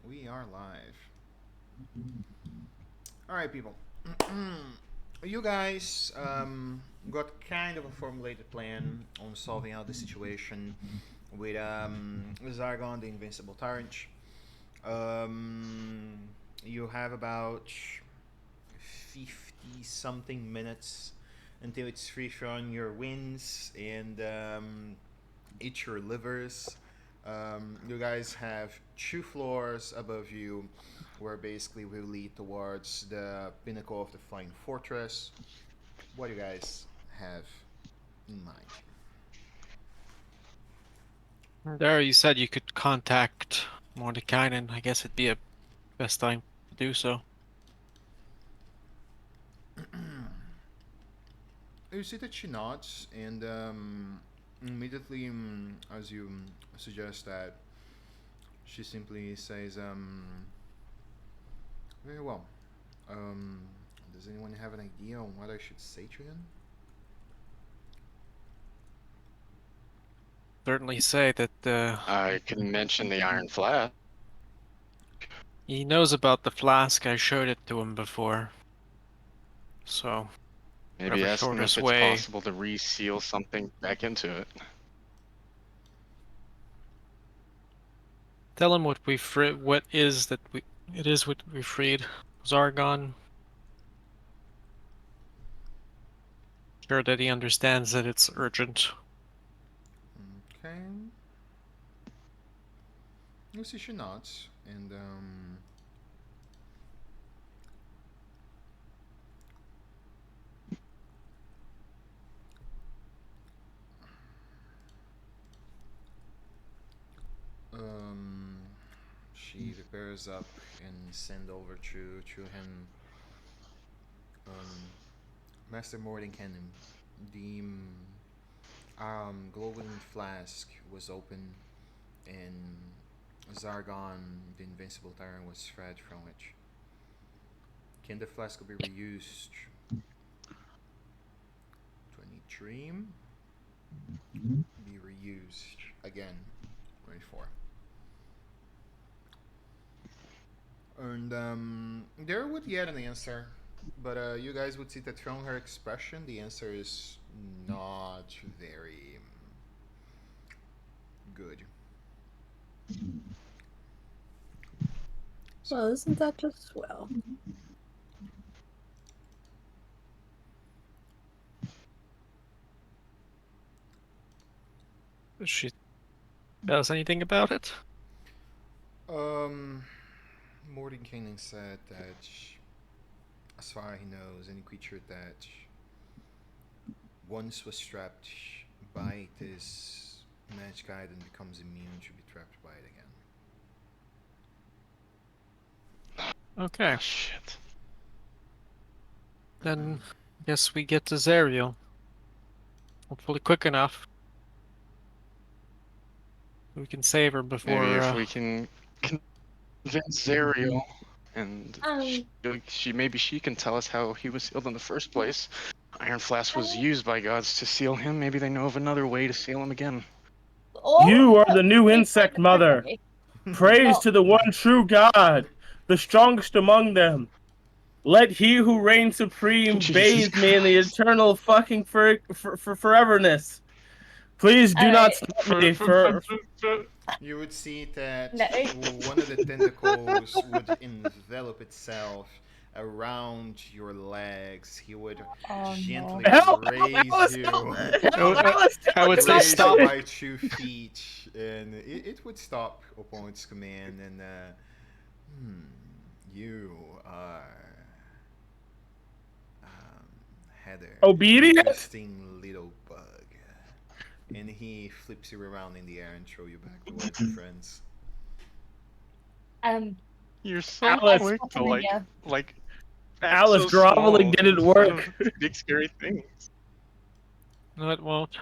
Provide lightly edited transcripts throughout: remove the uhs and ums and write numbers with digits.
We are live. All right, people. You guys got kind of a formulated plan on solving out the situation with Zargon, the Invincible Tyrant. Um, you have about 50 something minutes until it's free from your wins and eat your livers. You guys have two floors above you where basically we lead towards the pinnacle of the Flying Fortress. What do you guys have in mind? There, you said you could contact Mordekainen. I guess it'd be a best time to do so. You see that she nods, and immediately, as you suggest that, she simply says, "Very well. Um, does anyone have an idea on what I should say to him?" Certainly say that I can mention the Iron Flat. he knows about the flask. I showed it to him before. So, Maybe whatever ask him if shortest it's way. possible to reseal something back into it. Tell him what we what is that we it is what we freed. Zargon. Sure that he understands that it's urgent. Okay. You see she nods, and um, she prepares up and send over to him, Master Mordenkainen. The glowing flask was open, and Zargon, the invincible tyrant, was fed from it. Can the flask be reused? 23. Be reused again. 24. And there would get an answer, but you guys would see that from her expression, the answer is not very good. So, Well, isn't that just swell? Does she tell us anything about it? um, Mordenkainen said that, as far as he knows, any creature that once was trapped by this magic item becomes immune to be trapped by it again. Okay. Oh, shit. Then guess we get to Zariel. Hopefully quick enough. We can save her before Maybe if we can convince Zariel, and Um, maybe she can tell us how he was sealed in the first place. Iron Flask was used by gods to seal him. Maybe they know of another way to seal him again. You are the new insect mother. Praise Well, to the one true God, the strongest among them. Let he who reigns supreme Jesus bathe me in the Christ. eternal fucking for foreverness. Please do not alright. stop me for You would see that No. one of the tentacles would envelop itself around your legs. He would Oh, no. gently help, raise Alice, you, help, Alice, I would say raise you stop. by 2 feet, and it would stop upon its command. And you are Heather, Obedient? interesting little bug. And he flips you around in the air and throw you back towards your friends. You're so Alice. quick to like act Alice, so groveling small didn't instead work. of big scary things. No, it won't.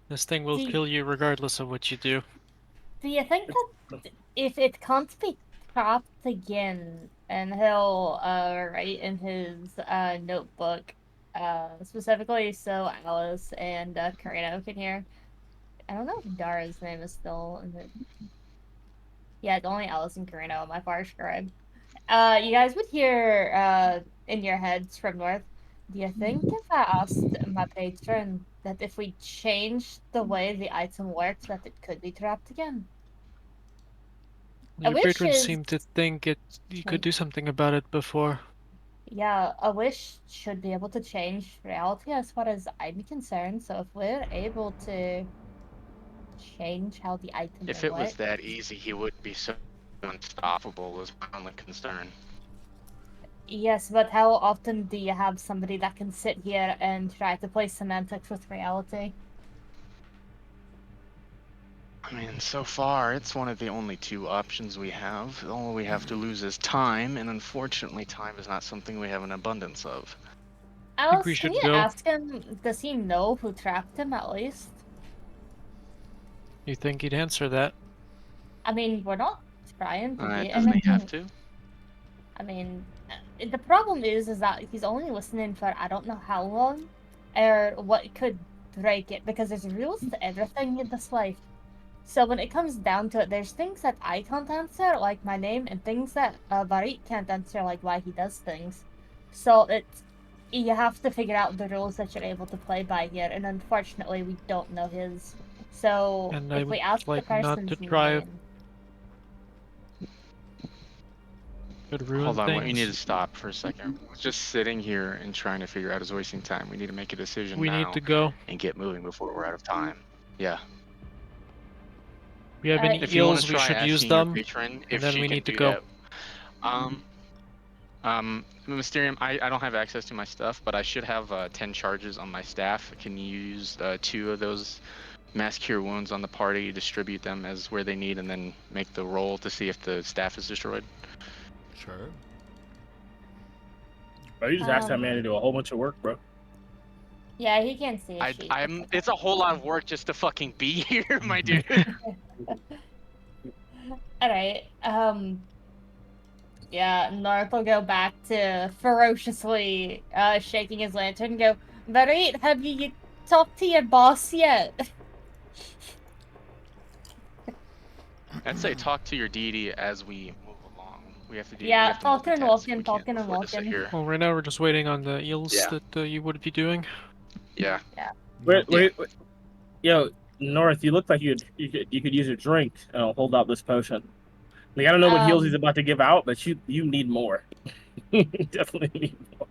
This thing will Do- kill you regardless of what you do. Do you think that if it can't be trapped again, and he'll write in his notebook, specifically so Alice and Karina can hear. I don't know if Dara's name is still in it. Yeah, it's only Alice and Carino, my far scribe. You guys would hear in your heads from North. Do you think if I asked my patron that if we changed the way the item works, that it could be trapped again? A Your wish patron is seemed to think you could do something about it before. yeah, a wish should be able to change reality as far as I'm concerned. So if we're able to change how the item If it was works, that easy, he wouldn't be so unstoppable. Is my only concern. yes, but how often do you have somebody that can sit here and try to play semantics with reality? I mean, so far, it's one of the only two options we have. All we have to lose is time, and unfortunately, time is not something we have an abundance of. I think we Alice, can should you go. ask him, does he know who trapped him at least? You think he'd answer that? I mean, we're not trying to be Doesn't he have anything. to? I mean, the problem is that he's only listening for I don't know how long, or what could break it, because there's rules to everything in this life. So when it comes down to it, there's things that I can't answer, like my name, and things that Barit can't answer, like why he does things. So it's you have to figure out the rules that you're able to play by here, and unfortunately, we don't know his. So And I if we would ask the like not to person's try name, could ruin Hold on, we need to things. stop for a second. Just sitting here and trying to figure out is wasting time. We need to make a decision We need now to go. and get moving before we're out of time. Yeah. We have any If you want to eels, we try should use asking your them, patron and if then she we can need to do go. that. Mysterium, I don't have access to my stuff, but I should have 10 charges on my staff. Can you use 2 of those mass cure wounds on the party, distribute them as where they need, and then make the roll to see if the staff is destroyed? Sure. Bro, you just asked that man to do a whole bunch of work, bro. yeah, he can't see a sheet. It's a whole lot of work just to fucking be here, my dude. Alright, yeah, North will go back to ferociously shaking his lantern and go, Barit, have you talked to your boss yet? I'd say talk to your deity as we move along. We have to do. Yeah, we have to talking and multitask. walking, We can't talking and afford to sit walking. here. Well, right now we're just waiting on the eels Yeah. that you would be doing. Yeah. Wait. Yo, North, you look like you could use a drink and hold out this potion. Like, I don't know what heals he's about to give out, but you need more. Definitely need more.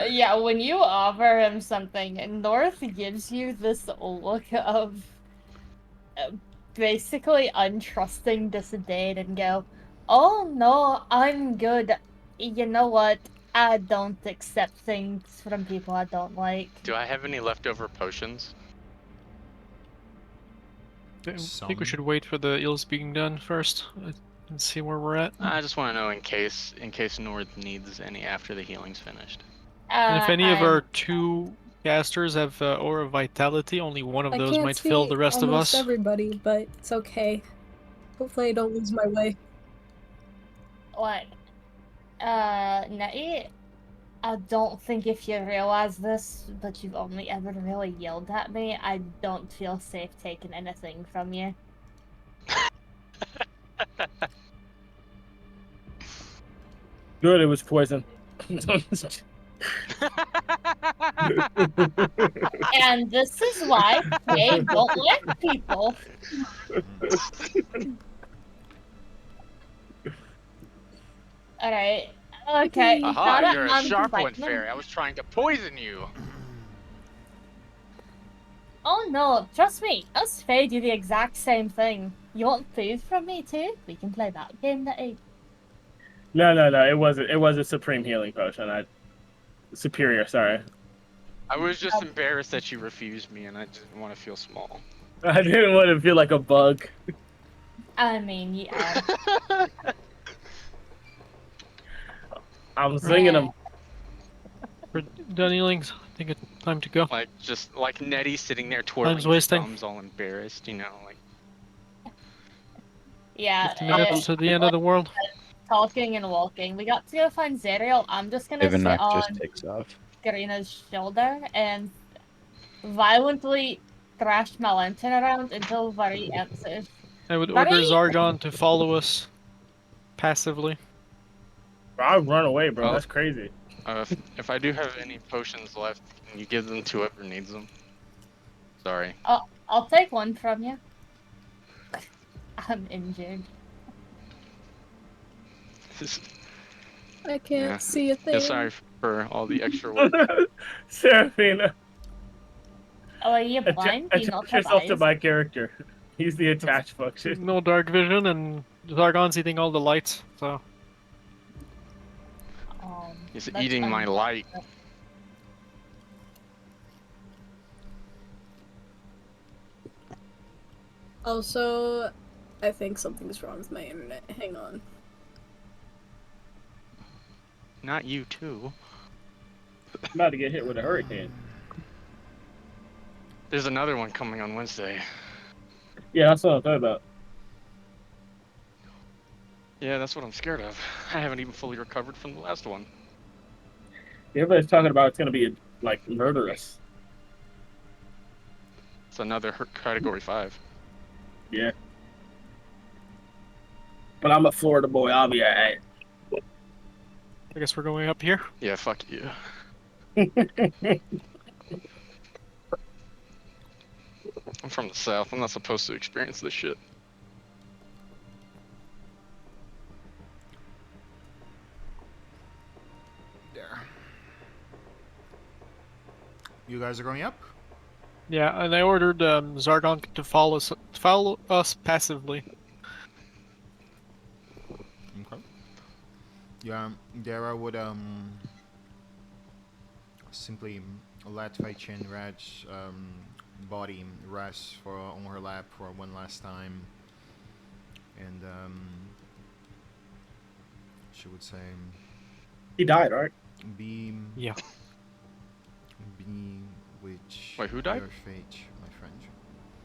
Yeah, when you offer him something, North gives you this look of basically untrusting disdain and go, oh no, I'm good. You know what? I don't accept things from people I don't like. Do I have any leftover potions? I think Some. we should wait for the eels being done first and see where we're at. I just want to know in case North needs any after the healing's finished. And if any of I'm- our 2 casters have Aura Vitality, only one of I those can't might fill see the rest of almost us. everybody, but it's okay. Hopefully I don't lose my way. What? Nai, I don't think if you realize this, but you've only ever really yelled at me, I don't feel safe taking anything from you. Good, it was poison. And this is why they don't like people. Alright. Okay. Aha, now you're a that sharp one, Viking- Fairy. I was trying to poison you. Oh no, trust me, us Fae do the exact same thing. You want food from me too? We can play that game, Nutty. No, it wasn't. It was a supreme healing potion. Superior, sorry. I was just embarrassed that you refused me, and I didn't want to feel small. I didn't want to feel like a bug. I mean, yeah. I'm singing them. We're done healings. I think it's time to go. Like just like Nettie sitting there twirling his wasting. thumbs, all embarrassed, you know, like. Yeah, 50 minutes to the end of the world. talking and walking. We got to go find Zariel. I'm just gonna sit Ivanak on just takes off. Karina's shoulder and violently thrash my lantern around until Vari answers. I would Let order me- Zargon to follow us passively. I'll run away, bro. Oh. That's crazy. If I do have any potions left, can you give them to whoever needs them? Sorry. I'll take one from you. I'm injured. I can't Yeah. see a thing. Yeah, sorry for all the extra work. Seraphina, Oh, are you blind? Do you not attach have yourself to eyes? my character. Use the attach function. No dark vision, and Zargon's eating all the lights, so... He's That's eating my light. unfortunate. Also, I think something's wrong with my internet. Hang on. Not you too. I'm about to get hit with a hurricane. There's another one coming on Wednesday. Yeah, that's what I'm talking about. Yeah, that's what I'm scared of. I haven't even fully recovered from the last one. Everybody's talking about it's gonna be like murderous. It's another category 5. Yeah. But I'm a Florida boy. I'll be alright. I guess we're going up here. Yeah, fuck you. I'm from the south. I'm not supposed to experience this shit. There. You guys are going up? Yeah, and I ordered Zargon to follow us passively. Okay. Yeah, Dara would simply let Fei Chen Raj's body rest on her lap for one last time, and she would say, He died, right? "Be Yeah. Wait, who died? Your fate, my friend."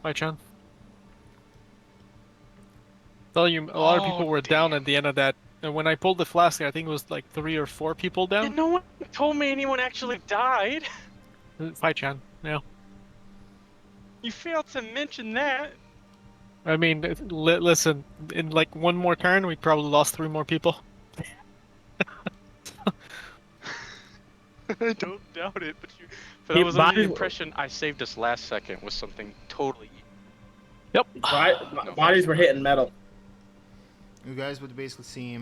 Hi, Chan. Tell you, a lot of people were down at the end of that. And when I pulled the flask, I think it was like 3 or 4 people Yeah, down. no one told me anyone actually died. Hi, Chan. Yeah. You failed to mention that. I mean, listen, in like one more turn, we probably lost 3 more people. I don't doubt it, but Yeah, I was under the bodies- impression I saved us last second was something totally. Yep. Bodies were hitting metal. You guys would basically see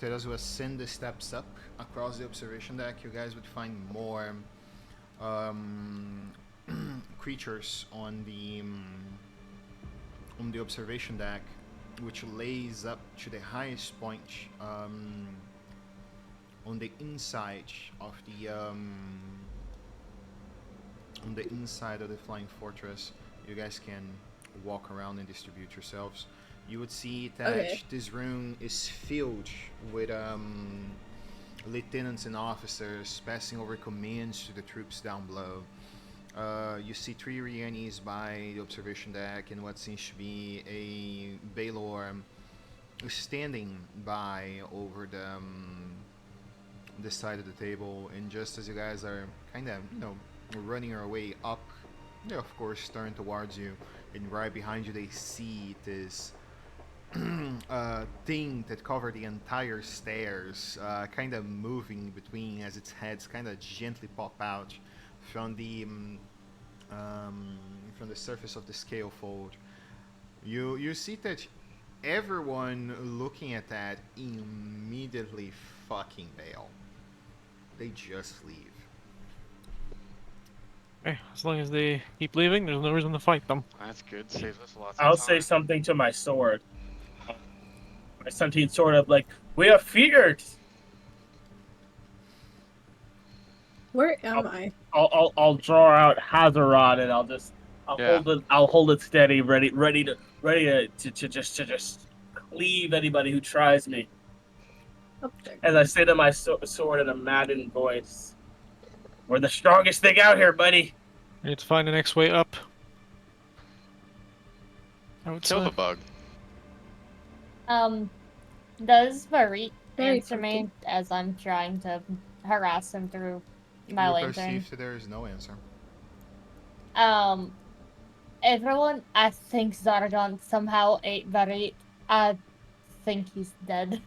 that as you ascend the steps up across the observation deck, you guys would find more creatures on the observation deck, which lays up to the highest point on the inside of the flying fortress. You guys can walk around and distribute yourselves. You would see that this room is filled with lieutenants and officers passing over commands to the troops down below. You see 3 Rienis by the observation deck and what seems to be a Baylor standing by over the side of the table. And just as you guys are kind of, running your way up, they of course turn towards you, and right behind you they see this thing that covered the entire stairs, kind of moving between as its heads kind of gently pop out from the surface of the scalefold. You see that everyone looking at that immediately fucking bail. They just leave. Okay, as long as they keep leaving, there's no reason to fight them. That's good. Saves us lots of I'll time. say something to my sword. My 17 sword of like, we are feared. Where am I? I'll draw out Hazarod and Yeah. I'll hold it steady, ready to just cleave anybody who tries me. Up there. As I say to my sword in a maddened voice, "We're the strongest thing out here, buddy." I need to find the next way up. I would Kill say. the bug. Does Marie Very answer me tempting. as I'm trying to harass him through my You lantern? perceive that there is no answer. Everyone, I think Zargon somehow ate Varit. I think he's dead.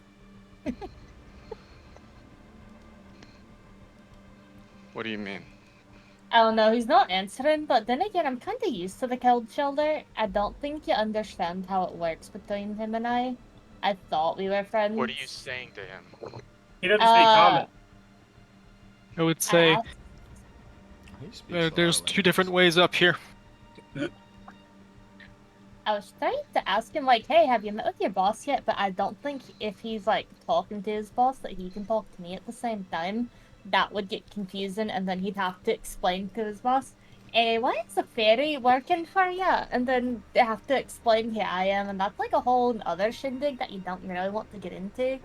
What do you mean? I don't know, he's not answering, but then again, I'm kind of used to the cold shoulder. I don't think you understand how it works between him and I. I thought we were friends. What are you saying to him? He doesn't speak common. I would I say asked, He speaks a lot there's of two different languages. ways up here. I was trying to ask him, like, hey, have you met with your boss yet? But I don't think if he's, like, talking to his boss that he can talk to me at the same time. That would get confusing, and then he'd have to explain to his boss, why is a fairy working for you? And then they have to explain who I am, and that's, like, a whole other shindig that you don't really want to get into.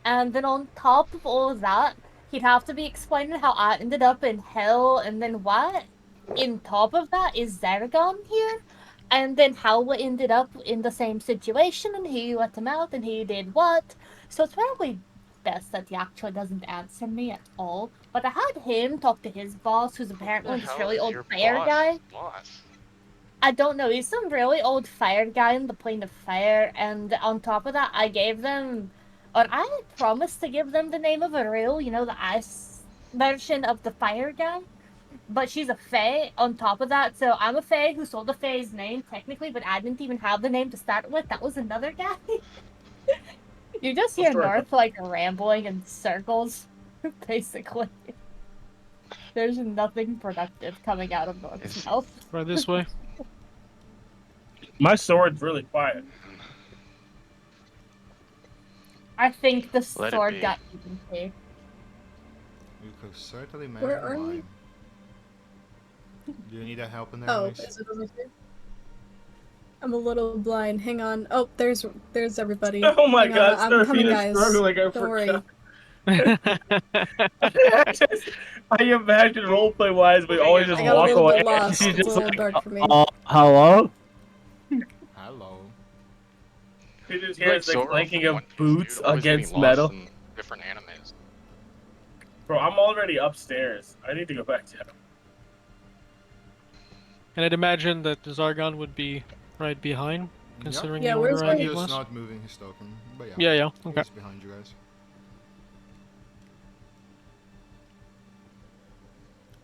And then on top of all of that, he'd have to be explaining how I ended up in hell, and then what? In top of that is Zaragon here, and then how we ended up in the same situation, and who let him out, and who did what. So it's probably best that he actually doesn't answer me at all. But I had him talk to his boss, who's Who apparently the this hell really is old your fire boss? guy. Boss? I don't know, he's some really old fire guy in the plane of fire, and on top of that, I gave them, or I had promised to give them the name of a real, the ice version of the fire guy, but she's a fae on top of that, so I'm a fae who sold the fae's name, technically, but I didn't even have the name to start with, that was another guy. You just hear North, like, rambling in circles, basically. There's nothing productive coming out of North's mouth. Right this way. My sword's really quiet. I think the Let it sword be. got eaten too. You could certainly Where imagine are why. we? Do you need a help in there, Oh, Elise? is it over here? I'm a little blind. Hang on. Oh, there's everybody. Oh my Hang god, on. I'm coming, Seraphina's guys. struggling. I Don't worry. forgot. I imagine roleplay wise, we always just I got a walk little away. bit lost. She's It's a just little like, dark for me. hello? Hello. You just You hear like the Zoro clanking from of One Piece, boots dude. Always getting against lost metal. in different animes. Bro, I'm already upstairs. I need to go back down. And I'd imagine that the Zargon would be right behind, considering Yeah, the where's order I my- gave He's us. not moving his token, but yeah. Yeah, yeah, okay. He's behind you guys.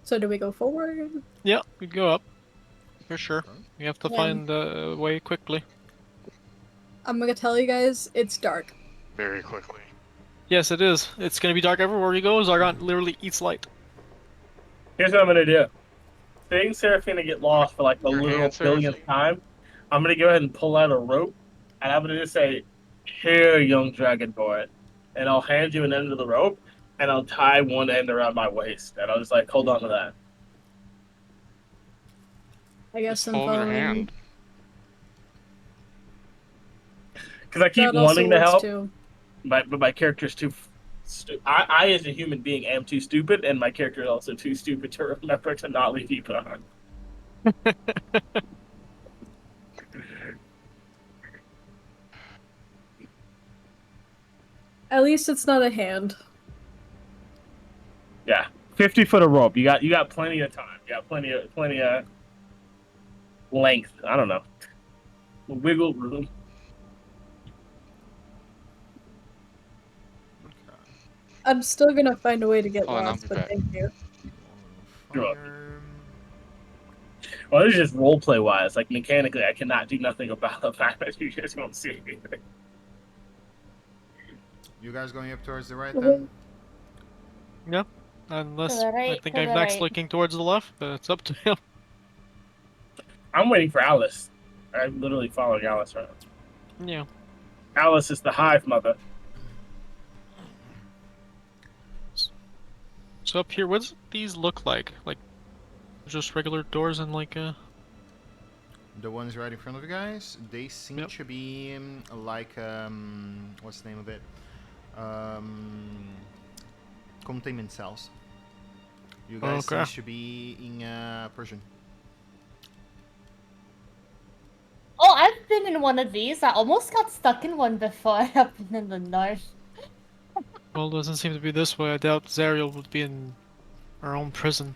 So do we go forward? Yeah, we'd go up. For sure. Okay. We have to Yeah. find the way quickly. I'm gonna tell you guys, it's dark. Very quickly. Yes, it is. It's gonna be dark everywhere you go. Zargon literally eats light. Here's what I'm gonna do. Seeing Seraphina get lost for like the Your literal hand, billionth Seraph. time, I'm gonna go ahead and pull out a rope, and I'm gonna just say, "Here, young dragonborn," and I'll hand you an end of the rope, and I'll tie one end around my waist, and I'll just like hold on to that. I guess Just I'm hold her following. hand. Because I keep That also wanting to works help, too. but my character's too. I, as a human being, am too stupid, and my character is also too stupid to remember to not leave you behind. At least it's not a hand. Yeah, 50 foot of rope. You got plenty of time. You got plenty of length. I don't know. Wiggle room. Okay. I'm still gonna find a way to get Hold on, I'll lost, be but back. thank you. Sure. Fire. Well, this is just roleplay wise. Like mechanically, I cannot do nothing about the fact that you guys don't see anything. You guys going up towards the right Mhm. then? Unless To the I right, think to I'm the next right. looking towards the left, but it's up to him. I'm waiting for Alice. I'm literally following Alice around. Yeah. Alice is the hive mother. So up here, what does these look like? Like, just regular doors and like The ones right in front of you guys, they seem Yep. to be like what's the name of it? Containment cells. You guys Okay. seem to be in prison. Oh, I've been in one of these. I almost got stuck in one before up in the north. well, it doesn't seem to be this way. I doubt Zariel would be in her own prison.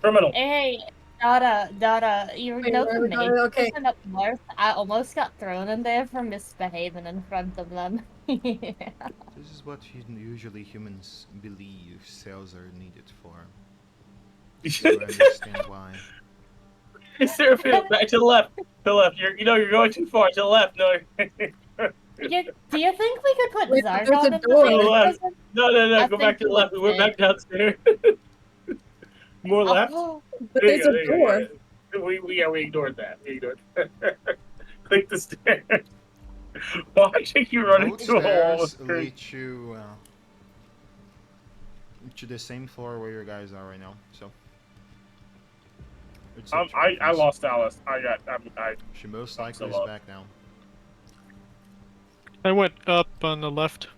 Criminal. Hey, Dada, you Wait, know where are the we main going? Okay. person up north? I almost got thrown in there for misbehaving in front of them. Yeah. This is what usually humans believe cells are needed for. So I understand why. Seraphim, back to the left. To the left. You're going too far. To the left. No. Do you think we could put Wait, but there's a Zargon in the door. To the main left. prison? No. I Go think back to it the would left. We went fit. back downstairs. More left. Oh, But There you there's go. a There you go. door. Yeah. We ignored that. We ignored that. Click the stairs. Watching you running Both through a hole stairs with her. lead to the same floor where your guys are right now. So it's up to your I preference. lost Alice. She most I'm likely so is lost. back now. I went up on the left.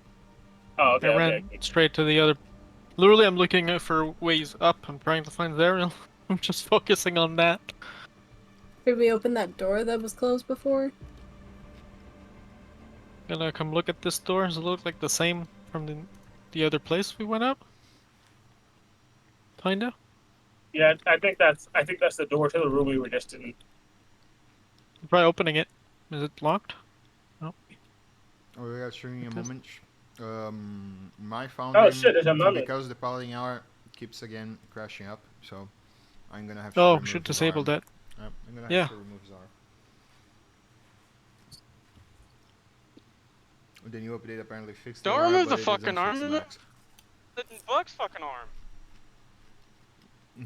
Oh, okay. I ran straight to the other. Literally, I'm looking for ways up. I'm trying to find Zariel. I'm just focusing on that. Did we open that door that was closed before? Gonna come look at this door. Does it look like the same from the other place we went up? Kinda. Yeah, I think that's the door to the room we were just in. Try opening it. Is it locked? Oh, yeah, showing you a It is. moment. My founding, Oh shit! There's a mummy. because the piloting hour keeps again crashing up, so I'm gonna have to Oh, remove should his disable arm. that. Yep, I'm gonna Yeah. have to remove his arm. The new update apparently fixed Don't the arm, remove but the it fucking doesn't fix arm. the max. The bug's fucking arm.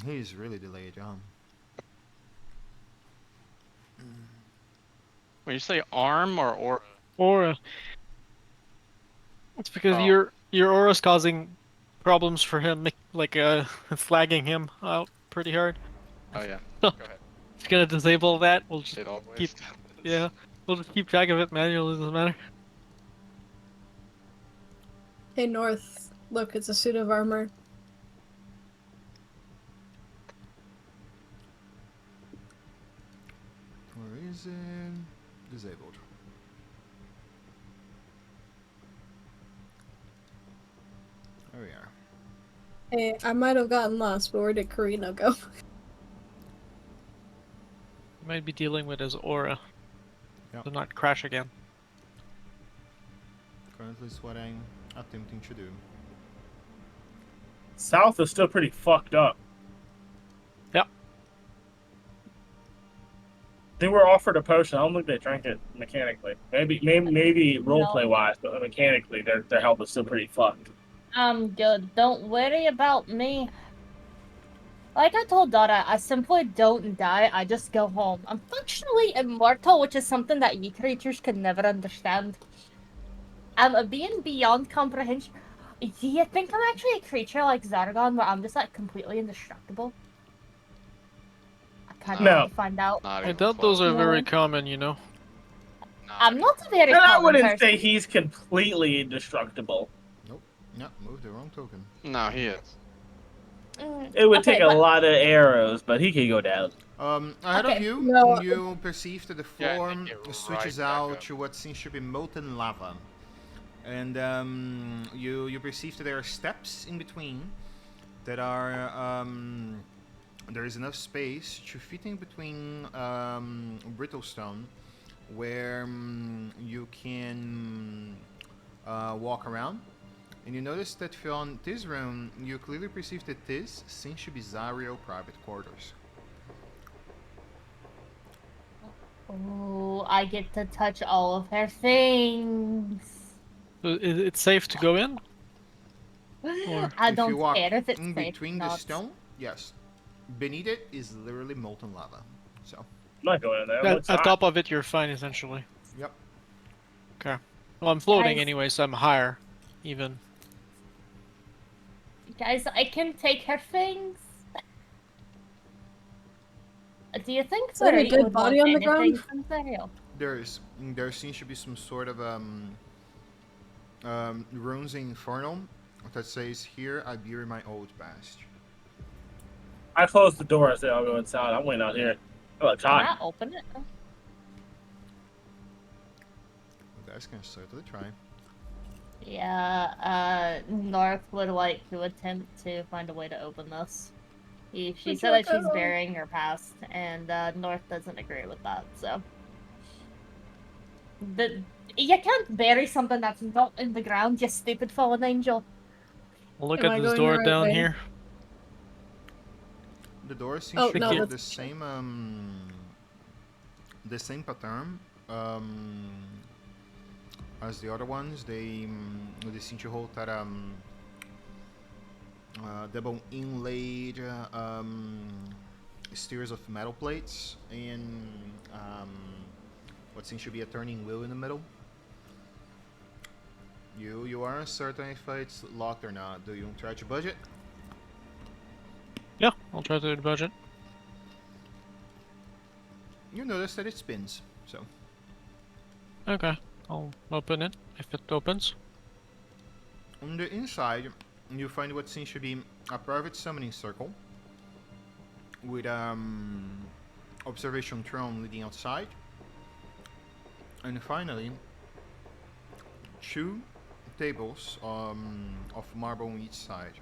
He's really delayed, John. When you say arm or aura? Aura. It's because Oh. your aura's causing problems for him, like flagging him out pretty hard. Oh yeah. So, Go ahead. if you're gonna disable that, we'll just It always keep. does. Yeah, we'll just keep track of it manually. Doesn't matter. Hey, North. Look, it's a suit of armor. Where is it? Disabled. There we are. Hey, I might have gotten lost, but where did Karina go? You might be dealing with his aura. Yep. To not crash again. Currently is what I'm attempting to do. South is still pretty fucked up. Yep. They were offered a potion. I don't think they drank it mechanically. Maybe roleplay wise, but mechanically their health is still pretty fucked. I'm good. Don't worry about me. Like I told Dada, I simply don't die, I just go home. I'm functionally immortal, which is something that you creatures could never understand. I'm being beyond comprehension. Do you think I'm actually a creature like Zargon, where I'm just like completely indestructible? I kind of No. want to find out. Not I even doubt those close. are very No. common, you know. I'm not a very And I common wouldn't person. say he's completely indestructible. Nope. No, moved the wrong token. No, he is. It would Okay, take a but- lot of arrows, but he could go down. Ahead of Okay. you, No. you perceive that the Yeah, floor and get switches right back out up. to what seems to be molten lava. And you perceive that there are steps in between that are there is enough space to fit in between brittle stone where you can walk around. And you notice that from this room, you clearly perceive that this seems to be Zariel private quarters. Oh, I get to touch all of her things. So is it safe to go in? Or I If don't you walk care if it's in safe between or the not. stone, yes. Beneath it is literally molten lava. So, I'm not going in there. at, What's at hot? top of it, you're fine essentially. yep. Okay. Well, I'm floating Guys- anyway, so I'm higher, even. Guys, I can take her things. Do you think Is that a Zariel dead would body want on the anything ground? from Zariel? There seems to be some sort of runes in Infernal that says, "Here I bury my old past." I closed the door. I said I'll go inside. I'm waiting out here. Oh, it's Can hot. I open it? You guys can certainly try. Yeah, North would like to attempt to find a way to open this. She said that she's burying her past, and North doesn't agree with that. So, you can't bury something that's not in the ground, you stupid fallen angel. Look Am at I this going the door right down way? here. The doors seem Oh, to no, follow that's- the same pattern as the other ones. They seem to hold that double inlaid series of metal plates and what seems to be a turning wheel in the middle. You aren't certain if it's locked or not. Do you try to budget? Yeah, I'll try to budget. You notice that it spins, so Okay, I'll open it if it opens. on the inside you find what seems to be a private summoning circle with observation throne leading outside, and finally 2 tables of marble on each side.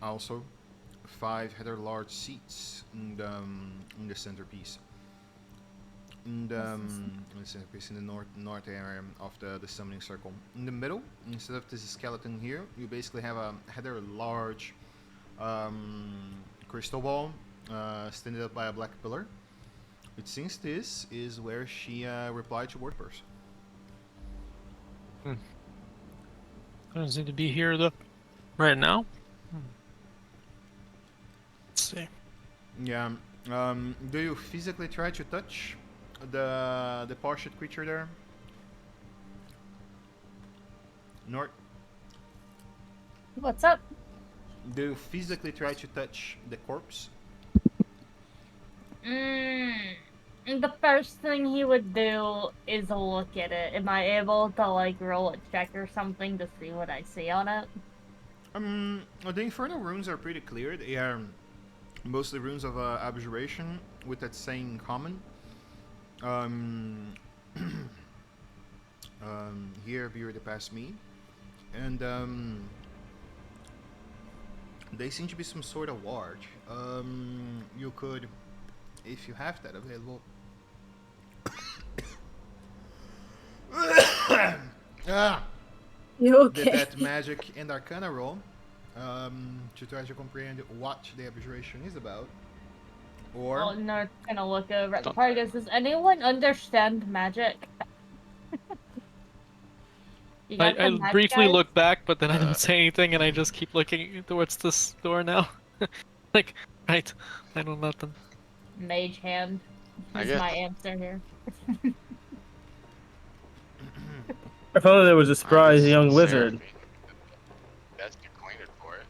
Also 5 rather large seats in the centerpiece. In the centerpiece in the north area of the summoning circle. In the middle, instead of this skeleton here, you basically have a rather large crystal ball standing up by a black pillar. It seems this is where she replied to Wordpurse. Doesn't seem to be here though. Right now. Let's see. Yeah. Do you physically try to touch the partial creature there? Nort? What's up? Do you physically try to touch the corpse? The first thing he would do is look at it. Am I able to like roll a check or something to see what I see on it? The infernal runes are pretty clear. They are mostly runes of abjuration with that saying common. Here view the past me, and they seem to be some sort of ward. You could, if you have that available. You okay? Did that magic and arcana roll to try to comprehend what the abjuration is about. Or Well, North's gonna look over at the party. Does anyone understand magic? You got the I magic, briefly guys? look back, but then I don't say anything, and I just keep looking towards this door now. Like, right, I know nothing. Mage hand I is guess. my answer here. If only there was a surprise young wizard. Seraphine. That's acquainted for it.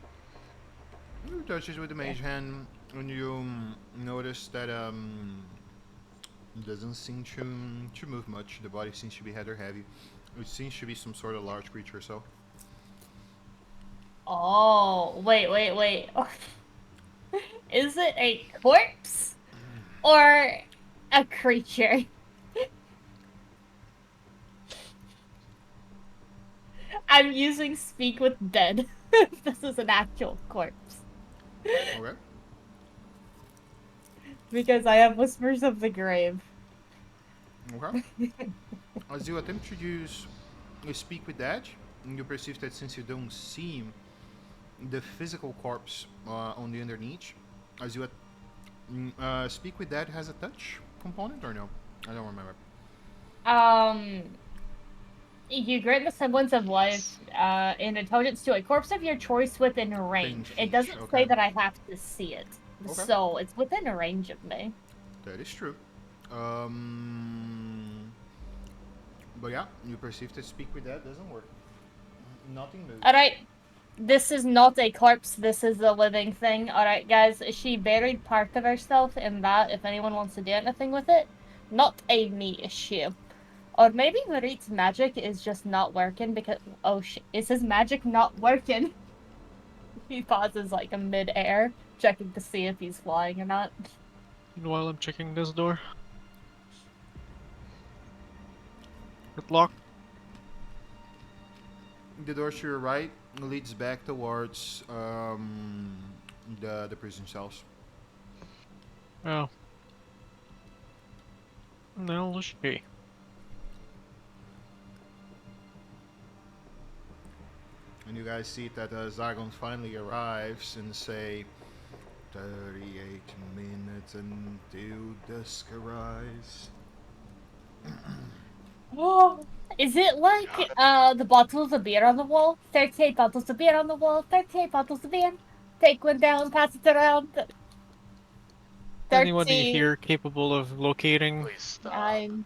you touch it with the mage hand, and you notice that it doesn't seem to move much. The body seems to be rather heavy. It seems to be some sort of large creature. So Oh, wait. Is it a corpse or a creature? I'm using speak with dead. This is an actual corpse. okay. Because I have whispers of the grave. Okay. As you attempt to use speak with that, you perceive that since you don't see the physical corpse on the underneath, as you speak with that has a touch component or no? I don't remember. You grant the semblance of life and intelligence to a corpse of your choice within range. It feet, doesn't okay. say that I have to see it. Okay. So it's within a range of me. That is true. But yeah, you perceive that speak with that doesn't work. Nothing moves. Alright. This is not a corpse, this is a living thing. Alright, guys, she buried part of herself in that if anyone wants to do anything with it. Not a me issue. Or maybe Marit's magic is just not working because... Oh shit, is his magic not working? He pauses like in mid-air, checking to see if he's flying or not. Meanwhile, I'm checking this door. It's locked. the door to your right leads back towards the prison cells. Oh. No, let's see. And you guys see that Zargon finally arrives and say, 38 minutes until dusk arise. Oh, is it like the bottles of beer on the wall? 38 bottles of beer on the wall. 38 bottles of beer. Take one down, pass it around. Anybody 13. here capable of locating Please stop. I'm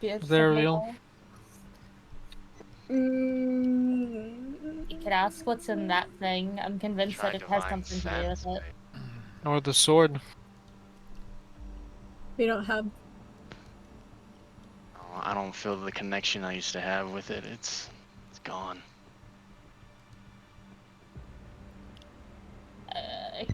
Zariel? You could ask what's in that thing. I'm convinced Try that it has divine something to do with sense, it. mate. Or the sword? We don't have. Oh, I don't feel the connection I used to have with it. It's gone.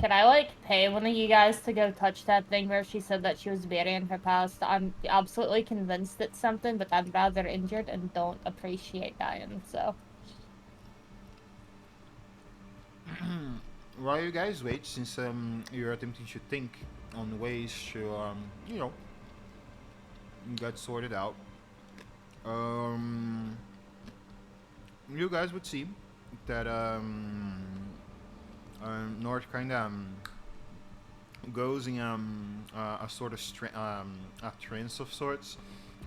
Can I like pay one of you guys to go touch that thing where she said that she was burying her past? I'm absolutely convinced it's something, but I'm rather injured and don't appreciate dying, so. While you guys wait, since you're attempting to think on ways to, you know, get sorted out, you guys would see that North kind of goes in a sort of a trance of sorts,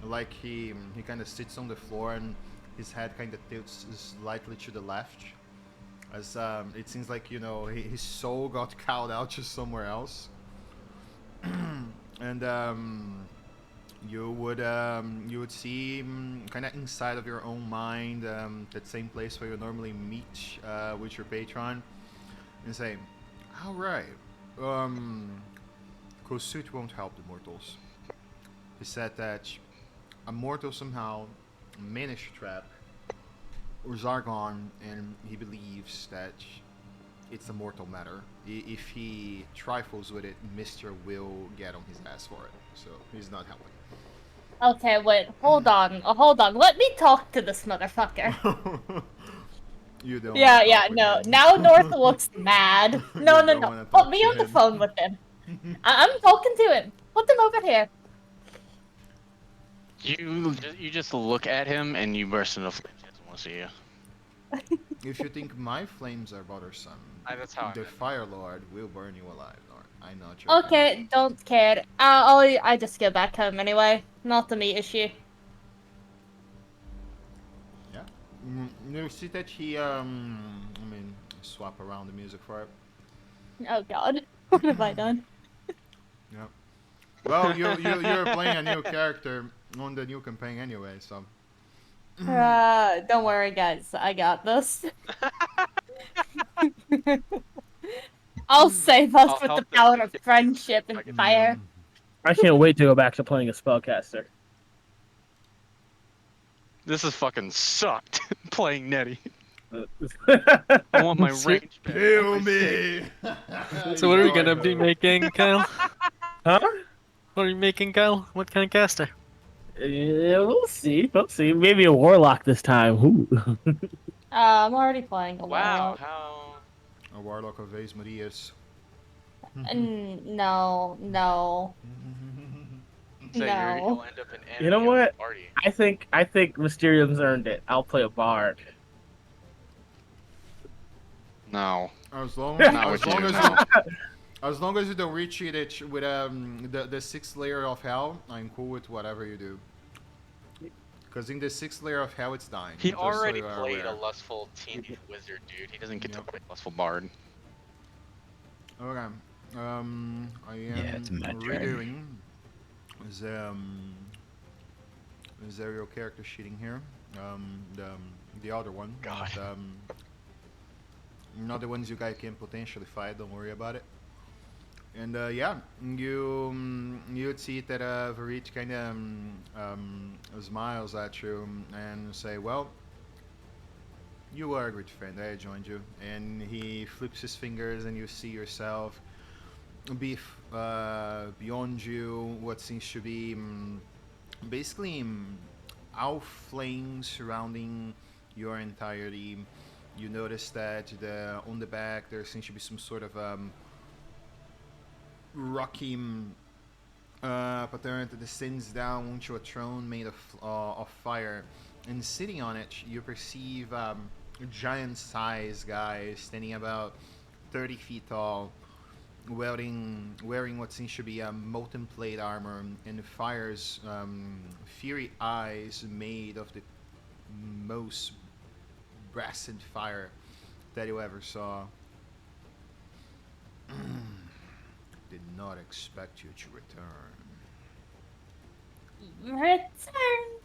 like he kind of sits on the floor and his head kind of tilts slightly to the left, as it seems like, you know, his soul got called out to somewhere else. And you would see kind of inside of your own mind, that same place where you normally meet with your patron, and say, all right, Kosut won't help the mortals. He said that a mortal somehow managed to trap Zargon, and he believes that it's a mortal matter. If he trifles with it, Mister will get on his ass for it. So he's not helping. Okay, wait, hold on. Let me talk to this motherfucker. You don't. Yeah, no. Now North looks mad. No. Put me on the phone with him. I'm talking to him. Put him over here. You just look at him and you burst into flames. He doesn't want to see you. If you think my flames are bothersome, That's how I the meant. Fire Lord will burn you alive. I know. Joking. Okay, don't care. I just go back home anyway. Not a me issue. Yeah. You see that he swap around the music for it. Oh god, what have I done? Yeah. Well, you're playing a new character on the new campaign anyway, so. Don't worry, guys. I got this. I'll save us I'll with the help power them of friendship and fire. I can't wait to go back to playing a spellcaster. This is fucking sucked. Playing Nettie. Uh, I want my range back. Kill me! So what are you gonna be making, Kyle? Huh? What are you making, Kyle? What kind of caster? Yeah, we'll see. Maybe a warlock this time. Ooh. I'm already playing a Wow, warlock. how... A warlock of Ace Marias. No. So No. you'll end up an enemy You know of what? the party. I think Mysterium's earned it. I'll play a bard. No. As long Not as with long you, as no. as long as you don't reach it with the sixth layer of hell, I'm cool with whatever you do. Because in the sixth layer of hell, it's dying. He just so already you are played aware. a lustful teenage wizard, dude. He doesn't get to Yep. play lustful bard. Okay. I am it's my turn. redoing the Zariel character sheeting here. The other one. God. Not the ones you guys can potentially fight. Don't worry about it. And yeah, you'd see that Varit kind of smiles at you and say, "Well, you are a good friend. I joined you." And he flips his fingers, and you see yourself beyond you what seems to be basically out flames surrounding your entirety. You notice that on the back there seems to be some sort of rocky pattern that descends down onto a throne made of fire, and sitting on it you perceive a giant-sized guy standing about 30 feet tall, wearing what seems to be a molten plate armor and fires fiery eyes made of the most brassed fire that you ever saw. Did not expect you to return. Return?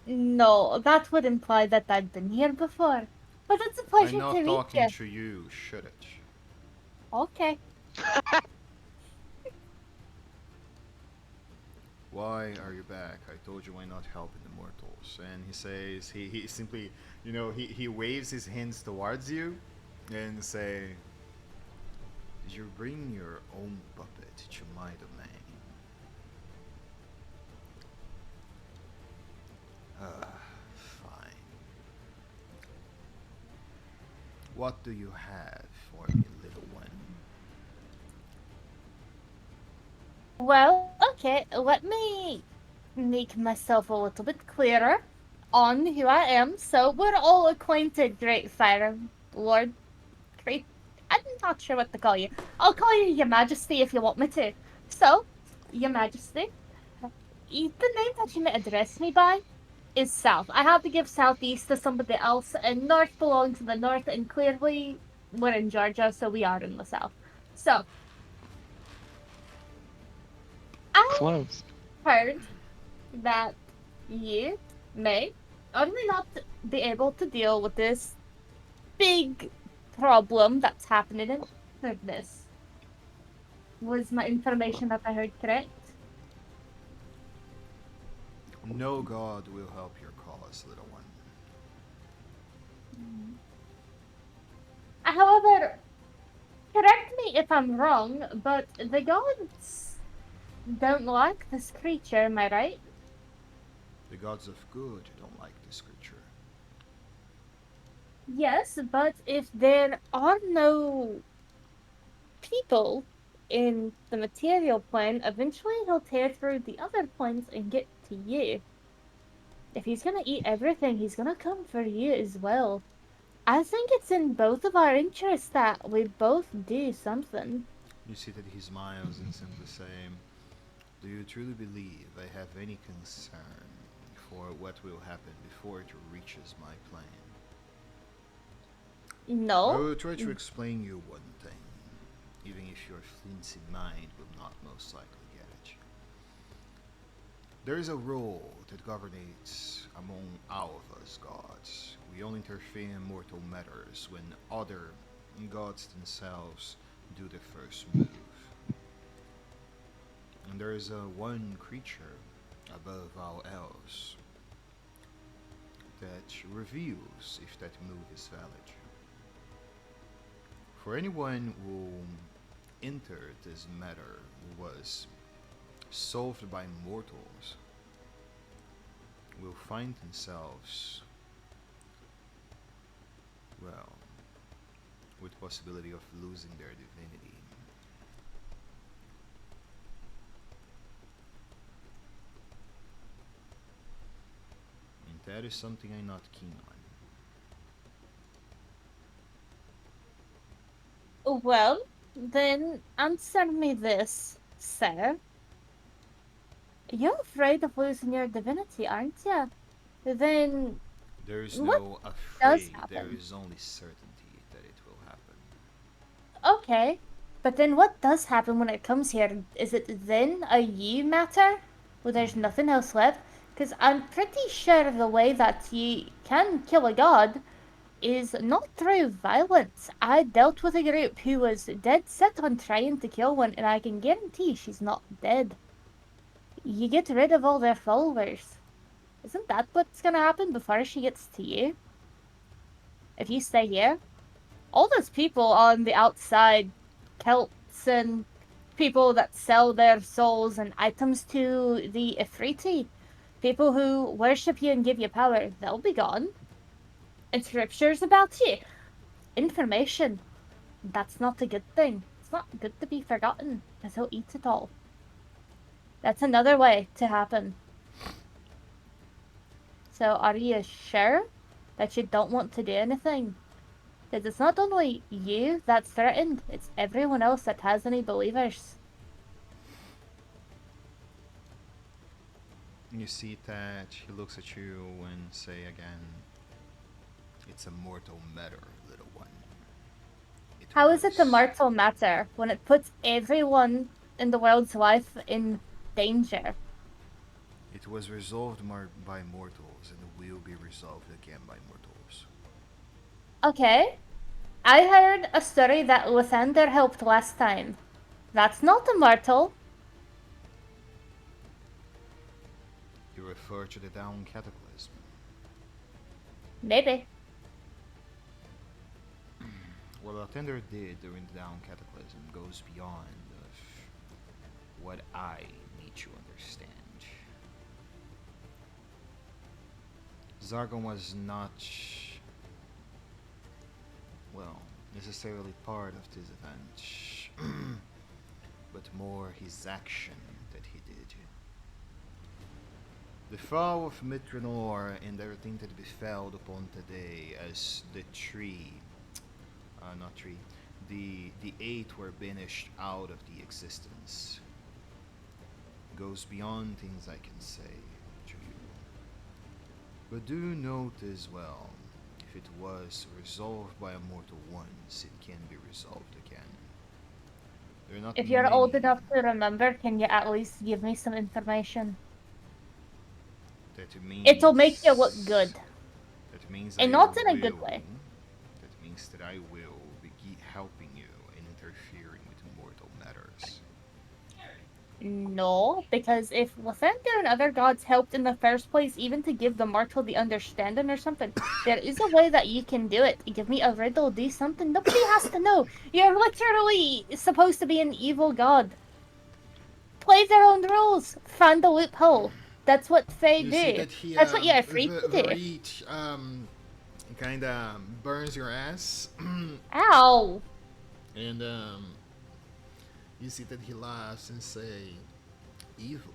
No, that would imply that I've been here before. But it's a pleasure I'm not to meet talking you. to you, should it? Okay. Why are you back? I told you why not helping the mortals. And he says, he simply, he waves his hands towards you and say, did you bring your own puppet to my domain? Fine. What do you have for me, little one? Well, okay, let me make myself a little bit clearer on who I am. So we're all acquainted, Great Fire Lord. Great. I'm not sure what to call you. I'll call you Your Majesty if you want me to. So, Your Majesty, the name that you may address me by is South. I had to give Southeast to somebody else, and North belongs to the North, and clearly we're in Georgia, so we are in the South. So, I Close. heard that you may only not be able to deal with this big problem that's happening in this. Was my information that I heard correct? No god will help your cause, little one. However, correct me if I'm wrong, but the gods don't like this creature, am I right? The gods of good don't like this creature. Yes, but if there are no people in the material plane, eventually he'll tear through the other planes and get to you. If he's gonna eat everything, he's gonna come for you as well. I think it's in both of our interests that we both do something. You see that he smiles and simply say, do you truly believe I have any concern for what will happen before it reaches my plane? No. I will try to explain you one thing, even if your flimsy mind will not most likely get it. There is a rule that governates among all of us gods. We only interfere in mortal matters when other gods themselves do the first move. And there is one creature above all else that reveals if that move is valid. For anyone who entered this matter was solved by mortals will find themselves, well, with possibility of losing their divinity. And that is something I'm not keen on. Well, then answer me this, sir. You're afraid of losing your divinity, aren't you? Then There is what no does afraid, there happen? is only certainty that it will happen. Okay, but then what does happen when it comes here? Is it then a you matter? Well, there's nothing else left? Because I'm pretty sure the way that you can kill a god is not through violence. I dealt with a group who was dead set on trying to kill one, and I can guarantee she's not dead. You get rid of all their followers. Isn't that what's gonna happen before she gets to you? If you stay here, all those people on the outside, Celts and people that sell their souls and items to the Ifriti, people who worship you and give you power, they'll be gone. and scriptures about you. Information. That's not a good thing. It's not good to be forgotten, because he'll eat it all. That's another way to happen. So are you sure that you don't want to do anything? Because it's not only you that's threatened, it's everyone else that has any believers. You see that he looks at you and say again, "It's a mortal matter, little one." How is it a was- mortal matter when it puts everyone in the world's life in danger? It was resolved by mortals and will be resolved again by mortals. Okay. I heard a story that Lathander helped last time. That's not a mortal. You refer to the down cataclysm. Maybe. What Lathander did during the down cataclysm goes beyond of what I need to understand. Zargon was not, well, necessarily part of this event, but more his action that he did. The fall of Mitranor and everything that befell upon today as the the eight were banished out of the existence goes beyond things I can say to you. But do note as well, if it was resolved by a mortal once, it can be resolved again. There are not If you're old many enough to remember, can you at least give me some information? that means It'll make you look good. That means And I not in a good will- way. That means that I will be helping you and interfering with mortal matters. No, because if Lathander and other gods helped in the first place, even to give the mortal the understanding or something, there is a way that you can do it. Give me a riddle, do something. Nobody has to know. You're literally supposed to be an evil god. Play their own rules. Find the loophole. That's what they You do. see that he, That's what you're free to do. Varit, kind of burns your ass, Ow. and you see that he laughs and say, "Evil,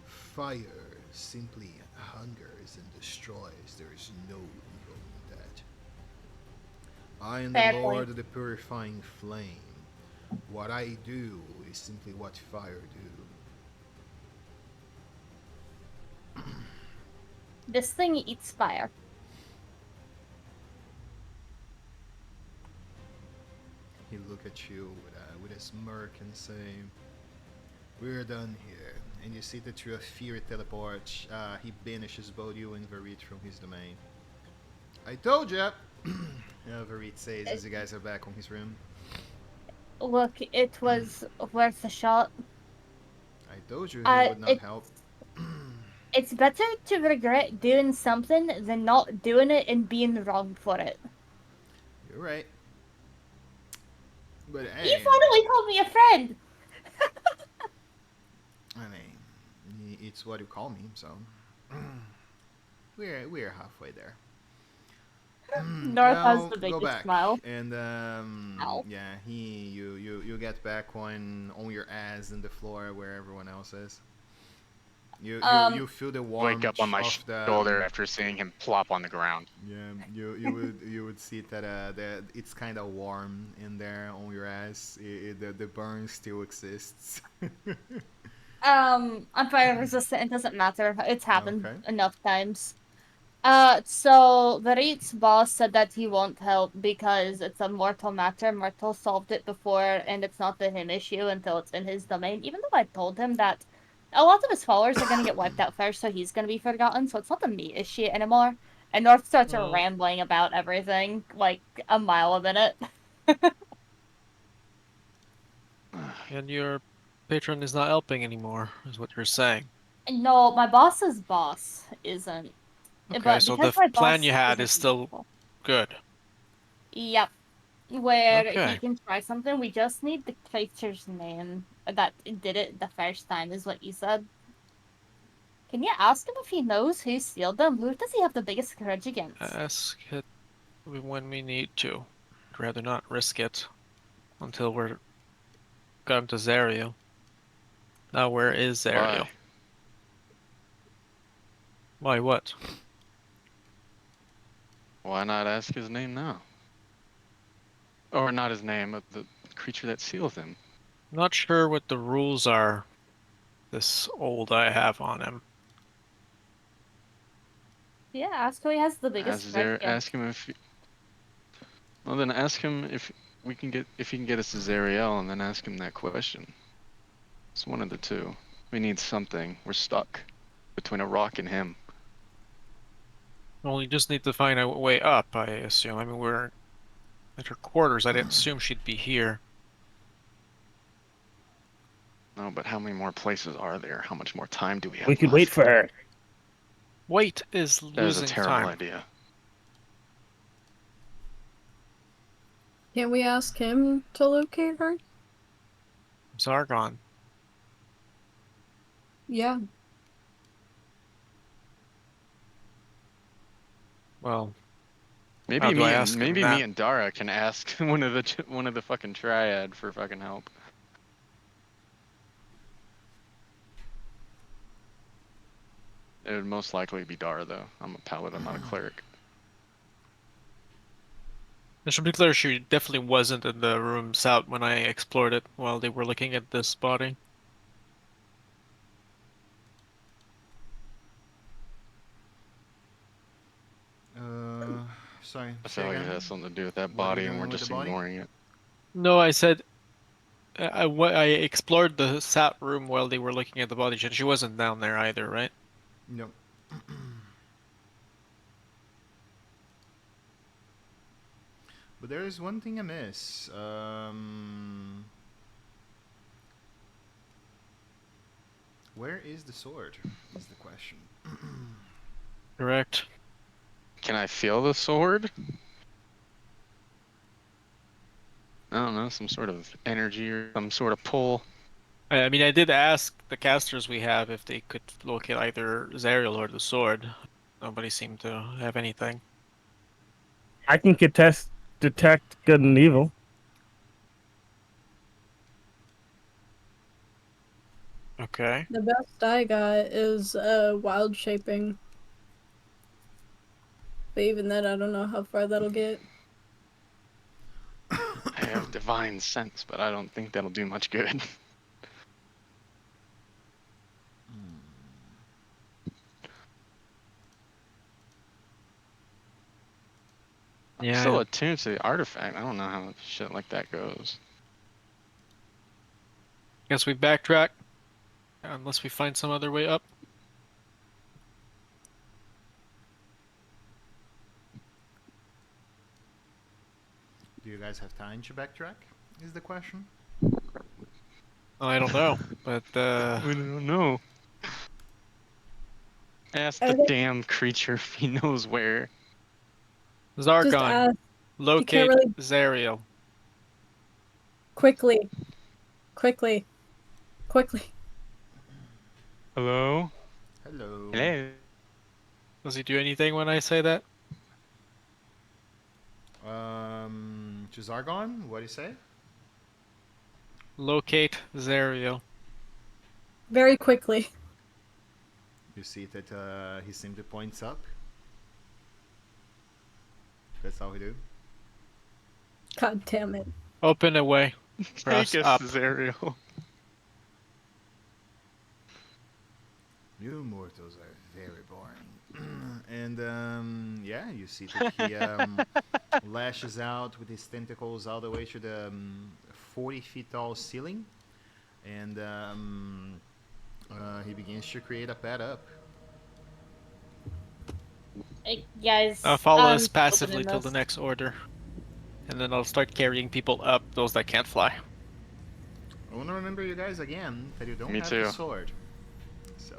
fire simply hungers and destroys. There is no evil in that. I am Fair the Lord point. of the purifying flame. What I do is simply what fire do." This thing eats fire. He look at you with a smirk and say, "We're done here." And you see that through a fear teleport, he banishes both you and Varit from his domain. "I told ya!" Varit says as you guys are back on his room. Look, it was worth a shot. "I told you he would not It's help." It's better to regret doing something than not doing it and being wrong for it. You're right. But You hey, finally called me a friend! I mean, it's what you call me, so we're halfway there. North has Now, the go biggest back smile. and Ow. yeah, you get back on your ass in the floor where everyone else is. You feel the warmth Wake up on my of the shoulder after seeing him plop on the ground. Yeah, you would see that it's kind of warm in there on your ass. The burn still exists. I'm fire resistant, it doesn't matter. It's happened Okay. enough times. So Varit's boss said that he won't help because it's a mortal matter. Mortal solved it before, and it's not the him issue until it's in his domain. Even though I told him that a lot of his followers are gonna get wiped out first, so he's gonna be forgotten. So it's not the me issue anymore. And North starts rambling about everything, like a mile a minute. And your patron is not helping anymore, is what you're saying. No, my boss's boss isn't. Okay, But so because the my plan boss you had isn't is still useful. good. Yep. Where he Okay. can try something. We just need the creature's name that did it the first time, is what you said. Can you ask him if he knows who sealed them? Who does he have the biggest grudge against? Ask it when we need to. I'd rather not risk it until we're gotten to Zariel. Now, where is Zariel? Why what? Why not ask his name now? Or not his name, but the creature that sealed him. Not sure what the rules are. This old I have on him. Yeah, ask who he has the biggest grudge against. Ask him if. Well, then ask him if he can get us to Zariel, and then ask him that question. It's one of the two. We need something. We're stuck between a rock and him. Well, you just need to find a way up, I assume. I mean, we're at her quarters. I didn't assume she'd be here. No, but how many more places are there? How much more time do we have? We could wait for her. Wait is That is losing a terrible time. idea. Can't we ask him to locate her? Zargon. Yeah. Well, Maybe how do I ask him maybe that? me and Dara can ask one of the fucking triad for fucking help. It would most likely be Dara though. I'm a paladin, not a cleric. I should be clear, she definitely wasn't in the rooms out when I explored it while they were looking at this body. Sorry. I say feel like it again? has something to do with that What are body, you and we're doing with just the body? ignoring it. No, I said I explored the sat room while they were looking at the body, and she wasn't down there either, right? No. But there is one thing amiss. Where is the sword? Is the question. Correct. Can I feel the sword? I don't know, some sort of energy or some sort of pull. I mean, I did ask the casters we have if they could locate either Zariel or the sword. Nobody seemed to have anything. I can detect good and evil. Okay. The best I got is wild shaping. But even then, I don't know how far that'll get. I have divine sense, but I don't think that'll do much good. I'm Yeah. still attuned to the artifact. I don't know how shit like that goes. Guess we backtrack. Unless we find some other way up. Do you guys have time to backtrack? Is the question. I don't know, but We don't know. Ask I the think- damn creature if he knows where. Just Zargon, ask locate really- Zariel. quickly. Quickly. Hello? Hello. Hello? Does he do anything when I say that? To Zargon, what do you say? Locate Zariel. Very quickly. You see that he simply points up. That's how he do. God damn it. Open a way. For us Take us up. to Zariel. You mortals are very boring. And yeah, you see that he lashes out with his tentacles all the way to the 40 feet tall ceiling, and he begins to create a pad up. Hey, guys. Follow us opening passively till this. the next order. And then I'll start carrying people up, those that can't fly. I want to remember you guys again that you don't Me have too. the sword. So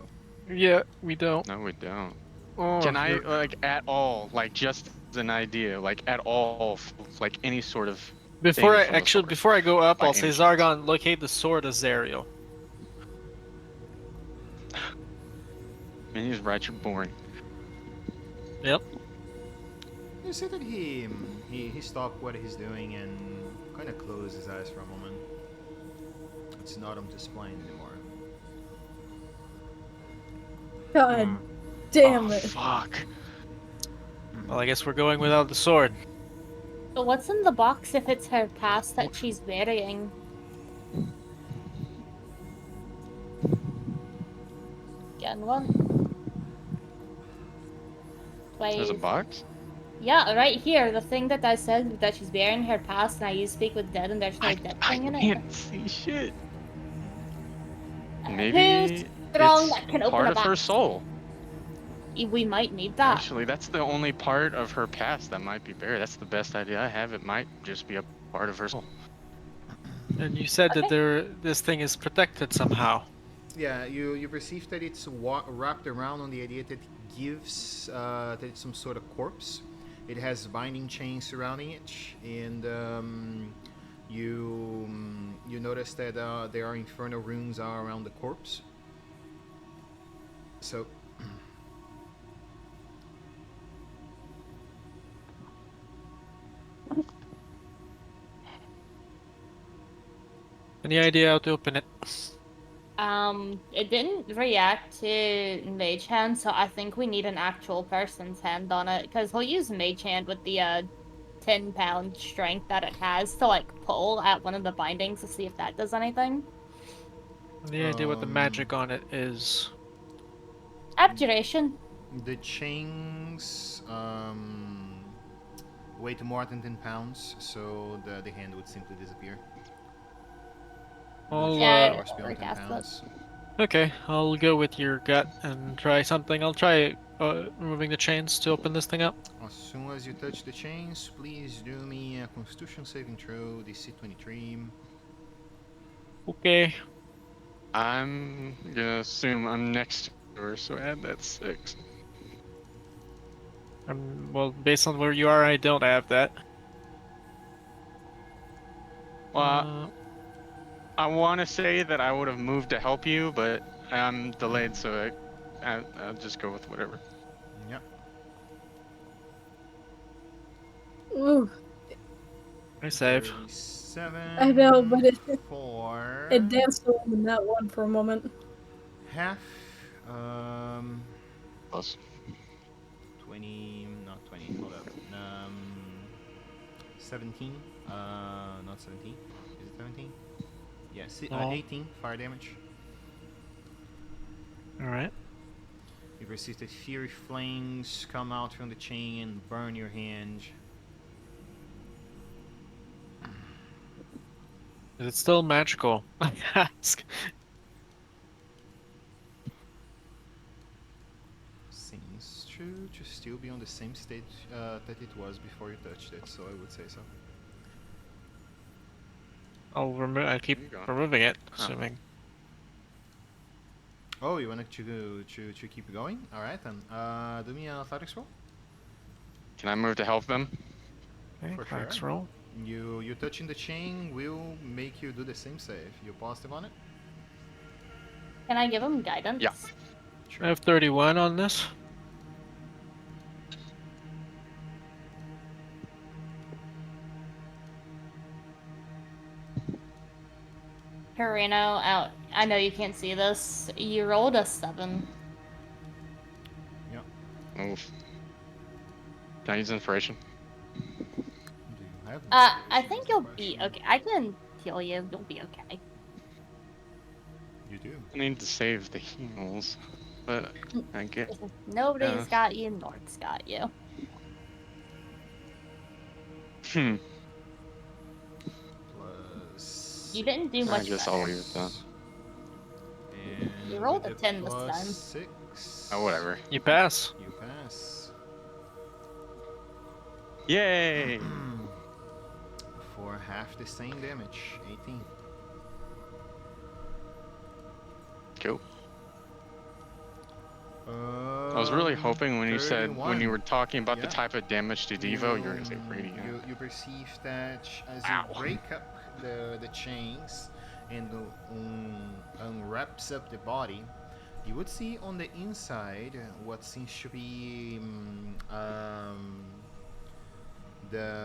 Yeah, we don't. No, we don't. Oh, Can I, you're- like, at all, like, just as an idea, like, at all, like, any sort of Before thing I from the actually, sword, before I go up, by I'll say any chance. Zargon, locate the sword of Zariel. Man, he's ratchet boring. Yep. You see that he stopped what he's doing and kind of closed his eyes for a moment. It's not on display anymore. God Hmm. damn Oh, it. fuck. Well, I guess we're going without the sword. But what's in the box if it's her past that she's burying? Getting one. There's a Wait. box? Yeah, right here. The thing that I said that she's burying her past, and I use speak with dead, and there's no dead I thing in it. can't see shit. Who's Maybe strong it's that can open part a of her box? soul. We might need that. Actually, that's the only part of her past that might be buried. That's the best idea I have. It might just be a part of her soul. And you said that Okay. this thing is protected somehow. Yeah, you perceive that it's wrapped around on the idea that it gives that it's some sort of corpse. It has binding chains surrounding it, and you notice that there are infernal runes all around the corpse. So Any idea how to open it? It didn't react to Mage Hand, so I think we need an actual person's hand on it, because he'll use Mage Hand with the 10-pound strength that it has to like pull at one of the bindings to see if that does anything. Any idea what the magic on it is? Abjuration. the chains weigh more than 10 pounds, so the hand would simply disappear. I'll, Yeah, Powers beyond 10 recast it. pounds. Okay, I'll go with your gut and try something. I'll try removing the chains to open this thing up. As soon as you touch the chains, please do me a Constitution saving throw, DC 23. Okay. I'm gonna assume I'm next to her, so add that 6. Well, based on where you are, I don't have that. Well, I want to say that I would have moved to help you, but I'm delayed, so I'll just go with whatever. Yep. Ooh, I save. 37. I know, but For it danced around in that one for a moment. half. Plus. 20. Not 20. Hold up. 17. Not 17. Is it 17? Yeah, No. 18 fire damage. Alright. You perceive that fiery flames come out from the chain and burn your hand. Is it still magical? I ask. Seems to still be on the same state that it was before you touched it, so I would say so. I'll remove. I keep There you go. removing it, Oh. assuming. Oh, you wanted to keep going? Alright then. Do me an athletics roll. Can I move to help them? Okay, For cracks sure. roll. You touching the chain will make you do the same save. You positive on it? Can I give him guidance? Yeah. I have 31 on this. Carino, out. I know you can't see this. You rolled a 7. Yep. Oof. Can I use inspiration? Do you have I inspiration think is the you'll be question. okay. I can heal you. You'll be okay. You do. I need to save the heals, but I get. Nobody's Yeah. got you. North's got you. Plus. You didn't do I much guess better. I'll leave it then. And You rolled with a the 10 this plus time. 6. Oh, whatever. You pass. You pass. Yay! For half the same damage. 18. Cool. I was really hoping when you said when 31. you were talking about Yeah. the type of damage to Devo, you were gonna say radiant. You perceive that as Ow. you break up the chains and unwraps up the body, You would see on the inside what seems to be the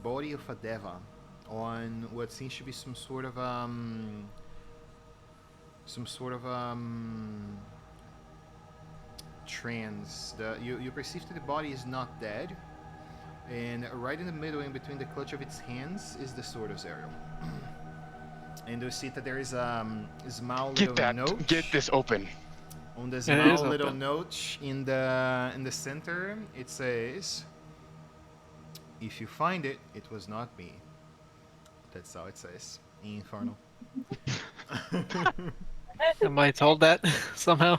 body of a deva on what seems to be some sort of trance. You perceive that the body is not dead, and right in the middle, in between the clutch of its hands, is the sword of Zariel. And you see that there is a small little note. Get this open. On the It small is little open. note in the center, it says, "If you find it, it was not me." That's how it says in Infernal. Am I told that somehow?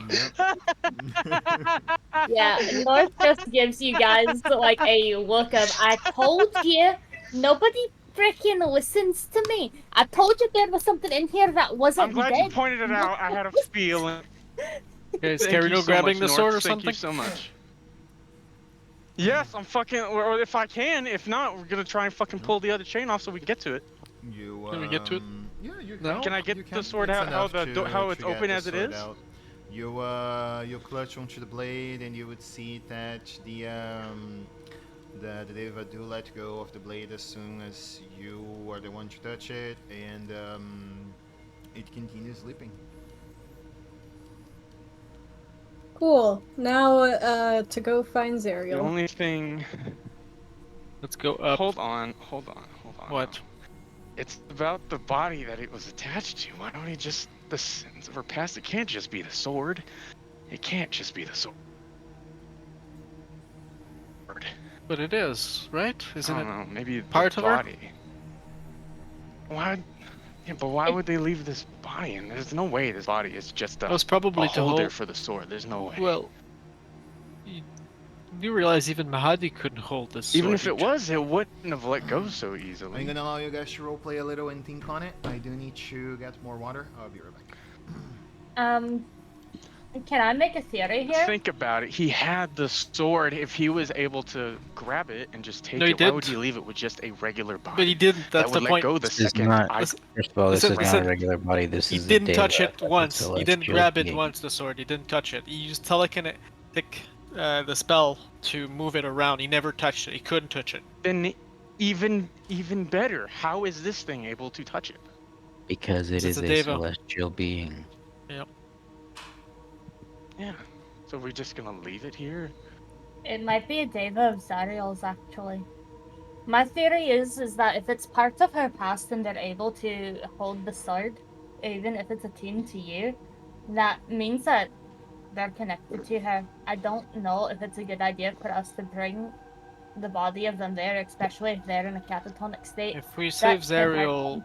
Yeah, North just gives you guys like a look of I told you nobody freaking listens to me. I told you there was something in here that wasn't I'm glad dead. you pointed it out. I had a feeling. Is Thank you Carino so grabbing much, the North. sword or Thank something? you so much. Yes, I'm fucking. Or if I can. If not, we're gonna try and fucking pull the other chain off so we can get to it. You Can we get to it? yeah, you No? can. Can I You get can. the sword It's out? How enough how to it's get open the as it sword is? out. You clutch onto the blade, and you would see that the deva do let go of the blade as soon as you are the one to touch it, and it continues leaping. Cool. Now, to go find The Zariel. only thing. Let's go up. Hold on. What? now. It's about the body that it was attached to. Why don't he just the sins of her past? It can't just be the sword. It can't just be the sword. But it is, right? I Isn't don't it? know. Maybe part the of her? body. Why? Yeah, but why would they leave this body in? There's no way this body is just It was a probably to holder hold. for the sword. There's no way. Well, you realize even Mahadi couldn't hold this sword. Even if He it was, it wouldn't have let go so I'm easily. gonna allow you guys to roleplay a little and think on it. I do need to get more water. I'll be right back. Can I make a theory here? Think about it. He had the sword. If he was able to grab it and just take No, he it, why would didn't. he leave it with just a regular body? But he didn't. That That's would the let point. go the This is second not. I. Listen, First of all, this listen, is not listen. a regular body. This He is a didn't deva. touch it That's once. He celestial didn't grab it being. once. The sword. He didn't touch it. He used telekinetic the spell to move it around. He never touched it. He couldn't touch it. Then even better. How is this thing able to touch it? Because it It's is a a deva. celestial being. Yep. Yeah. So we're just gonna leave it here? It might be a deva of Zariel's, actually. My theory is that if it's part of her past and they're able to hold the sword, even if it's attuned to you, that means that they're connected to her. I don't know if it's a good idea for us to bring the body of them there, especially if they're in a catatonic state. If we That save could Zariel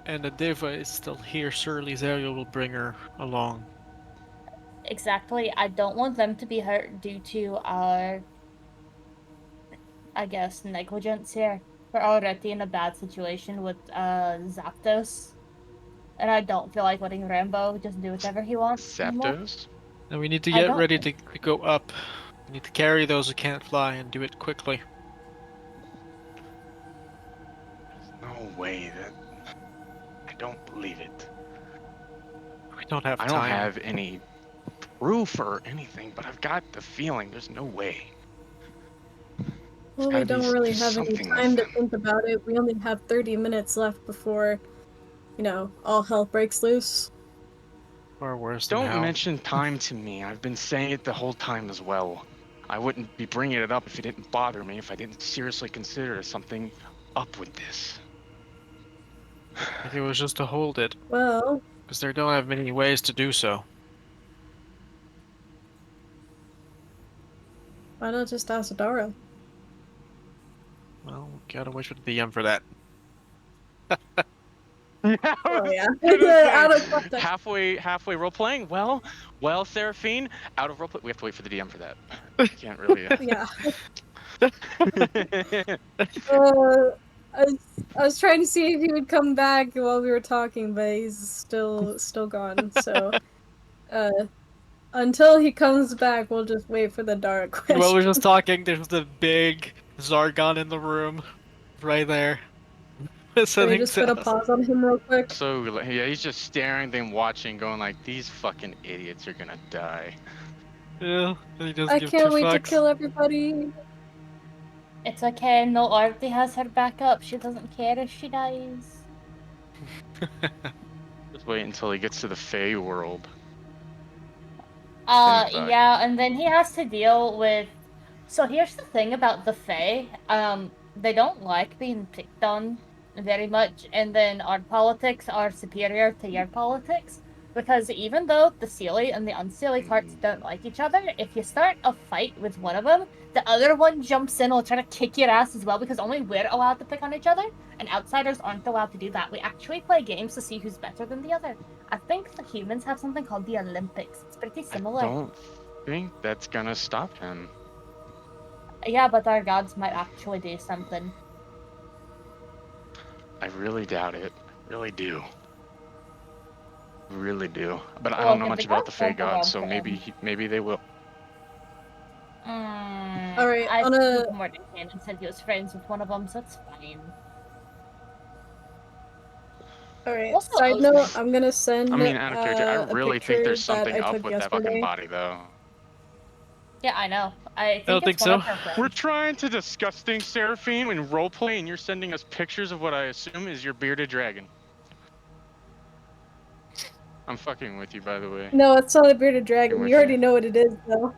and the Deva is still here, surely Zariel will bring her along. Exactly. I don't want them to be hurt due to our, I guess, negligence here. We're already in a bad situation with Zapdos. And I don't feel like letting Rambo just do whatever he wants anymore. Zapdos? And we need to I get don't- ready to go up. We need to carry those who can't fly and do it quickly. No way. That I don't believe it. We don't have I time. don't have any proof or anything, but I've got the feeling there's no way. Well, we gotta be don't really have any something with time to them. think about it. We only have 30 minutes left before, all hell breaks loose. Or worse than Don't hell. mention time to me. I've been saying it the whole time as well. I wouldn't be bringing it up if it didn't bother me, if I didn't seriously consider there's something up with this. If it was just to hold it, Well, because they don't have many ways to do so. why not just ask Dara? Well, we gotta wait for the DM for that. Oh yeah. Say, Out of context. halfway role playing. Well, Seraphine, out of role play. We have to wait for the DM for that. Can't really. Yeah. I was trying to see if he would come back while we were talking, but he's still gone. So, until he comes back, we'll just wait for the Dara question. While we're just talking, there's the big Zargon in the room. Right there. Can we Listening just to put a us. pause on him real quick? So like, yeah, he's just staring, then watching, going like, these fucking idiots are gonna die. Yeah, he doesn't I give can't two wait to fucks. kill everybody. It's okay, no Artie has her back up. She doesn't care if she dies. Just wait until he gets to the Fey world. Then he'll die. Yeah, and then he has to deal with. So here's the thing about the Fae. They don't like being picked on very much, and then our politics are superior to your politics. Because even though the Seelie and the Unseelie carts don't like each other, if you start a fight with one of them, the other one jumps in and will try to kick your ass as well, because only we're allowed to pick on each other, and outsiders aren't allowed to do that. We actually play games to see who's better than the other. I think the humans have something called the Olympics. It's pretty I similar. don't think that's gonna stop him. Yeah, but our gods might actually do something. I really doubt it. Really do. Really do. But I Well, don't know if much the about the gods Fey don't belong gods, so to maybe him. maybe they will. Alright, I on a think Morgan Cannon said he was friends with one of them, so it's fine. Also, side note, I'm gonna send I mean, out of character, I a really think picture there's that something I up took with that fucking yesterday. body, though. yeah, I know. I don't think think it's one so. of her friends. We're trying to discuss things, Seraphine, in roleplay, and you're sending us pictures of what I assume is your bearded dragon. I'm fucking with you, by the way. No, it's not a bearded dragon. with You already you. know what it is, though.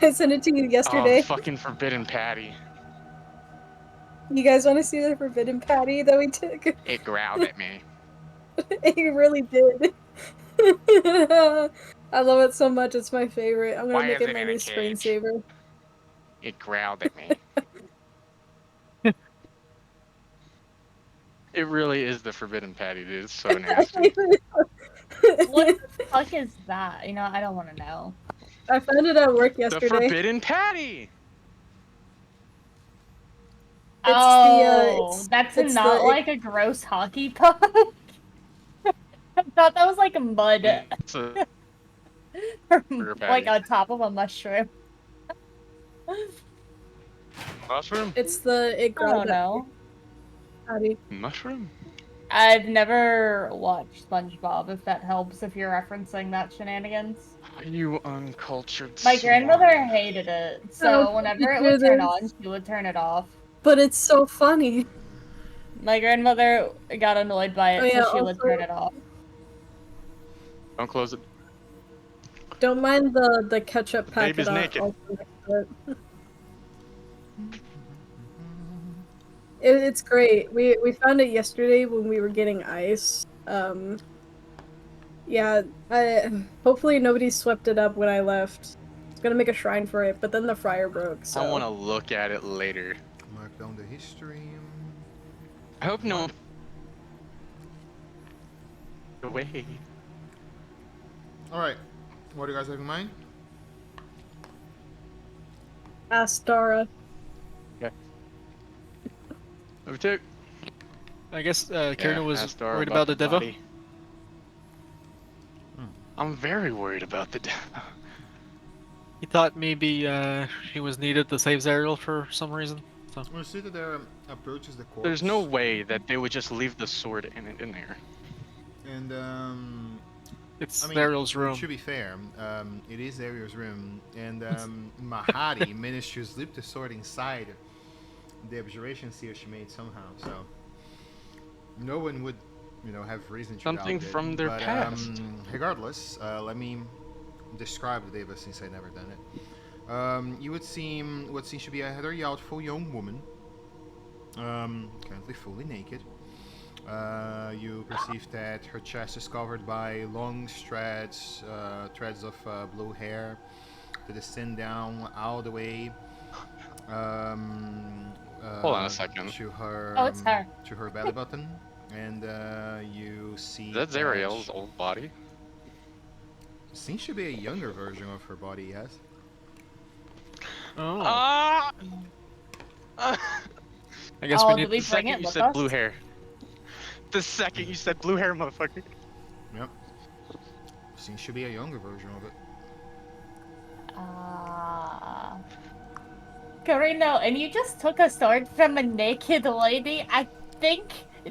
I sent it to you Oh, yesterday. fucking forbidden patty. You guys want to see the forbidden patty that we took? It growled at me. It really did. I love it so much. It's my favorite. I'm gonna Why make is it it my in a new cage? screensaver. It growled at me. It really is the forbidden patty, dude. It's so nasty. What the fuck is that? You know, I don't want to know. I found it at work The yesterday. forbidden patty! That's it's not the- like a gross hockey puck. I thought that was like mud, It's a burger like patty. on top of a mushroom. Mushroom? It's the it I growled don't at know. patty. Mushroom? I've never watched SpongeBob, if that helps, if you're referencing that shenanigans. You uncultured My grandmother swine. hated it, so Oh, whenever it you would turn this. on, she would turn it off. But it's so funny. My grandmother got annoyed by it, Oh, yeah, so she would also- turn it off. Don't close it. Don't mind the ketchup Babe is packet naked. also next to it. It's great. We found it yesterday when we were getting ice. Yeah, hopefully nobody swept it up when I left. I was gonna make a shrine for it, but then the fryer broke, so... I want to look at it later. Mark down the history. I hope no one... Away. Alright, what do you guys have in mind? Ask Dara. Overtook. I guess Kieran was asked Dara worried about the Diva. body. I'm very worried about the Diva. He thought maybe she was needed to save Zariel for some reason. So. We'll see that there approaches the corpse. There's no way that they would just leave the sword in there. And It's I mean, Zariel's room. To be fair, it is Zariel's room, and Mahadi managed to slip the sword inside the abjuration seal she made somehow. So no one would, have reason to Something doubt it. from their past. Regardless, let me describe the Deva since I've never done it. You would see what seems to be a rather youthful young woman, currently fully naked. You perceive that her chest is covered by long threads of blue hair that descend down all the way. Hold on a second. To her, Oh, it's her. to her belly button, and you see. Is that Zariel's old body? Seems to be a younger version of her body. Yes. Oh. Ah! I guess Oh, we did need. we The bring second it you with said us? blue hair. The second you said blue hair, motherfucker. Yep. Seems to be a younger version of it. Carino, and you just took a sword from a naked lady. I think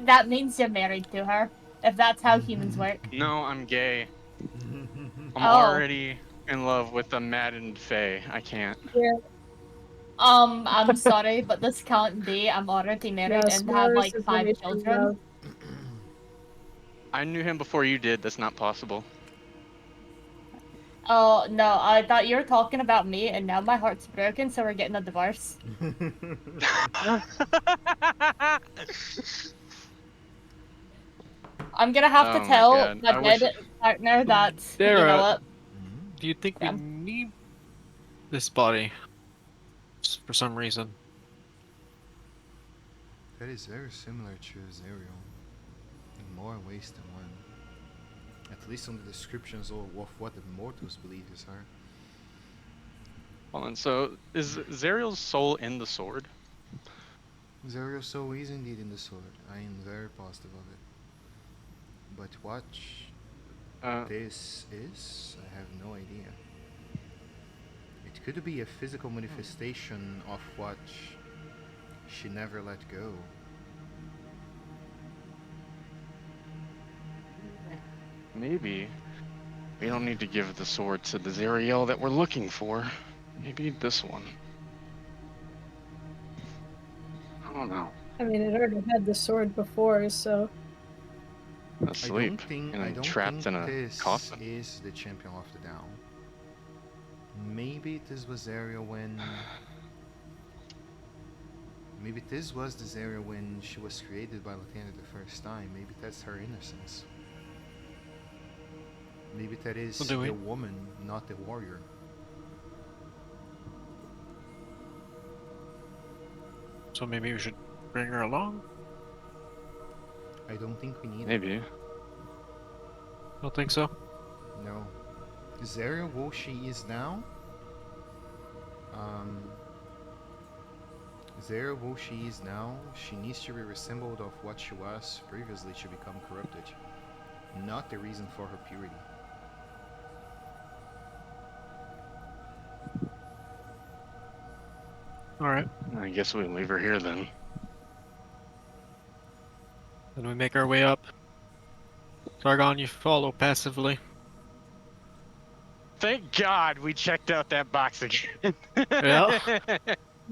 that means you're married to her. If that's how humans work. No, I'm gay. I'm Oh. already in love with a maddened fae. I can't. Yeah. I'm sorry, but this can't be. I'm already married Yes, and have more like 5 information children. now. I knew him before you did. That's not possible. Oh no, I thought you were talking about me, and now my heart's broken, so we're getting a divorce. I'm gonna have to Oh my tell God, my I wish- dead partner that you There, know what. Do you think we Yeah. need this body for some reason? That is very similar to Zariel, in more ways than one. At least on the descriptions of what the mortals believe is her. Hold on. So is Zariel's soul in the sword? Zariel's soul is indeed in the sword. I am very positive of it. But what this is, I have no idea. It could be a physical manifestation of what she never let go. Maybe we don't need to give the sword to the Zariel that we're looking for. Maybe this one. I don't know. I mean, it already had the sword before, so. Asleep I and don't trapped think in a this coffin. is the champion of the down. Maybe this was Zariel when. Maybe this was the Zariel when she was created by Latina the first time. Maybe that's her innocence. Maybe that is What do we- the woman, not the warrior. So maybe we should bring her along? I don't think we need it. Maybe. Don't think so? No. Zariel, who she is now, Zariel, who she is now, she needs to be resembled of what she was previously to become corrupted. Not the reason for her purity. Alright. I guess we leave her here then. Then we make our way up. Sargon, you follow passively. Thank God we checked out that box again. Yeah.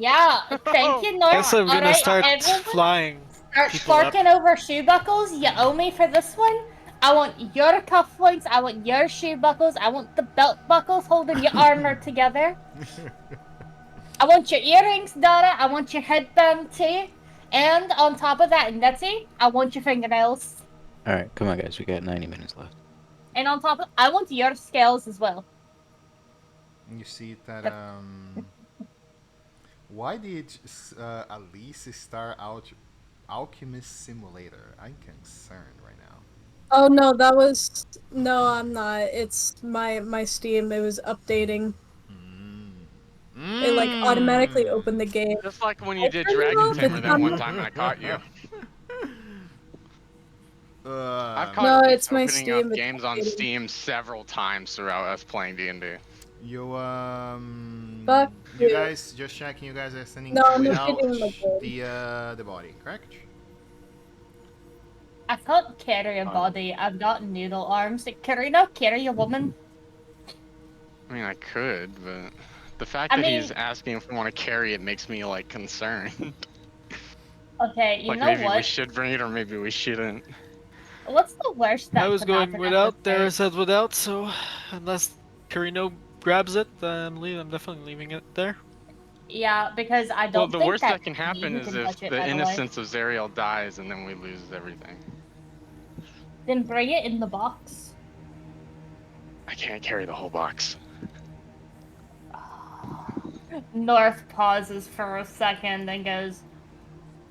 Yeah, thank you, North. Guess I'm gonna Alright, start everyone flying start people up. forking over shoe buckles. You owe me for this one. I want your cufflinks, I want your shoe buckles, I want the belt buckles holding your armor together. I want your earrings, Dara, I want your headband too. And on top of that, Nettie, I want your fingernails. Alright, come on, guys. We got 90 minutes left. And on top of I want your scales as well. You see that, why did Alice start out Alchemist Simulator? I'm concerned right now. Oh no, that was no. I'm not. It's my Steam. It was updating. It like automatically opened the game. Just like when you did I Dragon don't know Tamer if that one it's time and I caught you. I've caught No, Elise it's my opening Steam, up it's games on updating. Steam several times throughout us playing D&D. You Fuck you you. guys, just checking, you guys are standing No, I'm without repeating my game. the body, correct? I can't carry a body. I've got noodle arms. Carino, carry a woman. I mean, I could, but the fact I that mean- he's asking if we want to carry it makes me, like, concerned. Okay, you Like, know maybe we what? should bring it or maybe we shouldn't. What's the worst that I was could going happen at without, this Dara rate? said without, so unless Carino grabs it, I'm definitely leaving it there. Yeah, because I Well, don't the think worst that that can happen you is can if touch it, the by the way. innocence of Zariel dies and then we lose everything. Then bring it in the box. I can't carry the whole box. North pauses for a second and goes,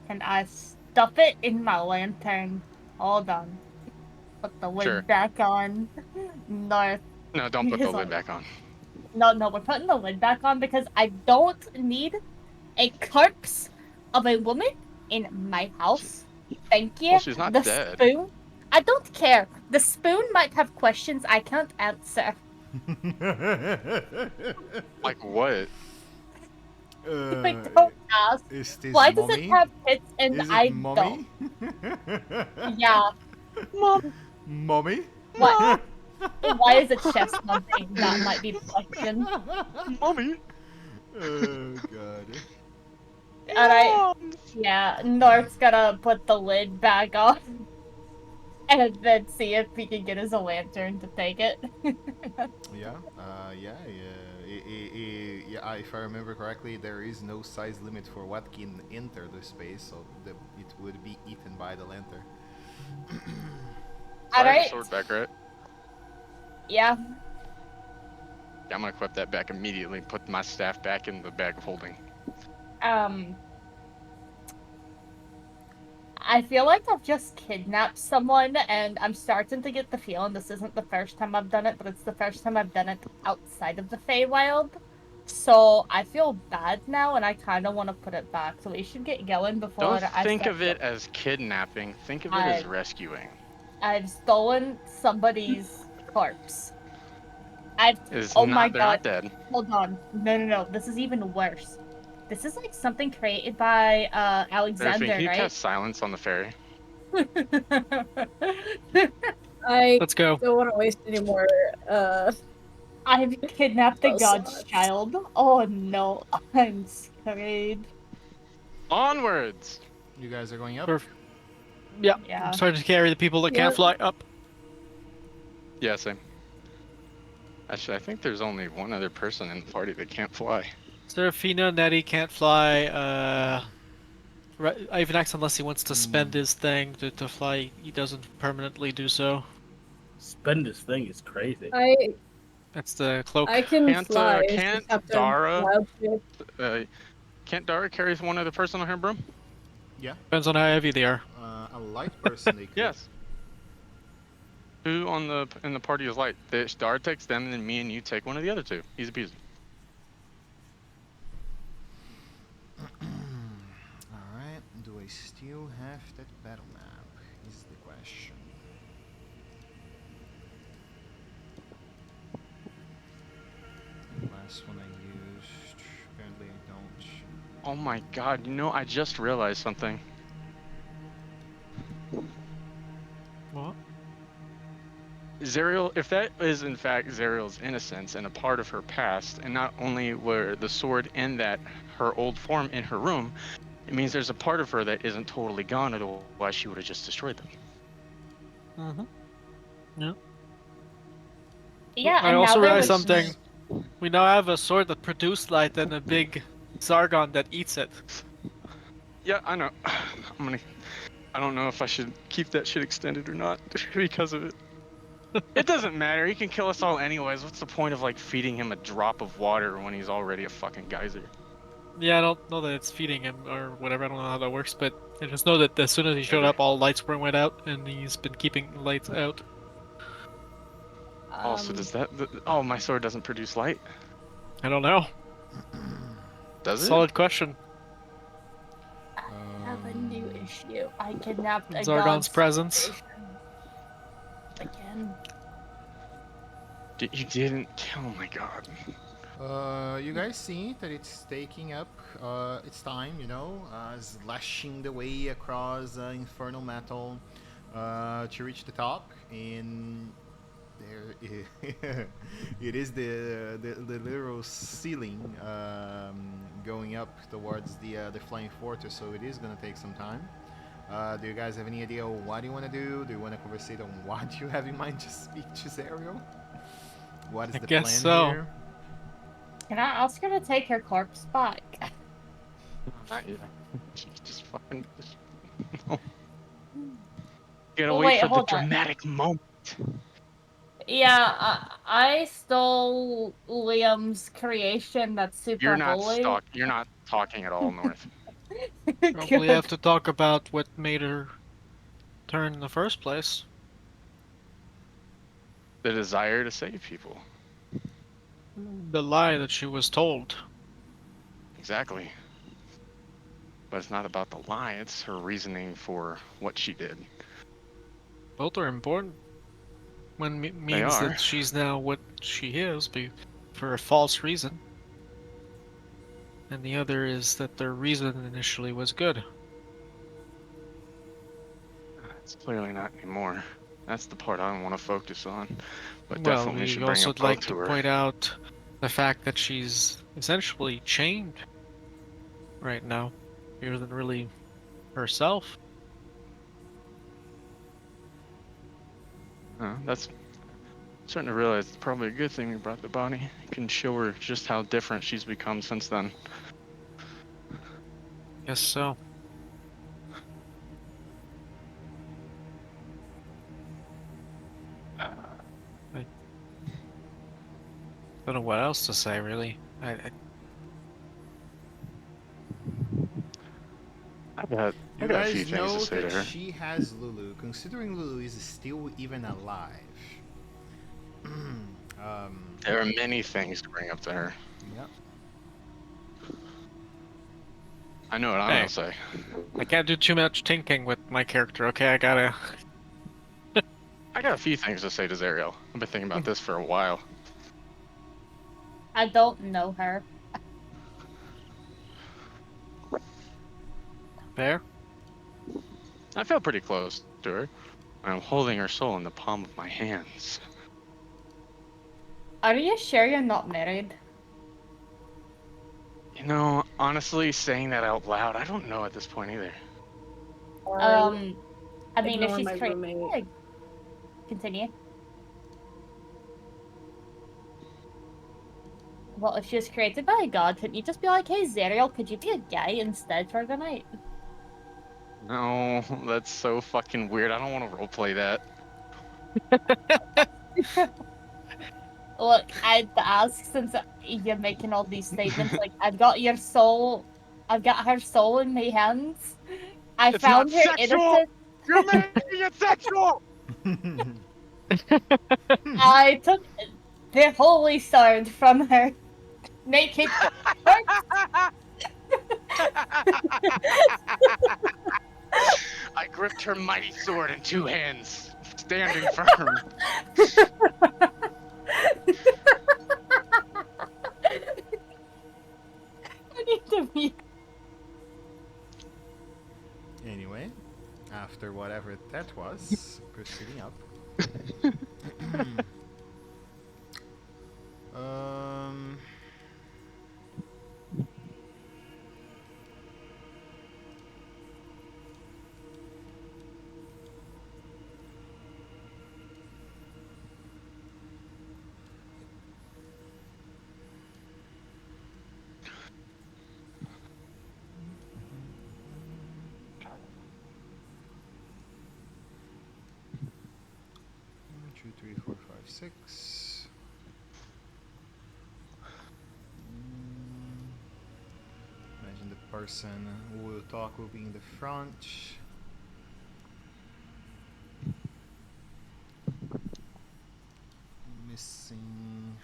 "Can I stuff it in my lantern? Hold on. Put the lid Sure. back on." North. No, don't put the He's lid like- back on. No, we're putting the lid back on because I don't need a corpse of a woman in my house. Thank you. Well, she's not the dead. Spoon. I don't care. The spoon might have questions I can't answer. Like what? Like, don't ask. Is this Why does mommy? it have tits and Is it I mommy? don't? Yeah. Mommy? What? Why is it chest thumping? That might be the question. Mommy. Oh god. Alright. Yeah, Nort's gonna put the lid back on. And then see if he can get his lantern to take it. Yeah, yeah. If I remember correctly, there is no size limit for what can enter the space, so it would be eaten by the lantern. So I have Alright. a sword back, right? Yeah. Yeah, I'm gonna equip that back immediately. Put my staff back in the bag of holding. I feel like I've just kidnapped someone, and I'm starting to get the feeling this isn't the first time I've done it, but it's the first time I've done it outside of the Feywild. So I feel bad now, and I kind of want to put it back. So we should get going before Don't I think start of it as kidnapping. Think of it as rescuing. I've stolen somebody's corpse. It's Oh not, my they're god. not dead. Hold on. No. This is even worse. This is like something created by Alexander, Can you right? cast silence on the fairy? I Let's go. don't want to waste any more. I've kidnapped the Oh, god's sucks. child. Oh no, I'm scared. Onwards! You guys are going up? Yeah. Yeah. I'm starting to carry the people that can't Yep. fly up. Yeah, same. Actually, I think there's only one other person in the party that can't fly. Serafina, Nettie can't fly. Ivanex, unless he wants to spend his thing to fly, he doesn't permanently do so. Spend this thing is crazy. That's the cloak. I can Can't, fly. It's can't just have to Dara- wild shape. Can't Dara carry one other person on her broom? Yeah. Depends on how heavy they are. A light person they could. Yes. Who in the party is light? Dara takes them, and then me and you take one of the other two. Easy peasy. Alright, do I still have that battle map? Is the question. The last one I used, apparently I don't. Oh my god, you know, I just realized something. What? Zariel, if that is in fact Zariel's innocence and a part of her past, and not only were the sword and that her old form in her room, it means there's a part of her that isn't totally gone, otherwise she would have just destroyed them. Mm-hmm. Yeah. Yeah, I and also now there realized was- something. We now have a sword that produced light and a big Zargon that eats it. Yeah, I know. I don't know if I should keep that shit extended or not because of it. It doesn't matter. He can kill us all anyways. What's the point of like feeding him a drop of water when he's already a fucking geyser? Yeah, I don't know that it's feeding him or whatever. I don't know how that works, but I just know that as soon as he showed up, all lights went out, and he's been keeping the lights out. Also, does that? Oh, my sword doesn't produce light. I don't know. Does it? Solid question. I have a new issue. I kidnapped a Zargon's god's presence. creation. Again. You didn't. Oh my god. You guys see that it's taking up its time, you know, slashing the way across infernal metal to reach the top, and there it is the literal ceiling going up towards the flying fortress. So it is gonna take some time. Do you guys have any idea what you want to do? Do you want to conversate on what you have in mind to speak to Zariel? What is I the guess plan so. here? Can I ask her to take her corpse back? Not yet. Just fucking. No. You gotta Well, wait wait, for the hold on. dramatic moment. Yeah, I stole Liam's creation. That's super You're not holy. You're not talking at all, North. Probably have to talk about what made her turn in the first place. The desire to save people. The lie that she was told. Exactly. But it's not about the lie, it's her reasoning for what she did. Both are important. One means are. that she's now what she is, for a false reason. and the other is that their reason initially was good. It's clearly not anymore. That's the part I don't want to focus on. But Well, definitely we should bring also up would both like to to her. point out the fact that she's essentially chained right now. She isn't really herself. That's starting to realize it's probably a good thing we brought the body. You can show her just how different she's become since then. Guess so. I don't know what else to say, really. I You got a few guys things to know say to that her. she has Lulu. Considering Lulu is still even alive. There are many things to bring up to her. Yep. I know what I'm Hey. gonna say. I can't do too much thinking with my character, okay? I got a few things to say to Zariel. I've been thinking about this for a while. I don't know her. Fair? I feel pretty close to her. I'm holding her soul in the palm of my hands. Are you sure you're not married? You know, honestly, saying that out loud, I don't know at this point either. I mean, if Ignore she's my crazy, roommate. continue. Well, if she was created by a god, couldn't you just be like, hey, Zariel, could you be a guy instead for the night? No, that's so fucking weird. I don't want to roleplay that. Look, I'd ask since you're making all these statements, like, I've got your soul, I've got her soul in my hands. I It's not found her sexual! innocent. You're making it sexual! I took the holy sword from her. Naked. I gripped her mighty sword in two hands, standing firm. I need to be. Anyway, after whatever that was, proceeding up. um. One, two, three, four, five, six. Imagine the person who will talk will be in the front. Missing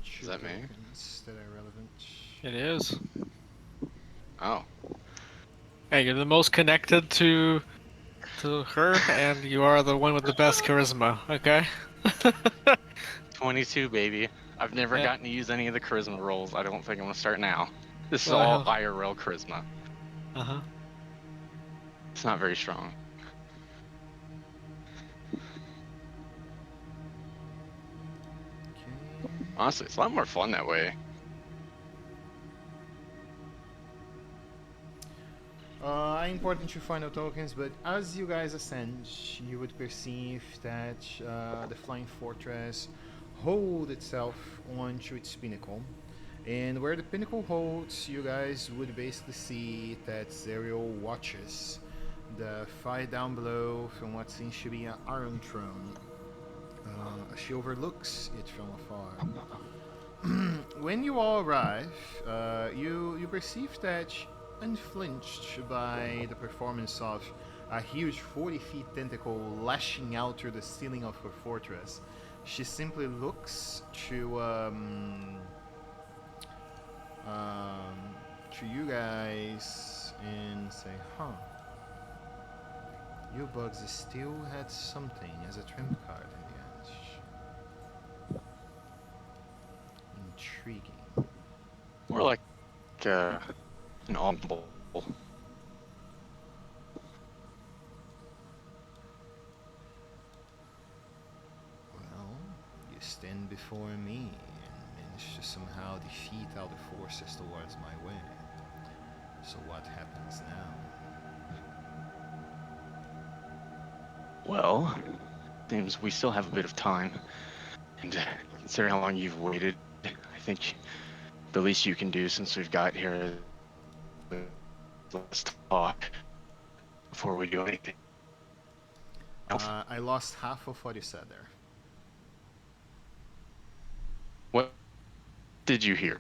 two Is that me? tokens that are relevant. It is. Oh. Hey, you're the most connected to her, and you are the one with the best charisma, okay? 22, baby. I've never Yeah. gotten to use any of the charisma rolls. I don't think I'm gonna start now. This is Well, all IRL charisma. Uh-huh. It's not very strong. Okay. Honestly, it's a lot more fun that way. Important to final tokens, but as you guys ascend, you would perceive that the Flying Fortress hold itself onto its pinnacle. And where the pinnacle holds, you guys would basically see that Zariel watches the fight down below from what seems to be an iron throne. She overlooks it from afar. When you all arrive, you perceive that unflinched by the performance of a huge 40 feet tentacle lashing out through the ceiling of her fortress, she simply looks to you guys and say, huh, you bugs still had something as a trump card in the end. Intriguing. More like an audible. Well, you stand before me and manage to somehow defeat all the forces towards my way. So what happens now? Well, seems we still have a bit of time, and considering how long you've waited, I think the least you can do since we've got here is let's talk before we do anything else. I lost half of what you said there. What did you hear?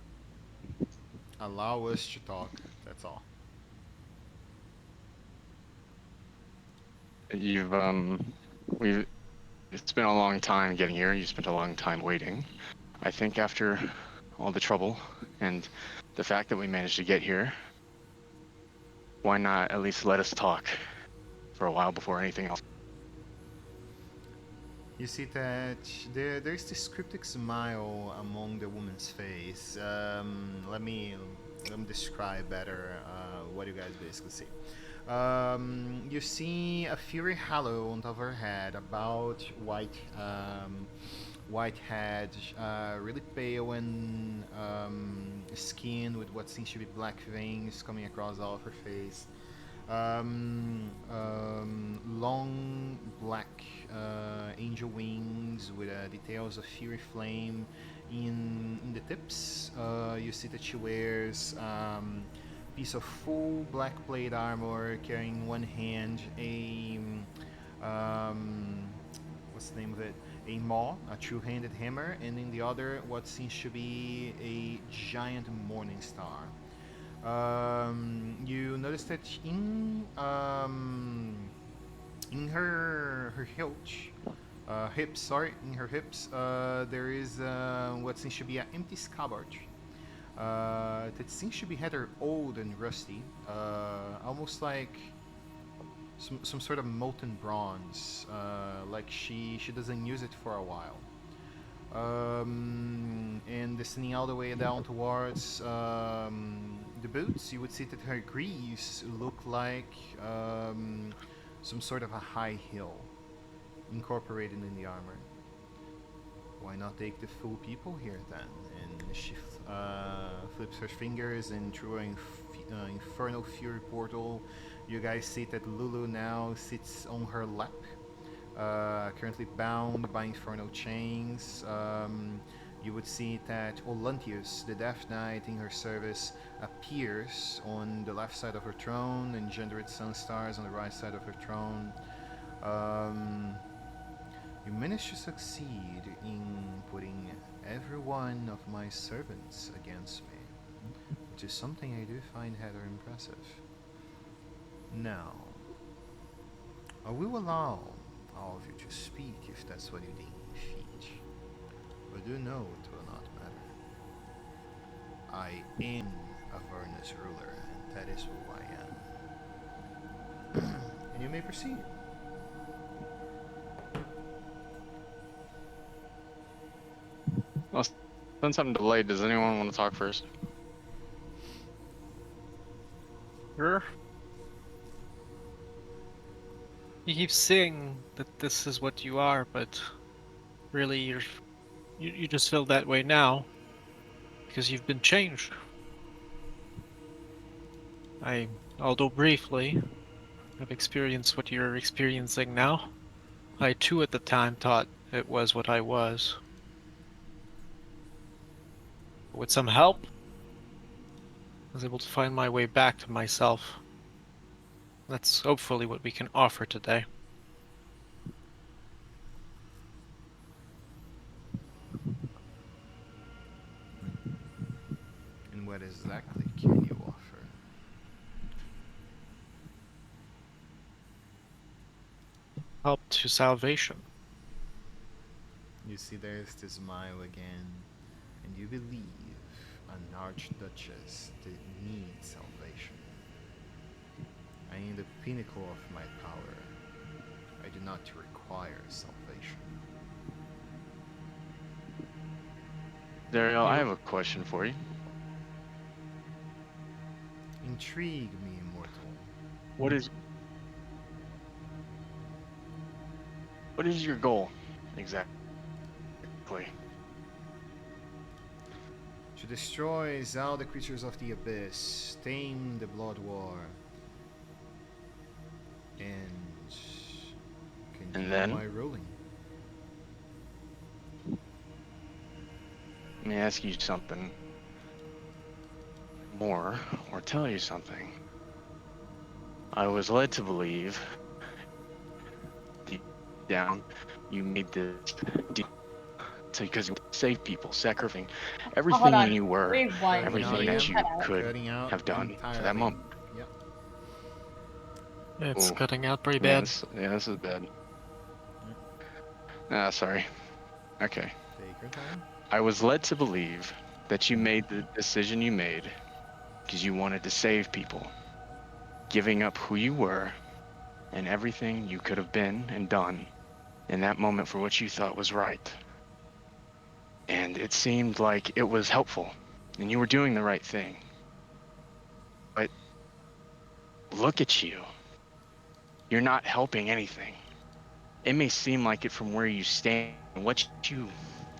Allow us to talk, that's all. We've it's been a long time getting here. You spent a long time waiting. I think after all the trouble and the fact that we managed to get here, why not at least let us talk for a while before anything else? You see that there's this cryptic smile among the woman's face. Let me describe better what you guys basically see. You see a fury halo on top of her head, about white head, really pale and skin with what seems to be black veins coming across all of her face. Long black angel wings with details of fury flame in the tips. You see that she wears piece of full black plate armor, carrying in one hand a what's the name of it? A maw, a two-handed hammer, and in the other what seems to be a giant morning star. You notice that in her hips, in her hips, there is what seems to be an empty scabbard. That seems to be rather old and rusty, almost like some sort of molten bronze, like she doesn't use it for a while. And descending all the way down towards the boots, you would see that her greaves look like some sort of a high heel incorporated in the armor. Why not take the full people here then? And she flips her fingers, and through an infernal fury portal, you guys see that Lulu now sits on her lap, currently bound by infernal chains. You would see that Olantius, the Death Knight in her service, appears on the left side of her throne, and Gendered Sunstars on the right side of her throne. You managed to succeed in putting every one of my servants against me, which is something I do find rather impressive. Now, I will allow all of you to speak if that's what you deem fit, but do know it will not matter. I am Avernus ruler, and that is who I am. And you may proceed. Well, since I'm delayed, does anyone want to talk first? Sure. You keep saying that this is what you are, but really you just feel that way now because you've been changed. Although briefly, have experienced what you're experiencing now. I too at the time thought it was what I was. With some help, I was able to find my way back to myself. That's hopefully what we can offer today. And what exactly can you offer? Help to salvation. You see, there's the smile again, and you believe an archduchess that needs salvation. I am the pinnacle of my power. I do not require salvation. Zariel, I have a question for you. Intrigue me, immortal. What is your goal exactly? To destroy all the creatures of the abyss, tame the blood war, and continue then? my ruling. Let me ask you something more, or tell you something. I was led to believe, deep down, you made this deal because you save people, sacrificing Oh, hold everything on. you were, Rewind. Cutting out everything that again. you could Cutting out have done for that entirely. moment. Yep. It's Ooh, cutting out pretty man, bad. this is bad. Ah, sorry. Okay. Take your time. I was led to believe that you made the decision you made because you wanted to save people, giving up who you were and everything you could have been and done in that moment for what you thought was right. And it seemed like it was helpful and you were doing the right thing. But look at you. You're not helping anything. It may seem like it from where you stand, and what you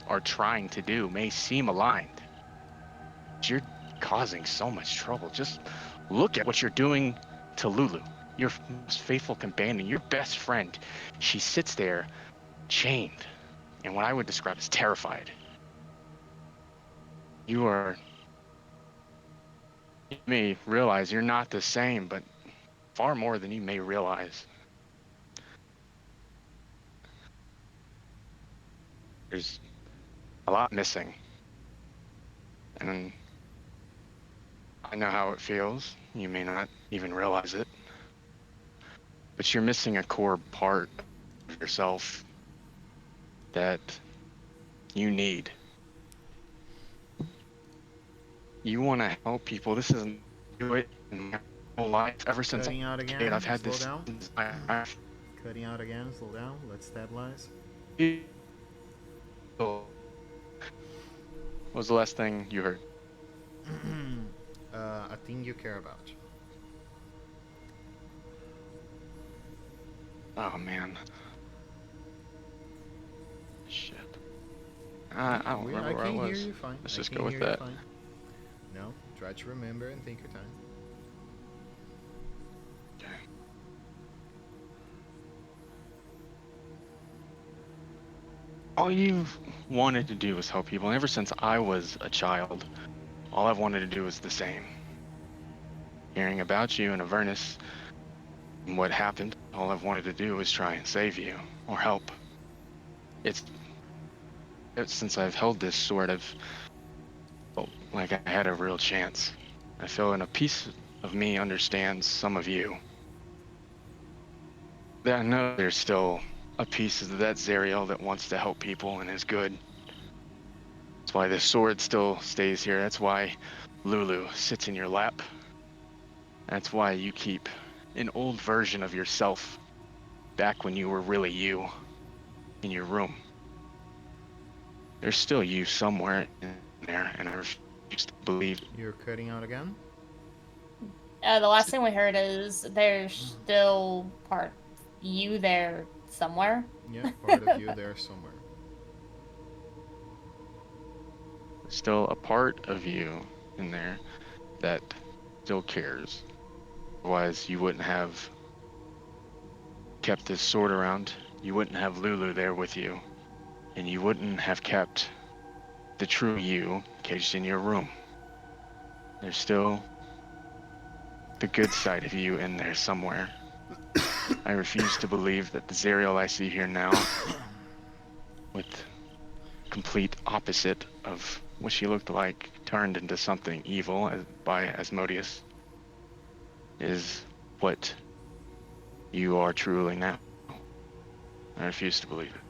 are trying to do may seem aligned. But you're causing so much trouble. Just look at what you're doing to Lulu, your most faithful companion, your best friend. She sits there chained and what I would describe as terrified. You may realize you're not the same, but far more than you may realize. There's a lot missing. And I know how it feels. You may not even realize it. But you're missing a core part of yourself that you need. You want to help people. This isn't do it in my whole life. Ever since Cutting out I was a again. kid, I've had Slow this. down. I Cutting out again. Slow down. Let's stabilize. feel. What was the last thing you heard? A thing you care about. Oh man. Shit. I don't remember I where I can hear was. you fine. Let's I just can go with hear you that. fine. No, try to remember and take your time. Okay. All you've wanted to do is help people. And ever since I was a child, all I've wanted to do is the same. Hearing about you and Avernus and what happened, all I've wanted to do is try and save you or help. It's since I've held this sword, I've felt like I had a real chance. I feel in a piece of me understands some of you. That I know there's still a piece of that Zariel that wants to help people and is good. That's why this sword still stays here. That's why Lulu sits in your lap. That's why you keep an old version of yourself back when you were really you in your room. There's still you somewhere in there, and I refuse to believe. You're cutting out again? The last thing we heard is there's still part you there somewhere. Yeah, part of you there somewhere. There's still a part of you in there that still cares. Otherwise, you wouldn't have kept this sword around. You wouldn't have Lulu there with you. And you wouldn't have kept the true you caged in your room. There's still the good side of you in there somewhere. I refuse to believe that the Zariel I see here now, with complete opposite of what she looked like, turned into something evil by Asmodeus, is what you are truly now. I refuse to believe it.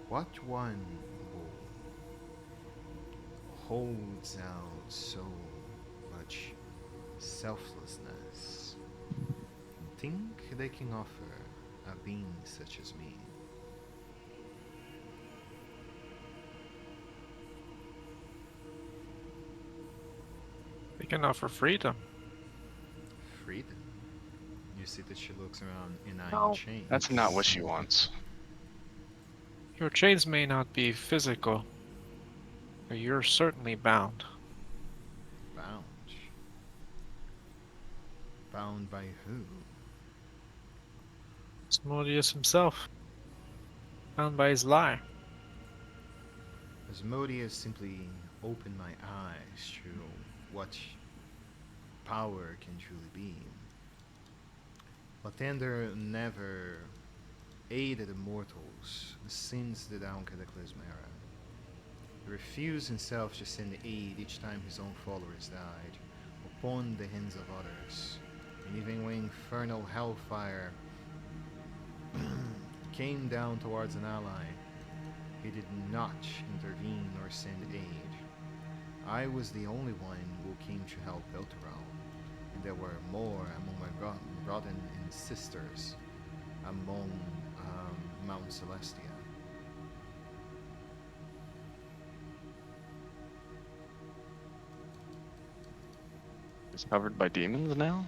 What one holds out so much selflessness think they can offer a being such as me? We can offer freedom. Freedom. You see that she looks around in iron No, chains. that's not what she wants. Your chains may not be physical, but you're certainly bound. Bound. Bound by who? Asmodeus himself, bound by his lie. Asmodeus simply opened my eyes to what power can truly be. Latender never aided the mortals since the Down Cataclysm era. He refused himself to send aid each time his own followers died, upon the hands of others. And even when infernal hellfire came down towards an ally, he did not intervene or send aid. I was the only one who came to help Elturel, and there were more among my brothers and sisters among Mount Celestia. It's covered by demons now?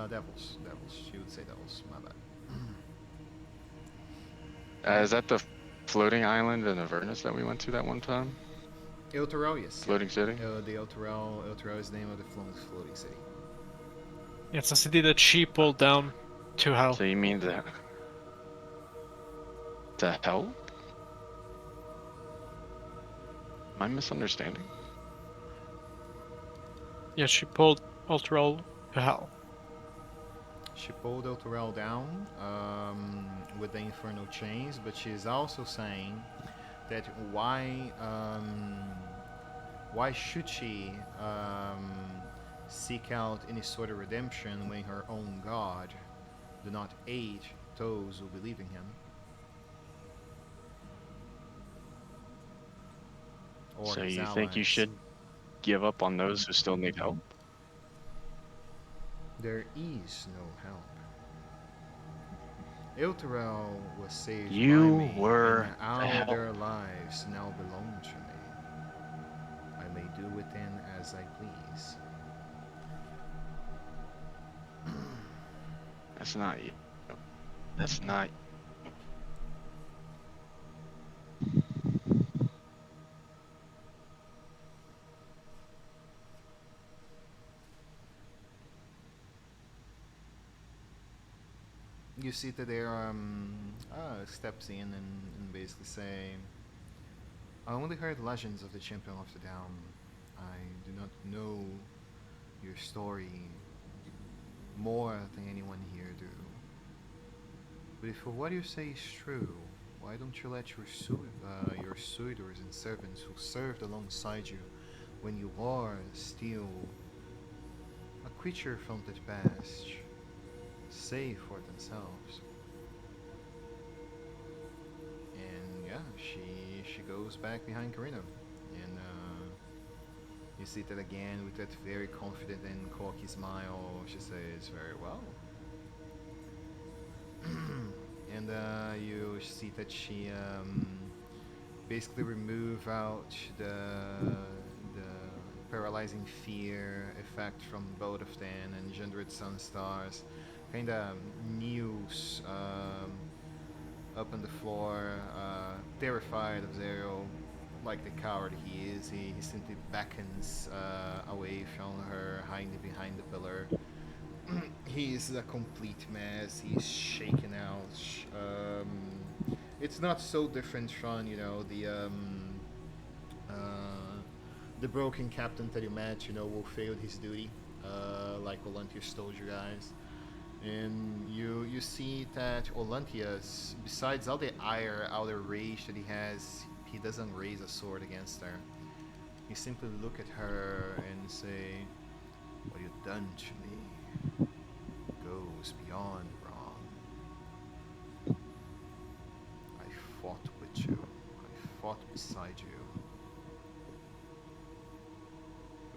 Devils. She would say devils, my bad. Is that the floating island in Avernus that we went to that one time? Elturel, yes. Floating city? The Elturel is the name of the floating city. It's a city that she pulled down to hell. So you mean that... to hell? Am I misunderstanding? Yes, she pulled Ultrol to hell. She pulled Elturel down with the infernal chains, but she is also saying that why should she seek out any sort of redemption when her own God do not aid those who believe in him? Or So his you think you allies. should give up on those who still need help? There is no help. Elturel was saved You by me, were and all help. their lives now belong to me. I may do with them as I please. That's not you. That's not... You see that there steps in and basically say, I only heard legends of the Champion of the Down. I do not know your story more than anyone here do. But if what you say is true, why don't you let your suitors and servants who served alongside you when you are still a creature from the past save for themselves? And yeah, she goes back behind Carino, and you see that again with that very confident and cocky smile. She says, "Very well." And you see that she basically remove out the paralyzing fear effect from both of them and gendered sun stars. Kind of kneels up on the floor, terrified of Zariel, like the coward he is. He simply beckons away from her, hiding behind the pillar. He is a complete mess. He's shaken out. It's not so different from the broken captain that you met. Who failed his duty, like Olantius told you guys. And you see that Olantius, besides all the ire, all the rage that he has, he doesn't raise a sword against her. He simply look at her and say, "What you done to me goes beyond wrong. I fought with you. I fought beside you.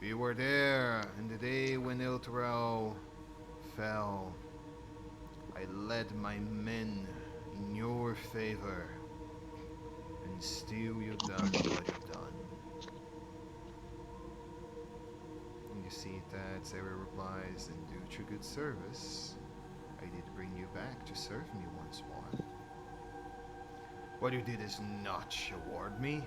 We were there in the day when Elturel fell, I led my men in your favor, and still you've done what you've done. And you see that Zariel replies, and due to good service, I did bring you back to serve me once more. What you did is not reward me.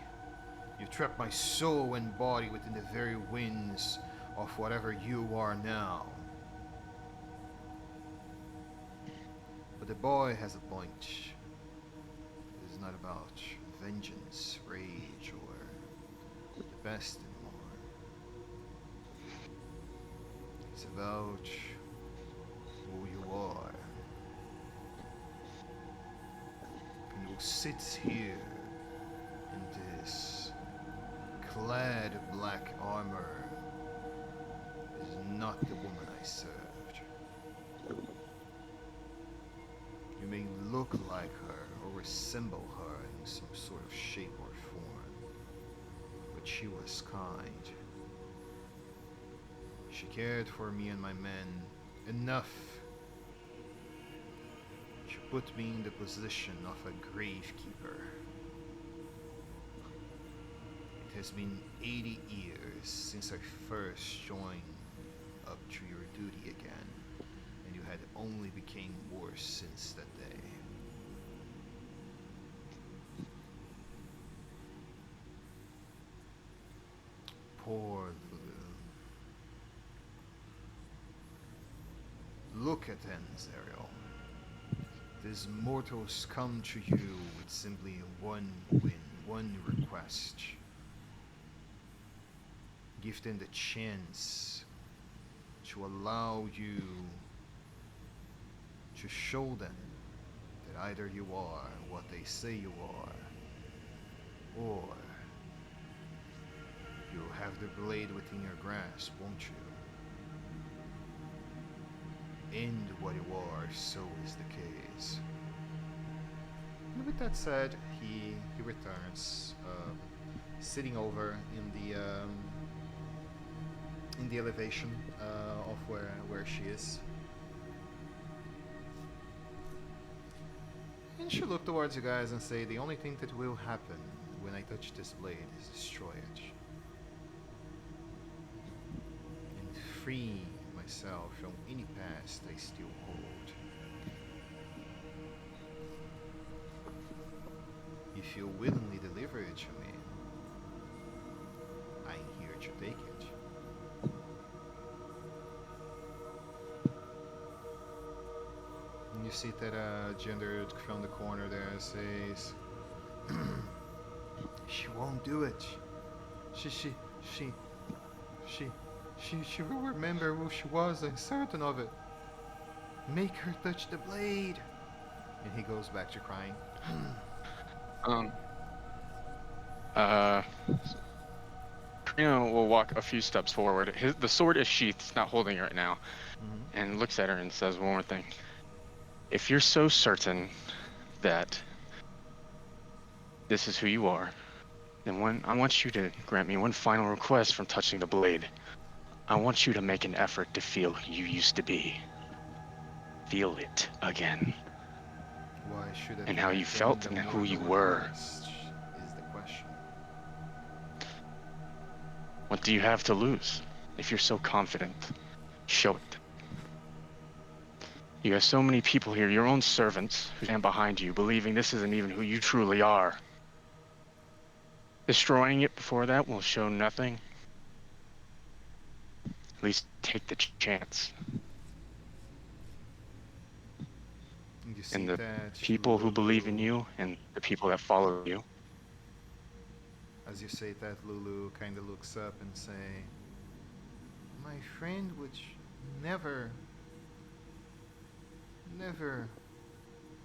You trapped my soul and body within the very winds of whatever you are now. But the boy has a point. It is not about vengeance, rage, or the best anymore. It's about who you are. And who sits here in this clad black armor is not the woman I served. You may look like her or resemble her in some sort of shape or form, but she was kind. She cared for me and my men enough to put me in the position of a gravekeeper. It has been 80 years since I first joined up to your duty again, and you had only became worse since that day. Poor Lulu. Look at them, Zariel. These mortals come to you with simply one one request. Give them the chance to allow you to show them that either you are what they say you are, or you'll have the blade within your grasp, won't you? End what you are, so is the case. And with that said, he returns, sitting over in the elevation of where she is. And she look towards you guys and say, the only thing that will happen when I touch this blade is destroy it. And free myself from any past I still hold. If you willingly deliver it to me, I'm here to take it. And you see that gendered from the corner there says, she won't do it. She will remember who she was, I'm certain of it. Make her touch the blade. And he goes back to crying. Trino will walk a few steps forward. The sword is sheathed, he's not holding it right now, and looks at her and says one more thing. If you're so certain that this is who you are, then I want you to grant me one final request from touching the blade. I want you to make an effort to feel who you used to be. Feel it again. Why should I and how you felt and who you were. Is the question. What do you have to lose? If you're so confident, show it. You have so many people here, your own servants, who stand behind you, believing this isn't even who you truly are. Destroying it before that will show nothing. At least take the chance. And the people who believe in you and the people that follow you. As you say that, Lulu kind of looks up and say, my friend would never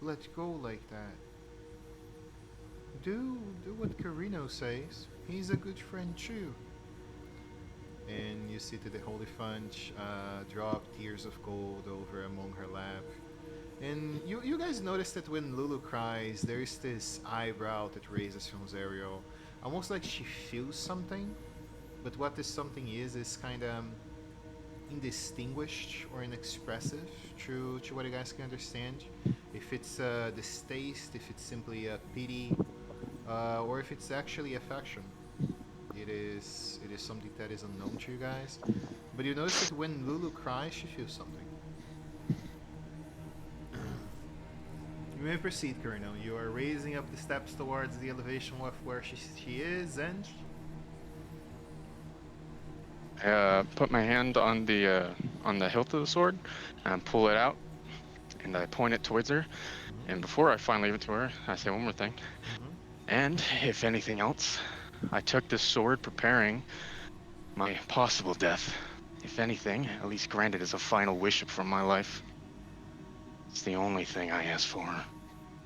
let go like that. Do what Carino says. He's a good friend too. And you see that the Holy Fudge drop tears of gold over among her lap. And you guys notice that when Lulu cries, there is this eyebrow that raises from Zariel. Almost like she feels something. But what this something is kind of indistinguished or inexpressive to what you guys can understand. If it's distaste, if it's simply a pity, or if it's actually affection. It is something that is unknown to you guys. But you notice that when Lulu cries, she feels something. You may proceed, Kurino. You are raising up the steps towards the elevation of where she is, and I put my hand on the hilt of the sword, and pull it out, and I point it towards her. And before I finally give it to her, I say one more thing. And if anything else, I took this sword preparing my possible death. If anything, at least grant it as a final wish from my life. It's the only thing I ask for.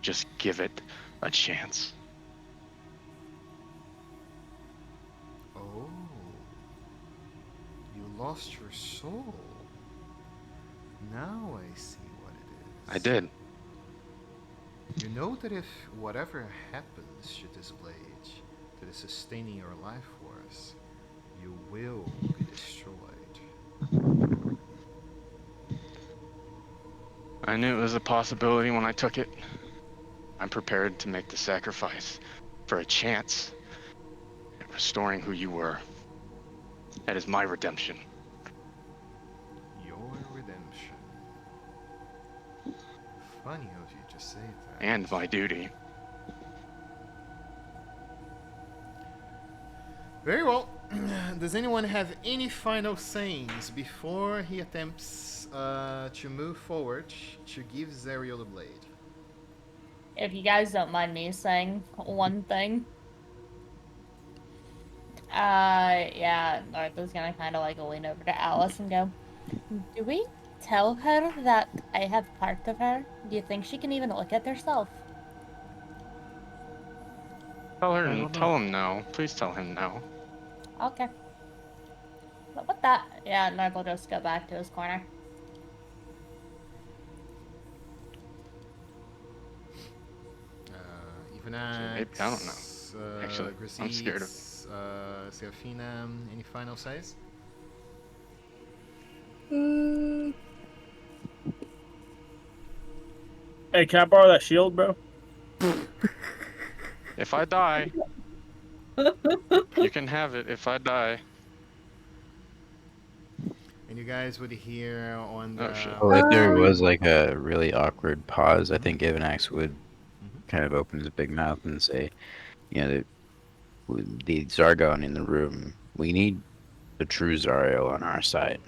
Just give it a chance. oh, you lost your soul. Now I see what it is. I did. You know that if whatever happens to this blade that is sustaining your life force, you will be destroyed. I knew it was a possibility when I took it. I'm prepared to make the sacrifice for a chance at restoring who you were. That is my redemption. Your redemption. Funny of you to say that. And my duty. Very well. Does anyone have any final sayings before he attempts to move forward to give Zariel the blade? If you guys don't mind me saying one thing. Yeah, Martha's gonna kind of like lean over to Alice and go, do we tell her that I have part of her? Do you think she can even look at herself? Tell her I and don't tell know. him no. Please tell him no. Okay. But with that, yeah, Nark will just go back to his corner. Evenax, I don't know. Actually, I'm scared of Serafina, any final says? Hey, can I borrow that shield, bro? If I die, you can have it if I die. And you guys would hear on the... Oh, shit. Well, if there was like a really awkward pause, I think Evanax would kind of open his big mouth and say, you know, the Zargon in the room, we need the true Zariel on our side.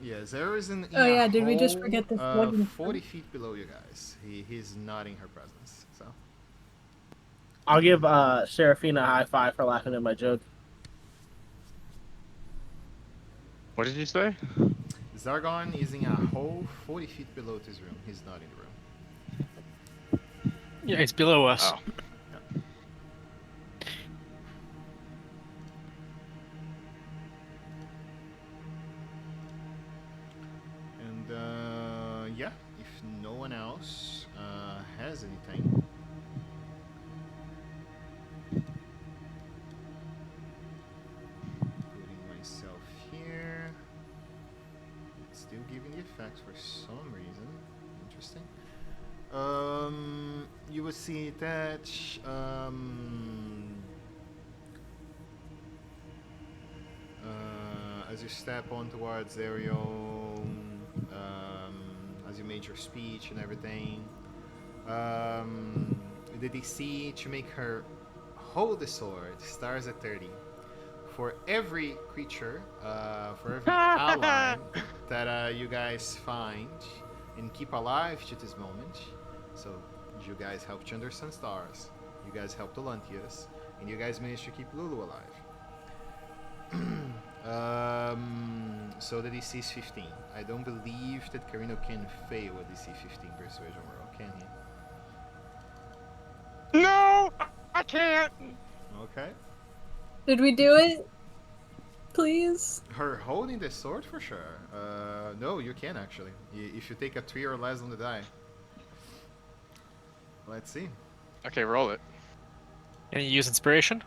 Yeah, Zara is in Oh a yeah, did we just hole, forget the floating 40 feet below you guys. He's nodding her presence, so... I'll give Serafina a high five for laughing at my joke. What did you say? Zargon is in a hole 40 feet below this room. He's not in the room. Yeah, it's below us. Oh. And yeah, if no one else has anything, putting myself here, it's still giving the effects for some reason. Interesting. You will see that as you step on towards Zariel, as you made your speech and everything, the DC to make her hold the sword stars at 30. For every creature, for every ally that you guys find and keep alive to this moment, so you guys helped Chunder Sun Stars, you guys helped Olantius, and you guys managed to keep Lulu alive. So the DC is 15. I don't believe that Carino can fail a DC 15 persuasion roll, can he? No! I can't! Okay. Did we do it? Please? Her holding the sword for sure. No, you can actually. If you take a 3 or less on the die. Let's see. Okay, roll it. Can you use inspiration?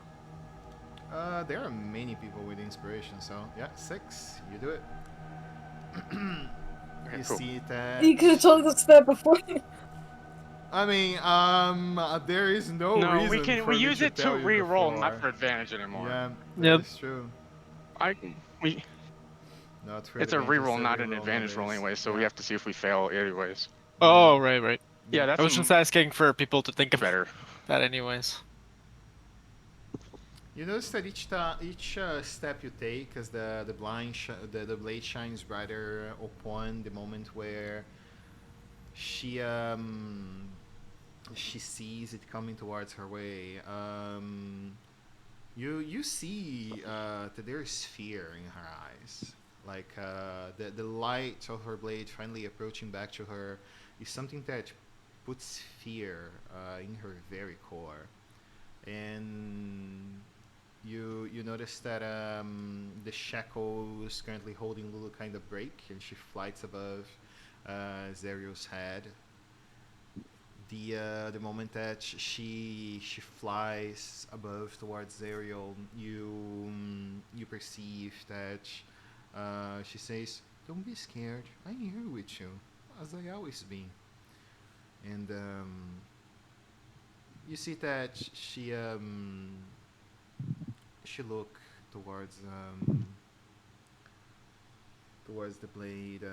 There are many people with inspiration, so yeah, 6. You do it. Okay, You cool. see that. You could have told us that before. I mean, there is no No, reason for we me use to it to tell you re-roll, not before. for advantage anymore. Yeah, that Yep. is true. We Not for It's a advantage, re-roll, a not an reroll advantage roll nowadays. anyway, so we Yeah. have to see if we fail anyways. Oh, right, right. Yeah, Yeah. that's I was just asking for people to think of better. that anyways. You notice that each step you take, as the the blade shines brighter upon the moment where she she sees it coming towards her way. You see that there is fear in her eyes. Like the light of her blade finally approaching back to her is something that puts fear in her very core. And you notice that the shackle is currently holding Lulu kind of break, and she flights above Zariel's head. The moment that she flies above towards Zariel, you perceive that she says, "Don't be scared. I'm here with you, as I always been." And you see that she look towards towards the blade,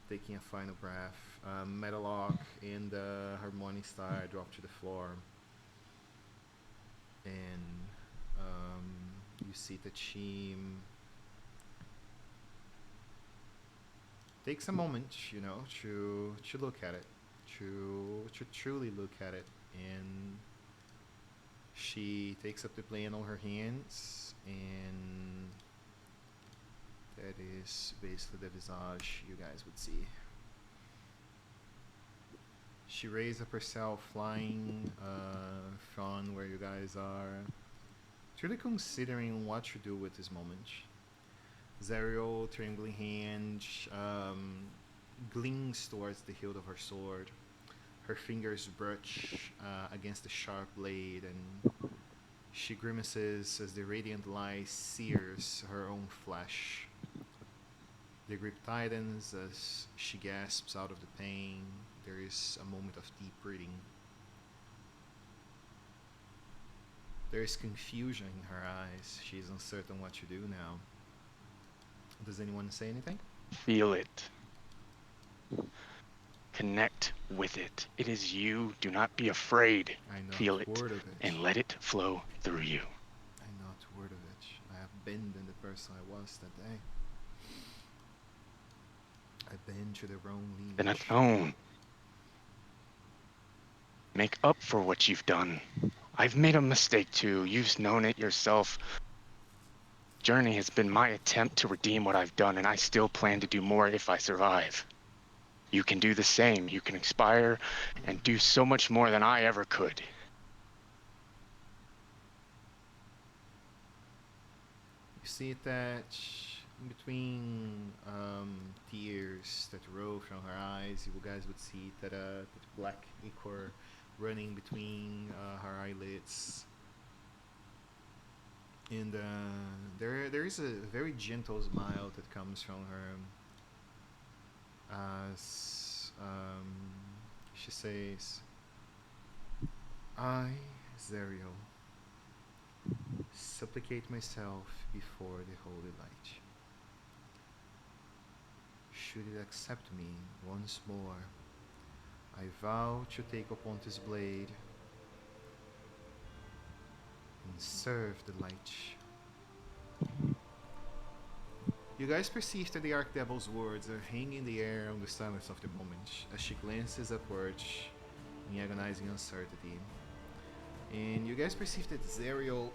taking a final breath. Metallock and her morning star drop to the floor, and you see that she takes a moment, to look at it, to truly look at it, and she takes up the blade on her hands, and that is basically the visage you guys would see. She raised up herself, flying from where you guys are, truly considering what to do with this moment. Zariel, trembling hand, gleams towards the hilt of her sword. Her fingers brush against the sharp blade, and she grimaces as the radiant light sears her own flesh. The grip tightens as she gasps out of the pain. There is a moment of deep breathing. There is confusion in her eyes. She is uncertain what to do now. Does anyone say anything? Feel it. Connect with it. It is you. Do not be afraid. I know Feel not it word of it. and let it flow through you. I not word of it. I have been in the person I was that day. I've been to the wrong leech. Then atone. Make up for what you've done. I've made a mistake too. You've known it yourself. Journey has been my attempt to redeem what I've done, and I still plan to do more if I survive. You can do the same. You can inspire and do so much more than I ever could. You see that in between tears that roll from her eyes, you guys would see that black ichor running between her eyelids. And there is a very gentle smile that comes from her as she says, "I, Zariel, supplicate myself before the holy light. Should it accept me once more, I vow to take upon this blade and serve the light." You guys perceive that the Archdevil's words are hanging in the air on the silence of the moment as she glances upwards in agonizing uncertainty. And you guys perceive that Zariel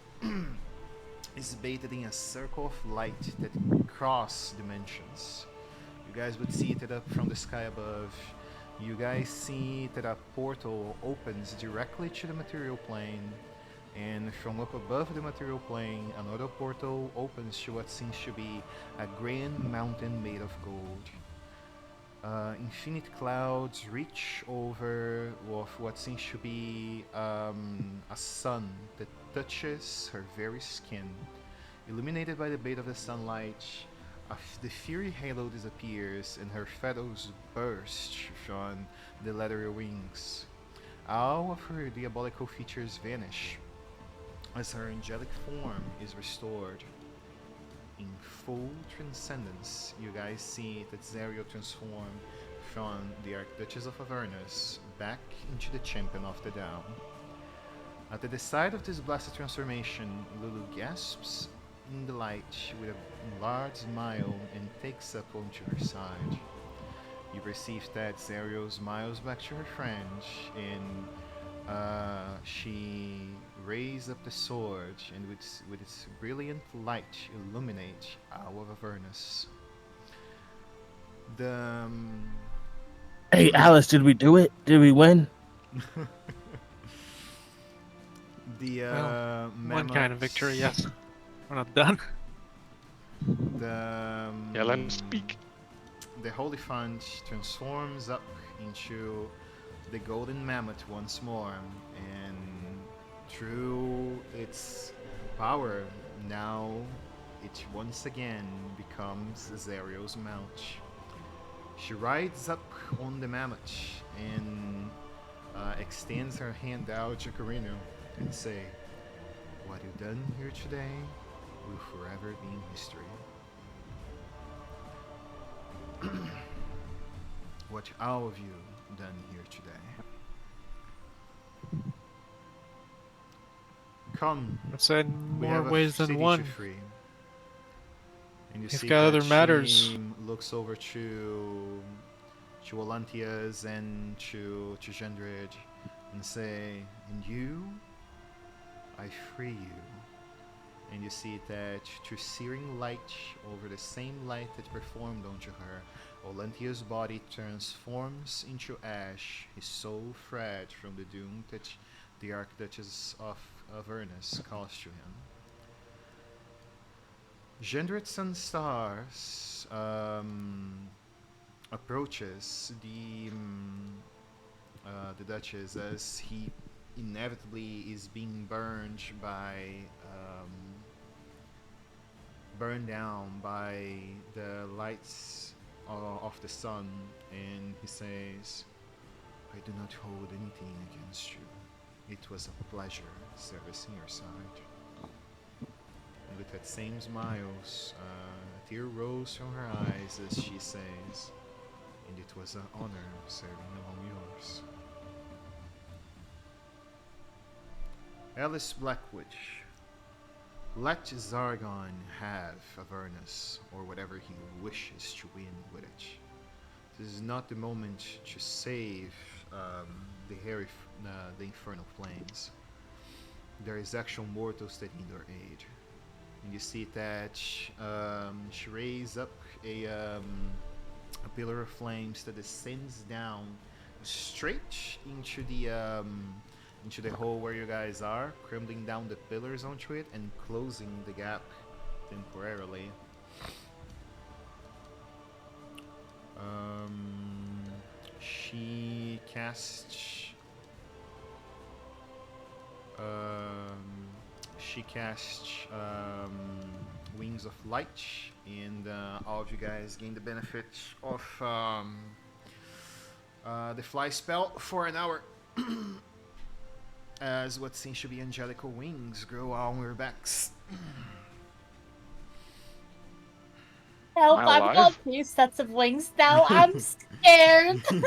is bathed in a circle of light that cross dimensions. You guys would see it up from the sky above. You guys see that a portal opens directly to the material plane, and from up above the material plane, another portal opens to what seems to be a grand mountain made of gold. Infinite clouds reach over of what seems to be a sun that touches her very skin, Illuminated by the blade of the sunlight, the fiery halo disappears and her feathers burst from the leathery wings. All of her diabolical features vanish as her angelic form is restored. In full transcendence, you guys see that Zariel transform from the Archduchess of Avernus back into the Champion of the Down. At the side of this blessed transformation, Lulu gasps in delight with a large smile and takes up onto her side. You perceive that Zariel smiles back to her friend, and she raises up the sword, and with its brilliant light illuminate all of Avernus. The Hey, Alice, did we do it? Did we win? the One kind of victory, mammoths- yes. We're not done. The Yeah, let him speak. The Holy Font transforms up into the Golden Mammoth once more, and through its power, now it once again becomes Zariel's mount. She rides up on the mammoth and extends her hand out to Carino and say, "What you've done here today will forever be in history." What all of you done here today? Come, It's in we more have a ways city than to one. free. And you He's see got that other matters. she looks over to Olantias and to Gendrid and say, "And you, I free you." And you see that through searing light over the same light that performed onto her, Olantia's body transforms into ash, his soul freed from the doom that the Archduchess of Avernus caused to him. Gendrit Sunstars approaches the Duchess as he inevitably is being burned down by the lights of the sun, and he says, "I do not hold anything against you. It was a pleasure servicing your side." And with that same smiles, a tear rolls from her eyes as she says, "And it was an honor serving among yours." Alice Blackwood, let Zargon have Avernus, or whatever he wishes to win with it. This is not the moment to save the infernal flames. There is actual mortals that need our aid. And you see that she raises up a pillar of flames that descends down straight into the hole where you guys are, crumbling down the pillars onto it and closing the gap temporarily. She casts. Wings of Light, and all of you guys gain the benefit of the fly spell for an hour. As what seems to be angelical wings grow on your backs. Help, Am I I've got alive? 2 sets of wings now. I'm scared. Take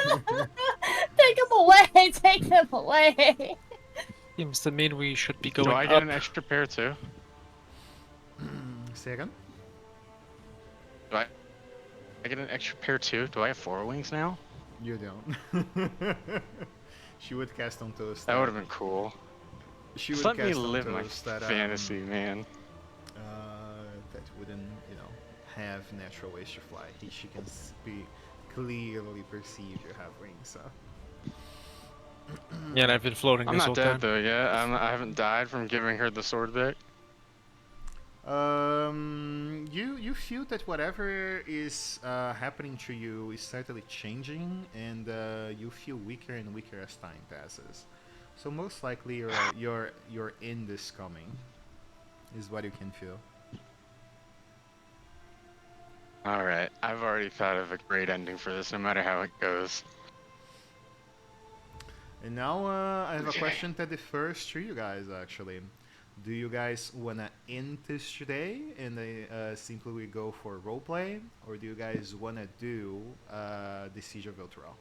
them away. Take them away. Seems to mean we should be Do going I get up. an extra pair too? Say again? Do I get an extra pair too? Do I have 4 wings now? You don't. She would cast on toast. That would have been cool. She Just would let me cast on live my toast that fantasy, man. that wouldn't, have natural ways to fly. She can be clearly perceive you have wings. So. Yeah, and I've been floating I'm this not whole dead time. though yet. I haven't died from giving her the sword back. You feel that whatever is happening to you is certainly changing, and you feel weaker and weaker as time passes. So most likely you're in this coming, is what you can feel. All right, I've already thought of a great ending for this, no matter how it goes. And now I have a Okay. question that differs to you guys actually. Do you guys wanna end this today and simply we go for roleplay, or do you guys wanna do the Siege of Elturel?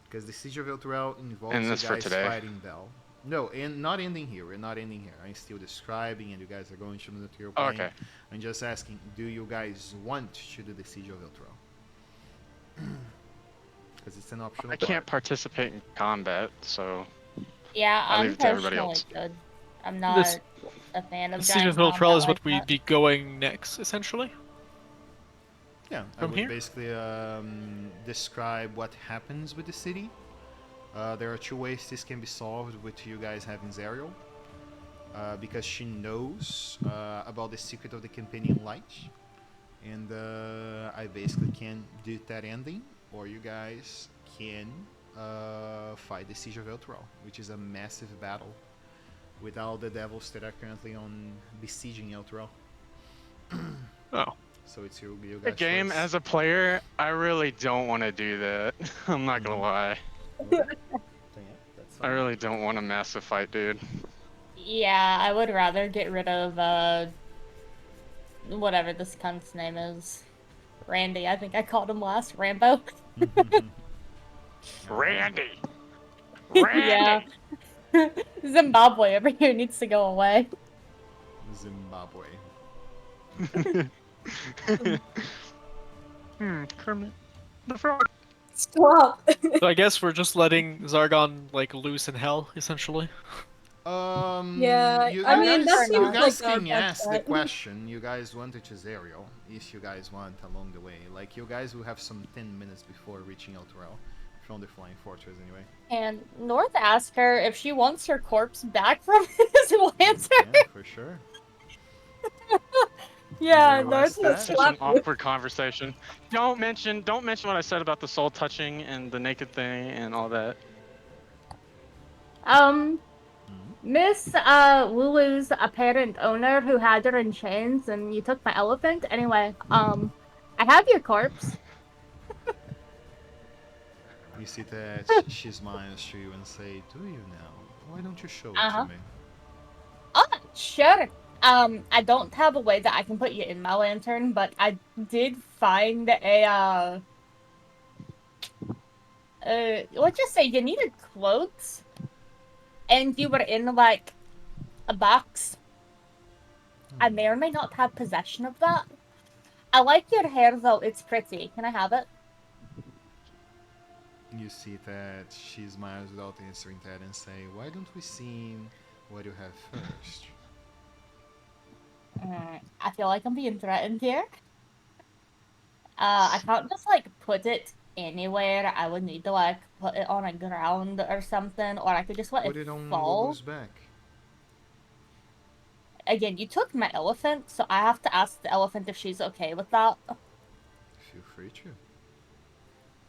Because the Siege of Elturel involves And you this for guys today. fighting Bell. No, and not ending here. We're not ending here. I'm still describing, and you guys are going to the material Oh, plane. okay. I'm just asking, do you guys want to do the Siege of Elturel? Because it's an optional I part. can't participate in combat, so Yeah, I'll leave I'm it to everybody personally else. good. I'm not This a fan of Siege of giant Viltrell combat is like what we'd that. be going next, essentially. Yeah, I From would here? basically describe what happens with the city. There are two ways this can be solved with you guys having Zariel. Because she knows about the secret of the companion light. And I basically can do that ending, or you guys can fight the Siege of Elturel, which is a massive battle with all the devils that are currently on besieging Elturel. Oh. So it's you The guys' game, choice. as a player, I really don't want to do that. I'm not gonna lie. Okay. Then, yeah, that's I fine. really don't want a massive fight, dude. Yeah, I would rather get rid of whatever this cunt's name is. Randy, I think I called him last. Rambo. Randy! Yeah. Randy! Zimbabwe over here needs to go away. Zimbabwe. Kermit the Frog. Stop. So I guess we're just letting Zargon like loose in hell, essentially. Yeah, you, I you mean, guys, that you seems guys like our can best ask the bet. question. You guys want to choose Zariel, if you guys want along the way. Like, you guys will have some 10 minutes before reaching Elturel from the Flying Fortress, anyway. And North asked her if she wants her corpse back from his lancer. Yeah, for sure. Yeah, Very well North said. was Such an awkward conversation. Don't mention what I said about the soul touching and the naked thing and all that. Miss Lulu's apparent owner who had her in chains and you took my elephant. Anyway, I have your corpse. You see that she smiles to you and say, "Do you now? Why don't you show it Uh-huh. to me?" Oh, sure. I don't have a way that I can put you in my lantern, but I did find a let's just say you needed clothes, and you were in like a box. I may or may not have possession of that. I like your hair though; it's pretty. Can I have it? You see that she smiles without answering that and say, "Why don't we see what you have first?" I feel like I'm being threatened here. I can't just like put it anywhere. I would need to like put it on a ground or something, or I could just let Put it it on fall. Lulu's back. Again, you took my elephant, so I have to ask the elephant if she's okay with that. Feel free to.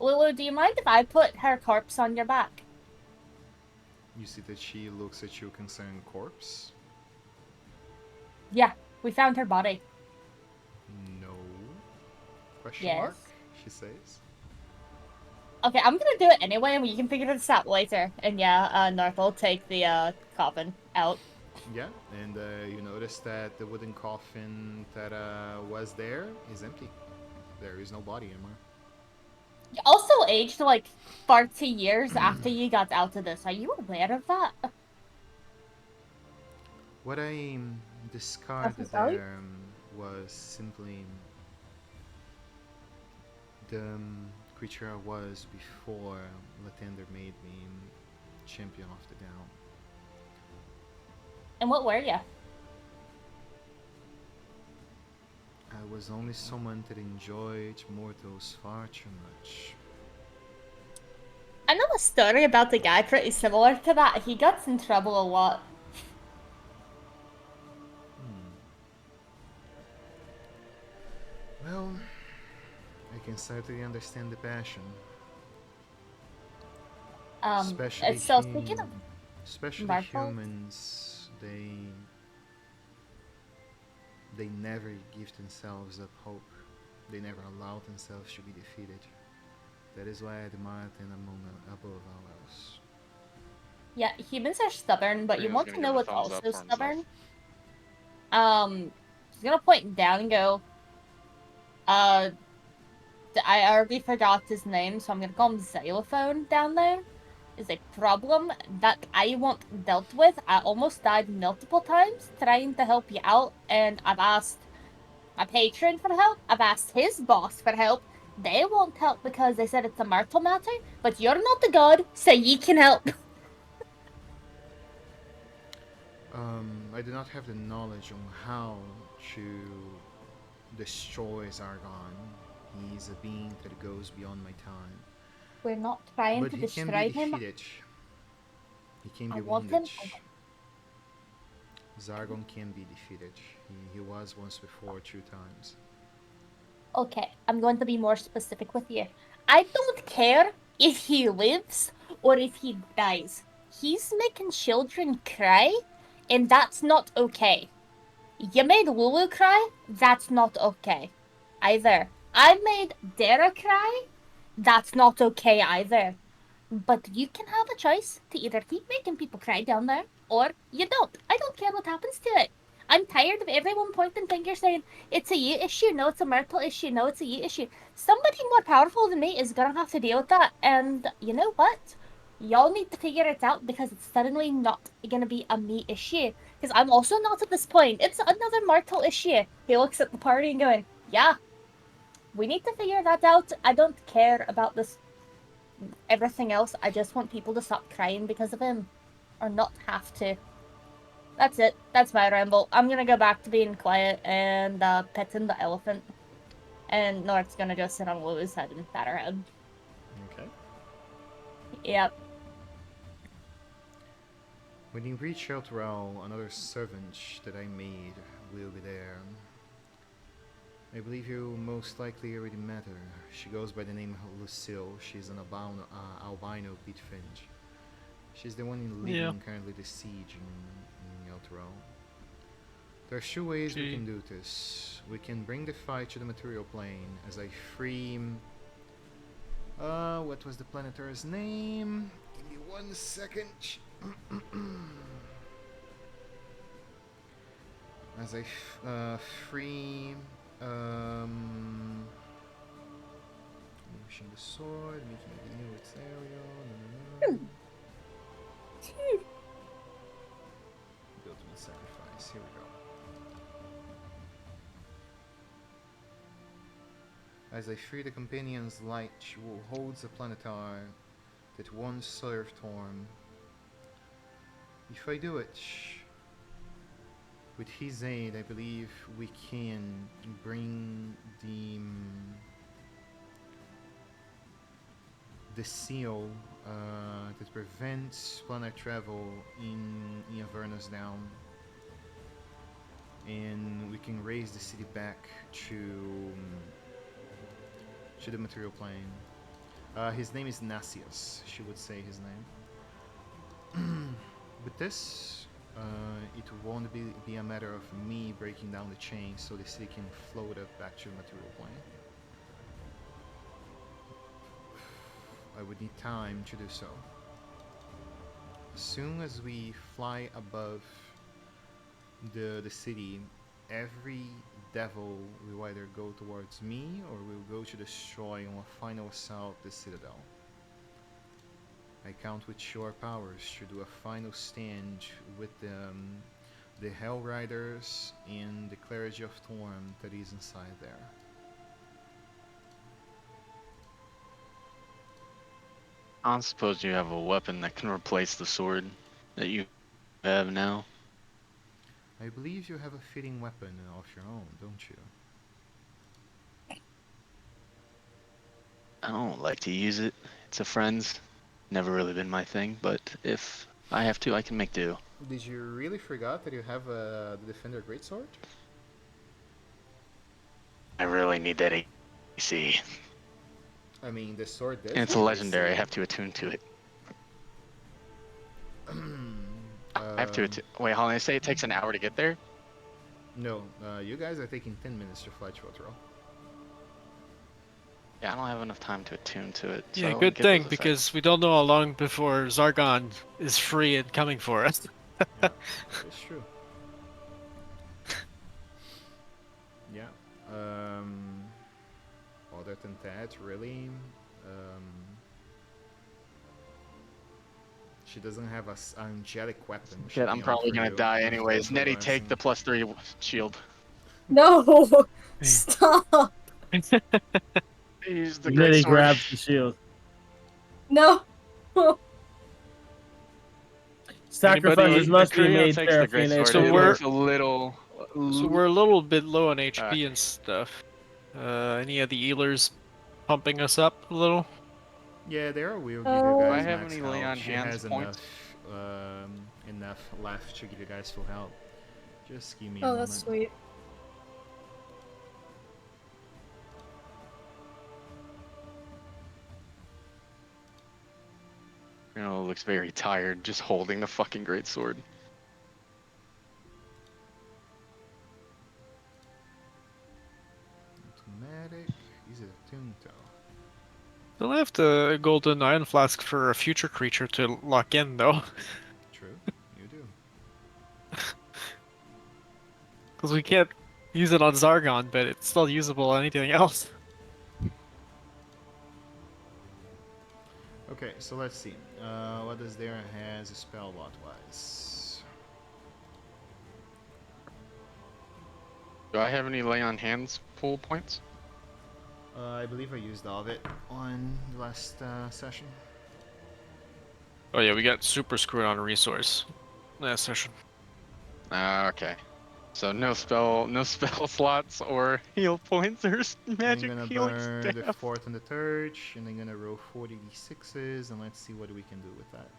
Lulu, do you mind if I put her corpse on your back? You see that she looks at you concerned. Corpse? Yeah, we found her body. No. Question Yes. mark? She says. Okay, I'm gonna do it anyway, and we can figure this out later. And yeah, North will take the coffin out. Yeah, and you notice that the wooden coffin that was there is empty. There is no body anymore. You also aged like 40 years after you got out of this. Are you aware of that? What I discarded That's valid. there was simply the creature I was before Latender made me champion of the Down. And what were you? I was only someone that enjoyed mortals far too much. I know a story about the guy pretty similar to that. He gets in trouble a lot. Well, I can certainly understand the passion. Especially, So speaking of especially Marvel? humans, They never give themselves up hope. They never allow themselves to be defeated. That is why I admire them above all else. Yeah, humans are stubborn, but you Reno's want to gonna know give a what's thumbs up also for himself. stubborn? She's gonna point down and go, I already forgot his name, so I'm gonna call him Xylophone down there. Is a problem that I want dealt with. I almost died multiple times trying to help you out, and I've asked my patron for help. I've asked his boss for help. They won't help because they said it's a marital matter, but you're not the god, so ye can help. I do not have the knowledge on how to destroy Zargon. He's a being that goes beyond my time. We're not trying But to he can be destroy him. defeated. He can I be want wounded. him. Zargon can be defeated. He was once before 2 times. Okay, I'm going to be more specific with you. I don't care if he lives or if he dies. He's making children cry, and that's not okay. You made Lulu cry, that's not okay either. I made Dara cry, that's not okay either. But you can have a choice to either keep making people cry down there, or you don't. I don't care what happens to it. I'm tired of everyone pointing fingers saying, it's a you issue, no, it's a Myrtle issue, no, it's a you issue. Somebody more powerful than me is gonna have to deal with that, and you know what? Y'all need to figure it out because it's suddenly not gonna be a me issue. Because I'm also not at this point. It's another Myrtle issue. He looks at the party and going, yeah, we need to figure that out. I don't care about this everything else. I just want people to stop crying because of him. Or not have to. That's it. That's my ramble. I'm gonna go back to being quiet and petting the elephant. And North's gonna just sit on Lulu's head and pat her head. Okay. Yep. When you reach Elturel, another servant that I made will be there. I believe you most likely already met her. She goes by the name Lucille. She's an albino bitfinch. She's the one leading currently the siege in Elturel. There's 2 ways we can do this. We can bring the fight to the material plane as I free... what was the Planetar's name? Give me 1 second. As I free... Motion the sword, making it new with Zariel. The ultimate sacrifice. Here we go. As I free the companion's light, she will hold the planetar that once served Torm. If I do it, with his aid, I believe we can bring the seal that prevents planet travel in Avernus down, and we can raise the city back to the material plane. His name is Nasius. She would say his name. With this, it won't be a matter of me breaking down the chain so the city can float up back to the material plane. I would need time to do so. As soon as we fly above the city, every devil will either go towards me or will go to destroy on a final assault the citadel. I count with your powers to do a final stand with the Hell Riders and the Clergy of Torm that is inside there. I don't suppose you have a weapon that can replace the sword that you have now. I believe you have a fitting weapon of your own, don't you? I don't like to use it. It's a friend's. Never really been my thing, but if I have to, I can make do. Did you really forgot that you have the Defender Greatsword? I really need that AC. I mean, the sword does. And it's a legendary. I have to attune to it. I have to attune. Wait, hold on. I say it takes an hour to get there. No, you guys are taking 10 minutes to fly Chotro. Yeah, I don't have enough time to attune to it. Yeah, so good get thing, those because effects. we don't know how long before Zargon is free and coming for us. Yeah, that is true. Yeah. Other than that, really, she doesn't have an angelic weapon. She Shit, can I'm offer probably gonna you die with anyways. the Nettie, take the blessing. +3 shield. No, stop. Use the And then great he sword. grabs the shield. No. Sacrifices Anybody? The must be Creo made, takes the great Serafine. sword. So It Take we're it. looks a little. so we're a little bit low on Fuck. HP and stuff. Any of the healers pumping us up a little? Yeah, there will give you Do I guys have max any health. lay on She hands has points? enough left to give you guys full health. Just give me a Oh, that's moment. sweet. Looks very tired just holding the fucking great sword. Automatic. Is it a Tunto? Still have the golden iron flask for a future creature to lock in, though, True, you do. because we can't use it on Zargon, but it's still usable on anything else. Okay, so let's see. What does there has spell lot wise? Do I have any lay on hands full points? I believe I used all of it on the last session. Oh yeah, we got super screwed on resource last session. Okay. So no spell slots or heal points or I'm magic gonna healing burn the staff. 4th and the 3rd, and I'm gonna roll 40 d6s, and let's see what we can do with that.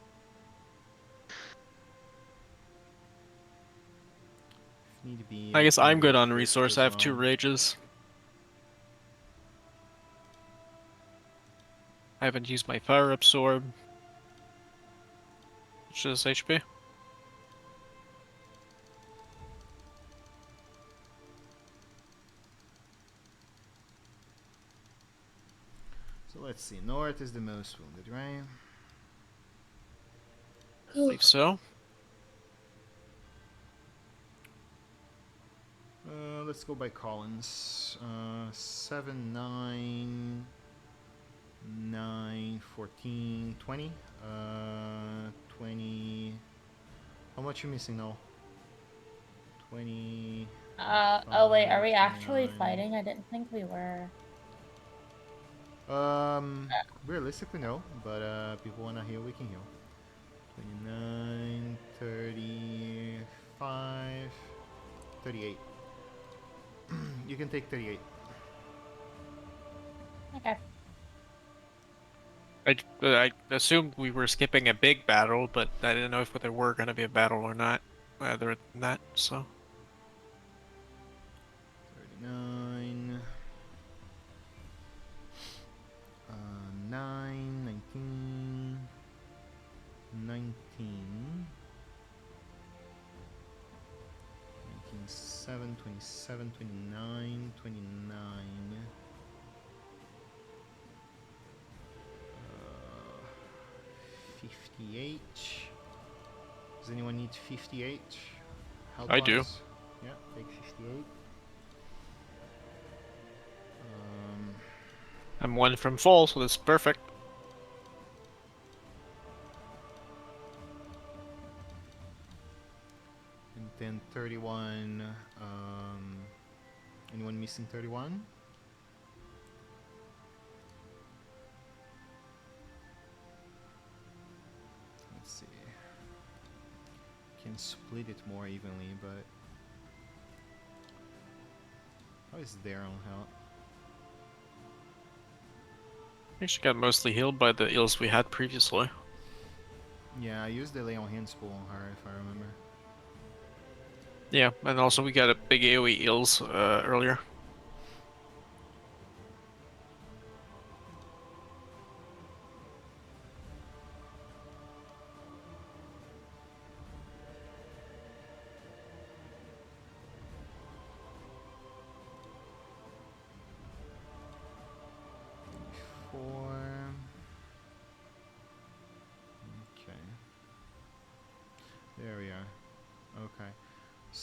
If need be, I guess can I'm do good on crit resource. as I have 2 well. rages. I haven't used my fire absorb, which is HP. So let's see. North is the most wounded, right? I believe so. Let's go by Collins. 7, 9, 9, 14, 20. 20. How much you missing now? 20. Oh wait, are we 5, actually 29. fighting? I didn't think we were. Realistically, no. But people wanna heal, we can heal. 29, 35, 38. You can take 38. Okay. I assumed we were skipping a big battle, but I didn't know if there were going to be a battle or not. Other than that, so 39. 9, 19. 19. 7, 27, 29, 29. 58. Does anyone need 58? Health I do. wise? Yeah, take 58. I'm 1 from full, so that's perfect. And then 31. Anyone missing 31? Let's see. Can split it more evenly, but how is their own health? I think she got mostly healed by the ills we had previously. Yeah, I used the lay on hands pool on her if I remember. Yeah, and also we got a big AoE ills earlier.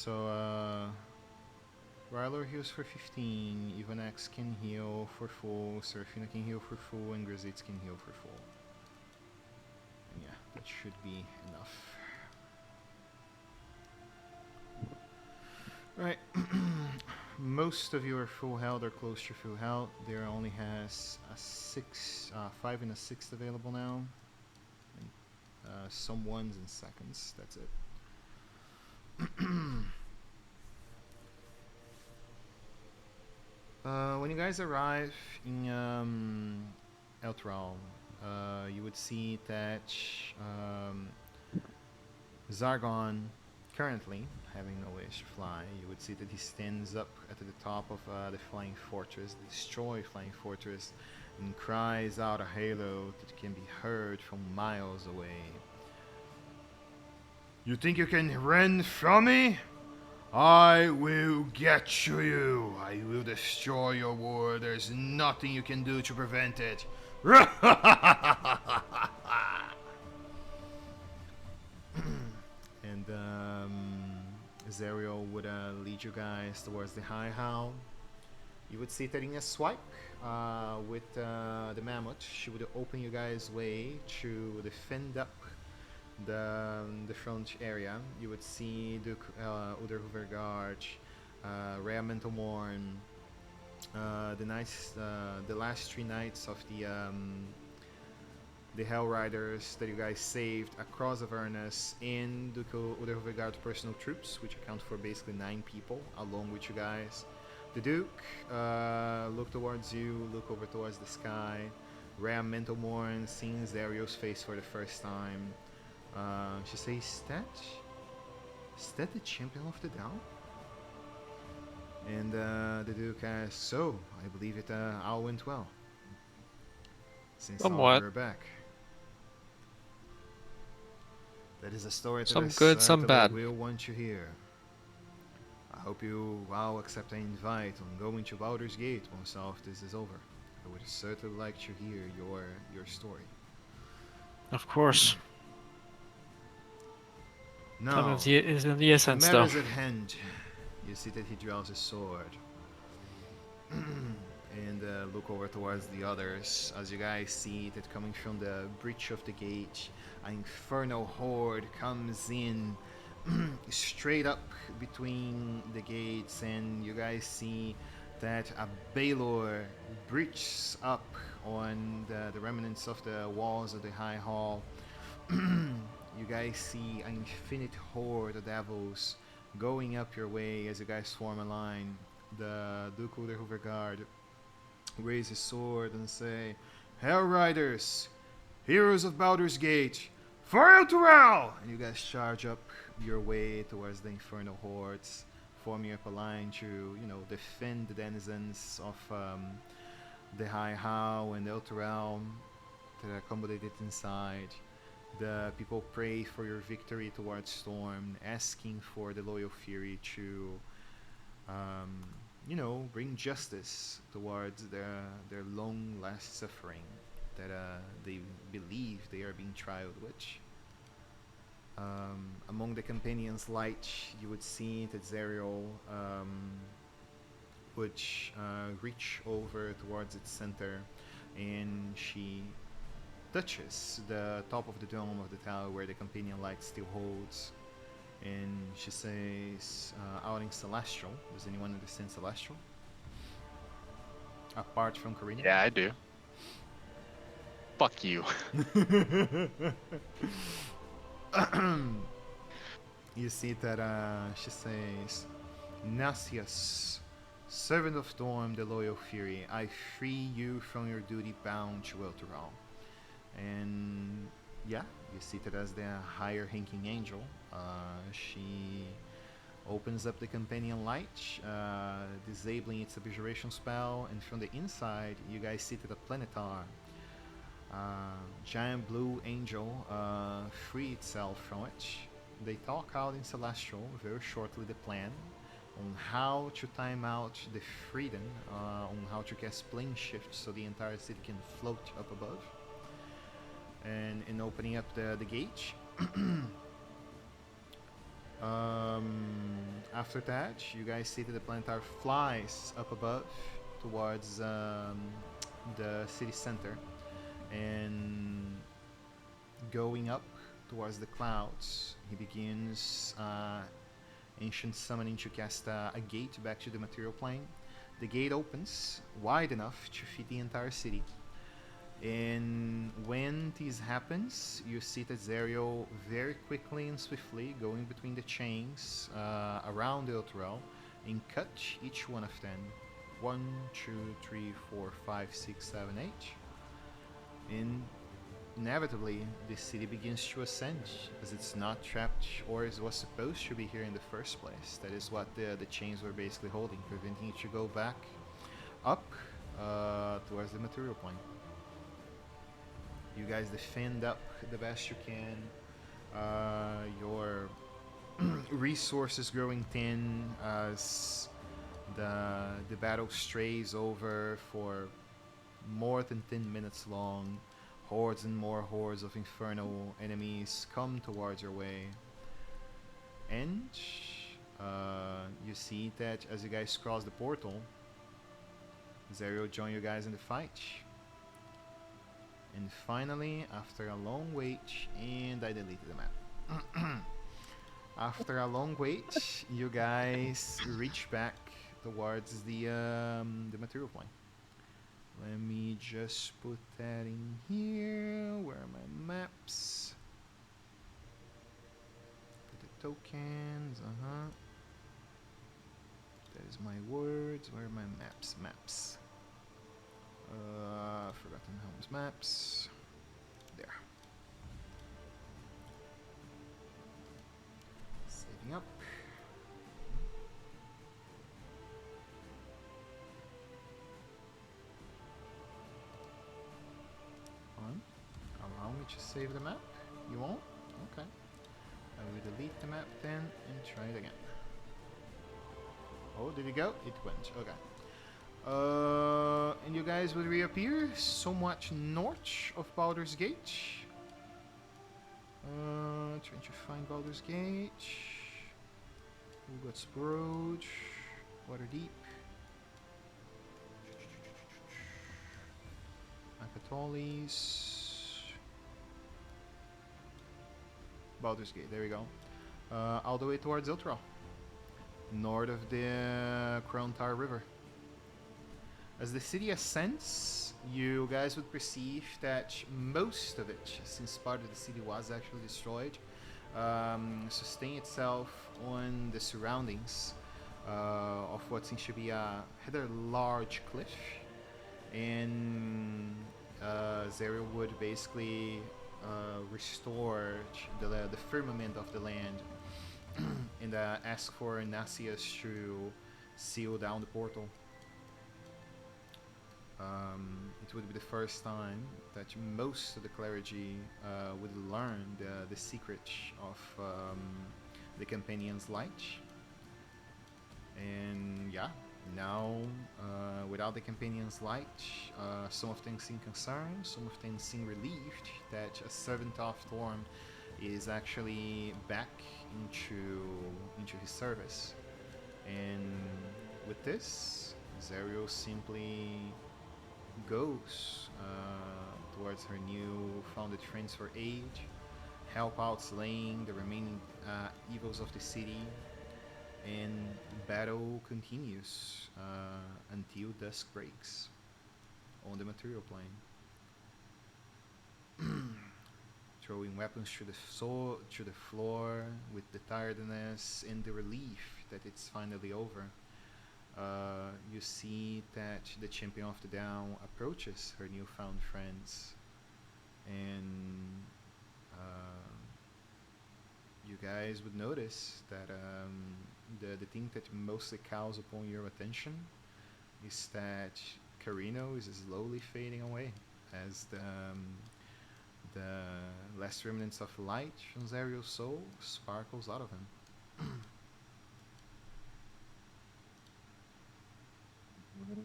So, Ryler heals for 15, Ivanax can heal for full, Serafina can heal for full, and Grisitz can heal for full. And yeah, that should be enough. Right. Most of you are full health or close to full health. There only has a 5 and a 6 available now. And, some 1s and seconds. That's it. When you guys arrive in Eltral, you would see that Zargon, currently having no wish to fly, you would see that he stands up at the top of the flying fortress, the destroyed flying fortress, and cries out a halo that can be heard from miles away. You think you can run from me? I will get to you. I will destroy your war. There's nothing you can do to prevent it. And Zariel would lead you guys towards the High Howl. You would see that in a swipe with the mammoth, she would open you guys' way to defend up the front area. You would see Duke Uderhoovergard, Rhea Mentalmorn, the last 3 knights of the Hell Riders that you guys saved across Avernus, and Duke Uderhoovergard's personal troops, which account for basically 9 people, along with you guys. The Duke look towards you, look over towards the sky. Rhea Mentalmorn seeing Zariel's face for the first time. She says, is that the champion of the Down? And the Duke asks, so, I believe it all went well. Since all you're back. That is a story Some good, some bad. I will want to hear. I hope you all accept an invite on going to Baldur's Gate once all of this is over. I would certainly like to hear your story. Of course. Now, is in the essence, though. matters at hand. You see that he draws his sword. And look over towards the others as you guys see that coming from the breach of the gate, an infernal horde comes in straight up between the gates, and you guys see that a Balor breaches up on the remnants of the walls of the High Hall. You guys see an infinite horde of devils going up your way as you guys form a line. The Duke Uderhoovergard raise his sword and say, Hell Riders, heroes of Baldur's Gate, for Elturel! And you guys charge up your way towards the infernal hordes, forming up a line to, defend the denizens of the High Howl and Elturel that are accommodated inside. The people pray for your victory towards Storm, asking for the Loyal Fury to bring justice towards their long last suffering that they believe they are being trialed with. Among the companions' light, you would see that Zariel would reach over towards its center, and she touches the top of the dome of the tower where the companion light still holds, and she says, out in Celestial. Does anyone understand Celestial? Apart from Karina? Yeah, I do. Fuck you. You see that she says, Nasius, servant of Storm, the Loyal Fury, I free you from your duty bound to Elturel. And yeah, you see that as the higher ranking angel. She opens up the companion light, disabling its abjuration spell, and from the inside you guys see that the planetar, giant blue angel, free itself from it. They talk out in Celestial very shortly the plan on how to time out the freedom, on how to cast plane shift so the entire city can float up above. And in opening up the gate, After that, you guys see that the Plantar flies up above towards the city center, and going up towards the clouds, he begins ancient summoning to cast a gate back to the material plane. The gate opens wide enough to fit the entire city. And when this happens, you see that Zariel very quickly and swiftly going between the chains around the Elturel and cut each one of them. 1, 2, 3, 4, 5, 6, 7, 8. And inevitably, the city begins to ascend, as it's not trapped or as was supposed to be here in the first place. That is what the chains were basically holding, preventing it to go back up towards the material plane. You guys defend up the best you can. Your resources growing thin as the battle strays over for more than 10 minutes long. Hordes and more hordes of infernal enemies come towards your way. And you see that as you guys cross the portal, Zariel join you guys in the fight. And finally, after a long wait, and I deleted the map. After a long wait, you guys reach back towards the material plane. Let me just put that in here. Where are my maps? Put the tokens. That is my words. Where are my maps? Maps. Forgotten Homes maps. There. Saving up. Allow me to save the map. You won't? Okay. I will delete the map then and try it again. Oh, did it go? It went. Okay. And you guys will reappear somewhat north of Baldur's Gate. Trying to find Baldur's Gate. Urgott's Brood. Waterdeep. Akatolis. Baldur's Gate, there we go. All the way towards Elturel. North of the Krontar River. As the city ascends, you guys would perceive that most of it, since part of the city was actually destroyed, sustain itself on the surroundings of what seems to be a rather large cliff. And Zariel would basically restore the firmament of the land and ask for Nasius to seal down the portal. It would be the first time that most of the clergy would learn the secret of the Companion's Light. And yeah, now without the Companion's Light, some of them seem concerned, some of them seem relieved that a servant of Thorn is actually back into his service. And with this, Zariel simply goes towards her new founded friends for aid, help out slaying the remaining evils of the city, and battle continues until dusk breaks on the material plane. Throwing weapons to the floor with the tiredness and the relief that it's finally over. You see that the Champion of the Down approaches her newfound friends, and you guys would notice that the thing that mostly calls upon your attention is that Carino is slowly fading away as the last remnants of light from Zariel's soul sparkles out of him.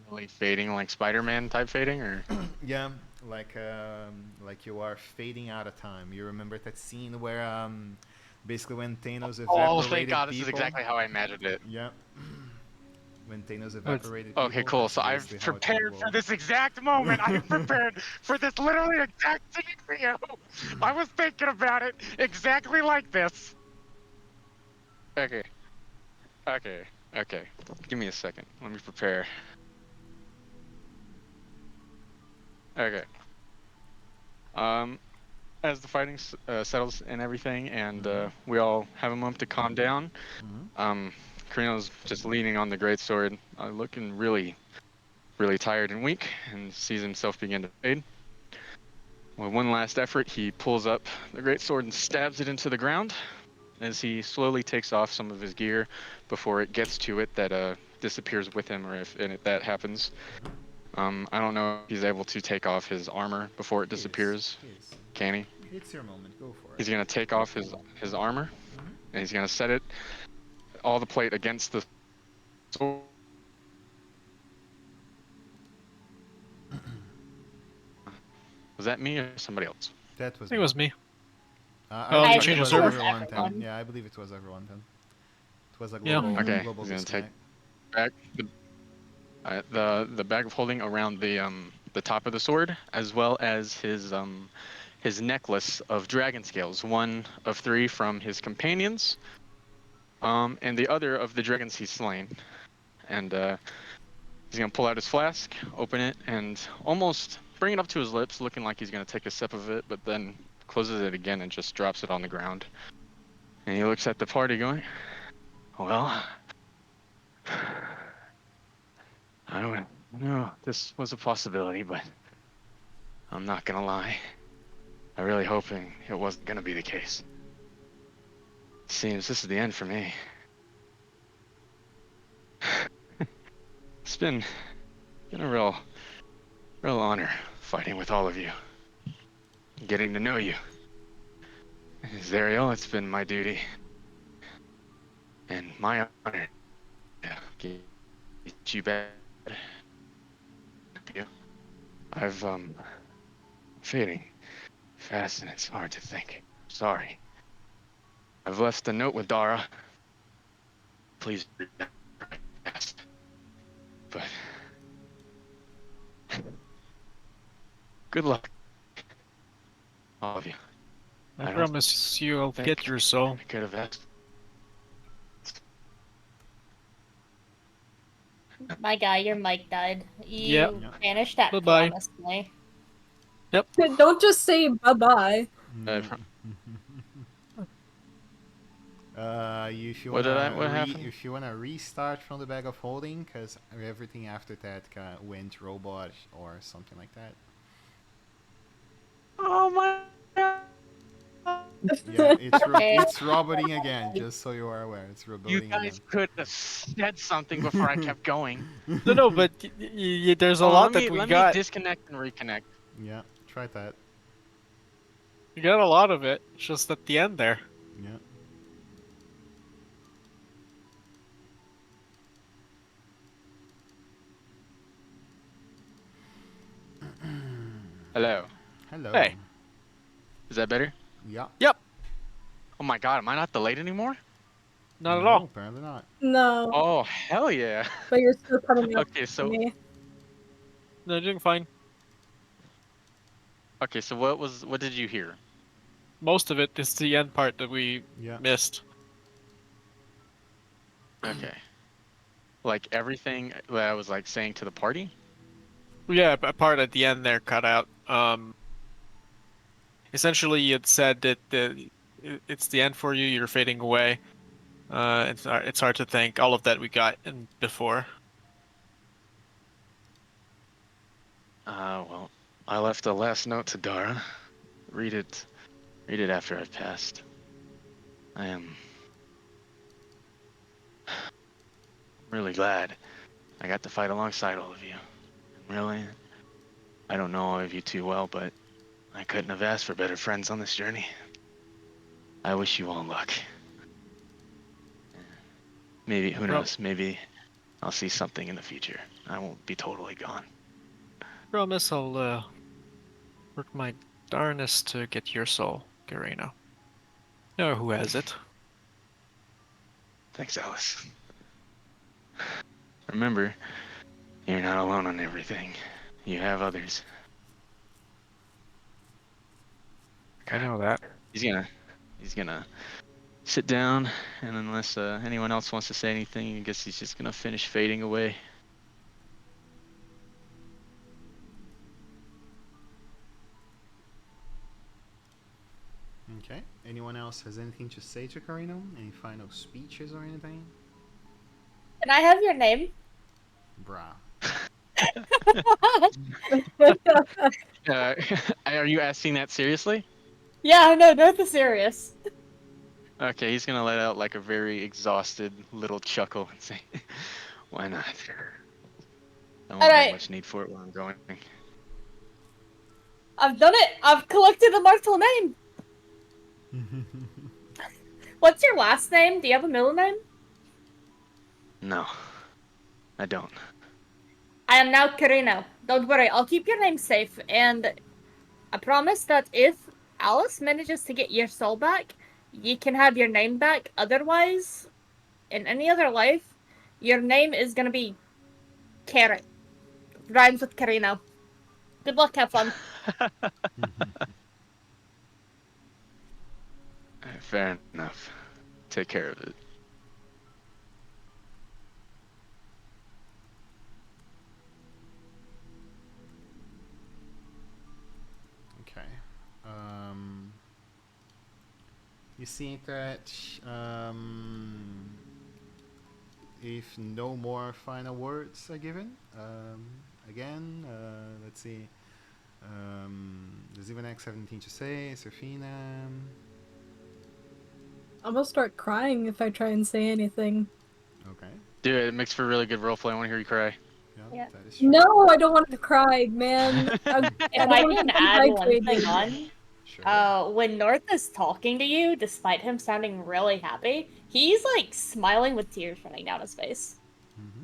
Really fading like Spider-Man type fading, or Yeah, like you are fading out of time. You remember that scene where Basically, when Thanos Oh, evaporated thank God! This is people. exactly how I imagined it. Yeah. When Thanos evaporated Okay, people, cool. that's So I've basically how it prepared will for go. this exact moment. I have prepared for this literally exact scenario. I was thinking about it exactly like this. Okay. Okay. Okay. Give me a second. Let me prepare. Okay. As the fighting settles and everything, and we all have a moment to calm down. Karino's just leaning on the greatsword, looking really, really tired and weak, and sees himself begin to fade. With one last effort, he pulls up the greatsword and stabs it into the ground. As he slowly takes off some of his gear before it gets to it, that disappears with him, or if that happens. I don't know if he's able to take off his armor before it disappears. Can he? It's your moment. Go for it. He's gonna take off his armor, and he's gonna set it all the plate against the sword. Was that me or somebody else? That I was. think it was me. I Oh, believe you it changed the was server? everyone then. Everyone. Yeah, I believe it was everyone then. It was a Yeah. global, Okay, global he's gonna disconnect. Back the bag of holding around the top of the sword, as well as his necklace of dragon scales, one of 3 from his companions, and the other of the dragons he's slain. And he's gonna pull out his flask, open it, and almost bring it up to his lips, looking like he's gonna take a sip of it, but then closes it again and just drops it on the ground. And he looks at the party, going, "Well, I don't know. This was a possibility, but I'm not gonna lie. I'm really hoping it wasn't gonna be the case. Seems this is the end for me. It's been a real honor fighting with all of you, getting to know you. Zariel, it's been my duty and my honor to get you back. I've fading fast, and it's hard to think. Sorry. I've left a note with Dara. Please read that fast. But good luck, all of you. I I don't promise you I'll think get your soul. I could have asked. My guy, your mic died. You Yep. vanished that Bye-bye. promised me. Don't just say bye bye. If you What did I- wanna what happened? if you wanna restart from the bag of holding, because everything after that went robot or something like that. Oh my god! Yeah, it's Okay. it's roboting again. Just so you are aware, it's You roboting again. guys could have said something before I kept going. No, but there's a Oh, lot let that we me got. disconnect and reconnect. Yeah, try that. We got a lot of it. It's just at the end there. Yeah. Hello. Hello. Hey. Is that better? Yeah. Yep. Oh my god, am I not delayed anymore? Not at No, all. apparently not. No, Oh, hell yeah. but you're still coming out Okay, to so me. No, doing fine. what did you hear? Most of it is the end part that we Yeah. missed. Okay. Like everything that I was like saying to the party? Yeah, a part at the end there cut out. Essentially, it said that it's the end for you. You're fading away. It's hard to think. All of that we got in before. Well, I left a last note to Dara. Read it after I've passed. I am really glad I got to fight alongside all of you. Really, I don't know all of you too well, but I couldn't have asked for better friends on this journey. I wish you all luck. Maybe, who knows, maybe I'll see something in the future. I won't be totally gone. Promise I'll work my darnest to get your soul, Gareno. Know who has it. Thanks, Alice. Remember, you're not alone on everything. You have others. I know that. He's gonna sit down, and unless anyone else wants to say anything, I guess he's just gonna finish fading away. Okay. Anyone else has anything to say to Carino? Any final speeches or anything? Can I have your name? Bruh. Are you asking that seriously? Yeah, no, North is serious. Okay, he's gonna let out like a very exhausted little chuckle and say, "Why not? I won't have Alright, much need for it where I'm going." I've done it! I've collected a mortal name! What's your last name? Do you have a middle name? No, I don't. I am now Carino. Don't worry, I'll keep your name safe, and I promise that if Alice manages to get your soul back, you can have your name back. Otherwise, in any other life, your name is gonna be Carrot. Rhymes with Carino. Good luck, have fun. Fair enough. Take care of it. Okay. You see that if no more final words are given, again, let's see. Does even X have anything to say? Serafina? I'm gonna start crying if I try and say anything. Okay. Dude, it makes for really good roleplay. I want to hear you cry. Yeah. That is true. No, I don't want to cry, man. I If don't I want can to be add one thing dehydrated. on, Sure. when North is talking to you, despite him sounding really happy, he's like smiling with tears running down his face. Mm-hmm.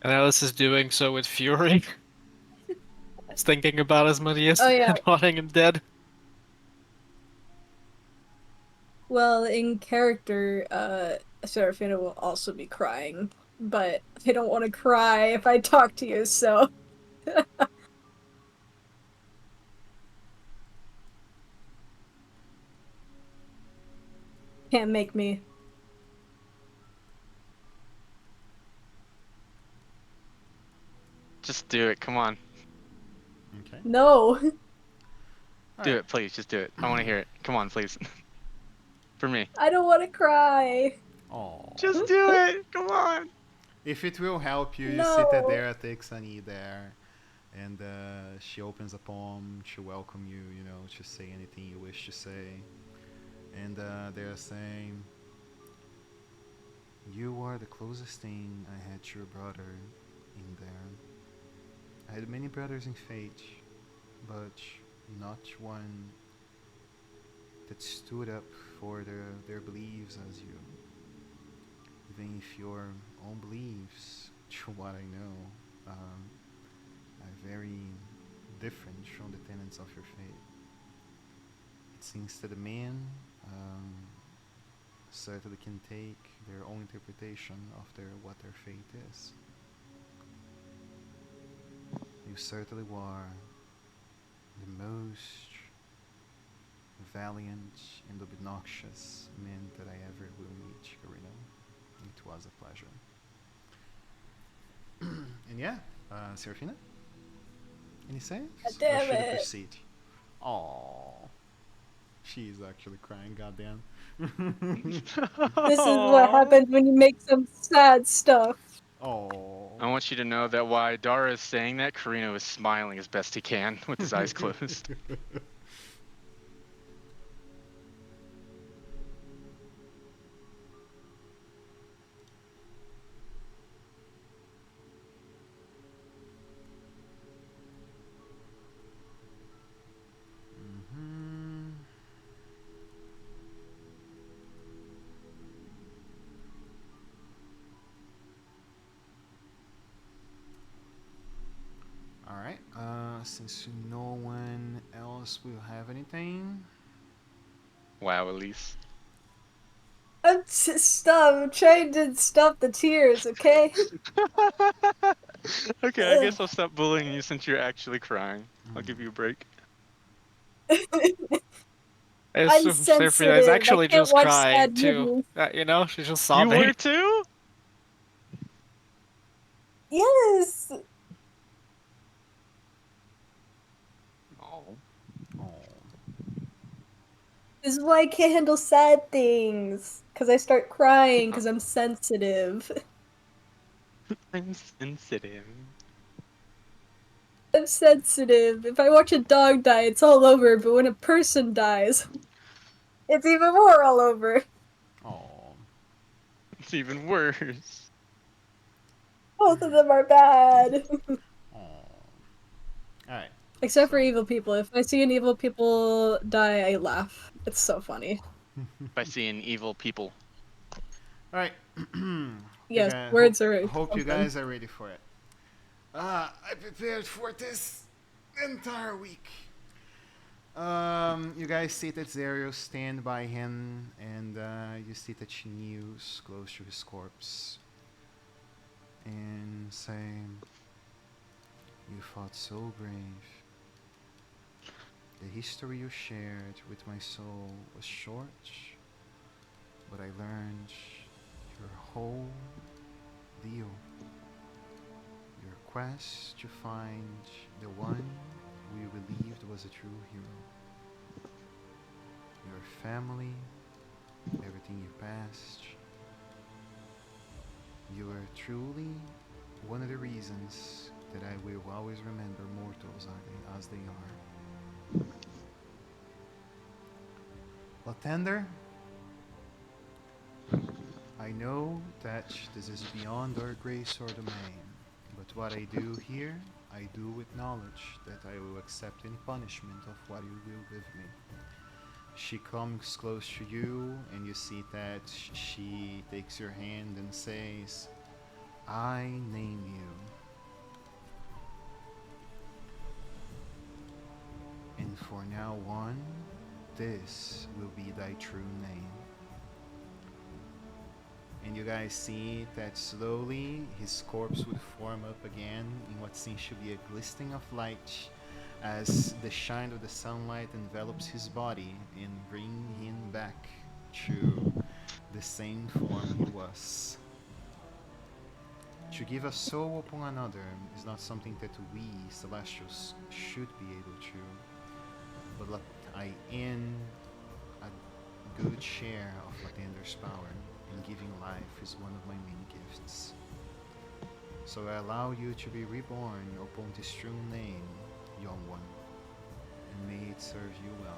And Alice is doing so with fury. It's thinking about Asmodeus Oh yeah. and wanting him dead. Well, in character, Serafina will also be crying, but I don't want to cry if I talk to you, so. Can't make me. Just do it. Come on. Okay. No. Do it, please. Just do it. I want to hear it. Come on, please. For me. I don't want to cry. Oh. Just do it. Come on. If it will help you, you sit No. there, takes Annie there, and she opens a palm to welcome you, you know, to say anything you wish to say. And they're saying, "You are the closest thing I had to your brother in there. I had many brothers in fate, but not one that stood up for their beliefs as you. Even if your own beliefs, to what I know, are very different from the tenets of your faith. It seems that the men certainly can take their own interpretation of what their faith is. You certainly were the most valiant and obnoxious man that I ever will meet, Carino. It was a pleasure." And yeah, Serafina? Any saves? God Or damn should I it. proceed? Aww. She's actually crying, goddamn. This is what happens when you make some sad stuff. Oh. I want you to know that while Dara is saying that, Karino is smiling as best he can with his eyes closed. Mhm. Alright, since no one else will have anything, Wow, Elise. Stop! I'm trying to stop the tears, okay? Okay, I guess I'll stop bullying you since you're actually crying. I'll give you a break. It's I'm so Stephanie is sensitive. I actually can't just watch crying sad too. movies. You know, she's just You sobbing. were too? Yes. Oh. This is why I can't handle sad things. Because I start crying because I'm sensitive. I'm sensitive. I'm sensitive. If I watch a dog die, it's all over, but when a person dies, it's even more all over. Oh. It's even worse. Both of them are bad. Alright. Except for So- evil people. If I see an evil people die, I laugh. It's so funny. By seeing evil people. Alright. Yes, words are Hope you something. guys are ready for it. I prepared for this entire week. You guys see that Zariel stand by him, and you see that she kneels close to his corpse, and say, "You fought so brave. The history you shared with my soul was short, but I learned your whole deal. Your quest to find the one we believed was a true hero. Your family, everything you passed. You are truly one of the reasons that I will always remember mortals as they are. Latender, I know that this is beyond our grace or domain, but what I do here, I do with knowledge that I will accept any punishment of what you will give me." She comes close to you, and you see that she takes your hand and says, "I name you. And for now on, this will be thy true name." And you guys see that slowly his corpse would form up again in what seems to be a glistening of light as the shine of the sunlight envelops his body and bring him back to the same form he was. To give a soul upon another is not something that we Celestials should be able to, but I in a good share of Latender's power, and giving life is one of my main gifts. So I allow you to be reborn upon this true name, young one, and may it serve you well.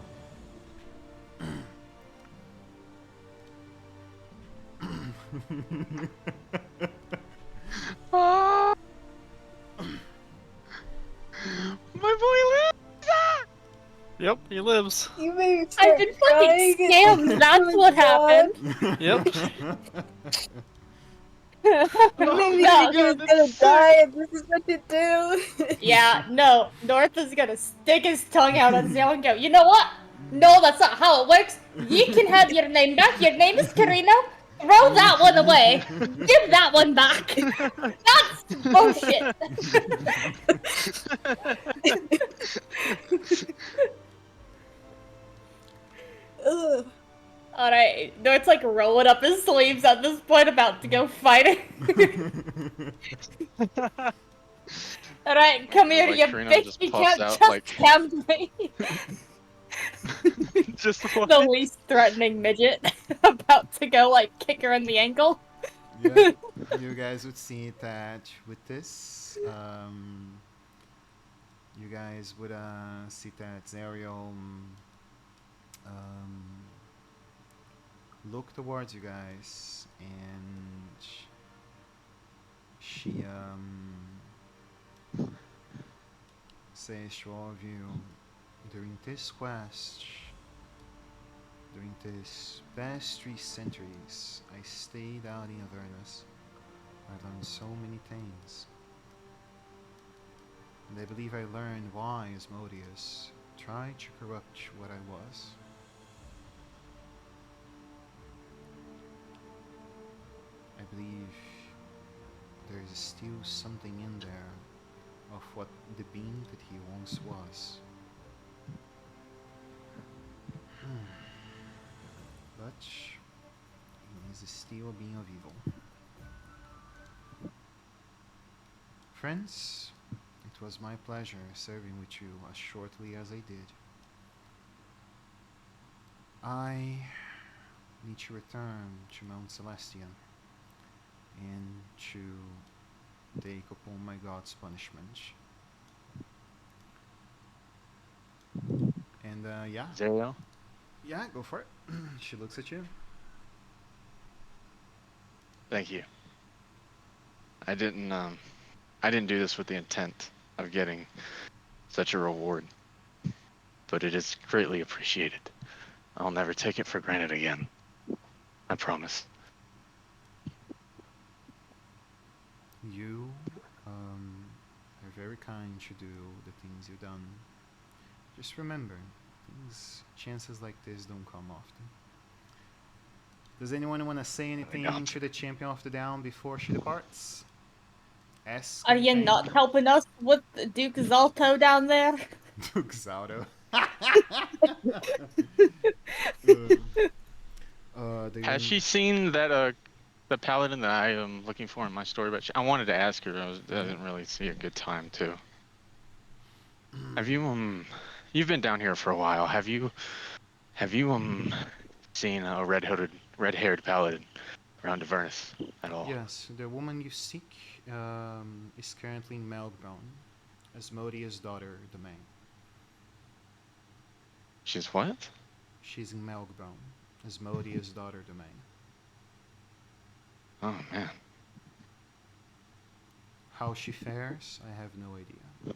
Ah! My boy lives! Ah! Yep, he lives. You made me I've start been crying. fucking scammed. That's what happened. Yep. You made me Oh think my he was God, that's gonna sick. die, and this is what you do. Yeah, no. North is gonna stick his tongue out at Zell and go, "You know what? No, that's not how it works. You can have your name back. Your name is Carino. Throw that one away. Give that one back. That's bullshit." Ugh. Alright, North's like rolling up his sleeves at this point, about to go fight it. Alright, come here, Like you Karina bitch. just You puffs can't out, just like- scam me. Just what? The least threatening midget about to go like kick her in the ankle. Yeah, you guys would see that with this. You guys would see that Zariel um, look towards you guys, and she says to all of you, during this quest, during these past 3 centuries, I stayed out in Avernus. I learned so many things. And I believe I learned why Asmodeus tried to corrupt what I was. believe there is still something in there of what the being that he once was. But he is still a being of evil. Friends, it was my pleasure serving with you as shortly as I did. I need to return to Mount Celestian and to take upon my God's punishment. And yeah, Zariel? yeah, go for it. She looks at you. Thank you. I didn't do this with the intent of getting such a reward, but it is greatly appreciated. I'll never take it for granted again. I promise. You are very kind to do the things you've done. Just remember, chances like this don't come often. Does anyone want to say anything to the champion of the down before she departs? Ask Are you not helping us with Duke Zalto down there? Duke Zalto. Has she seen that the paladin that I am looking for in my story? But I wanted to ask her. I didn't really see a good time to. Have you you've been down here for a while. Have you seen a red-haired paladin around Avernus at all? Yes, the woman you seek is currently in Melbourne, Asmodeus' daughter, Domain. She's what? She's in Melbourne, Asmodeus' daughter, Domain. Oh man. How she fares, I have no idea.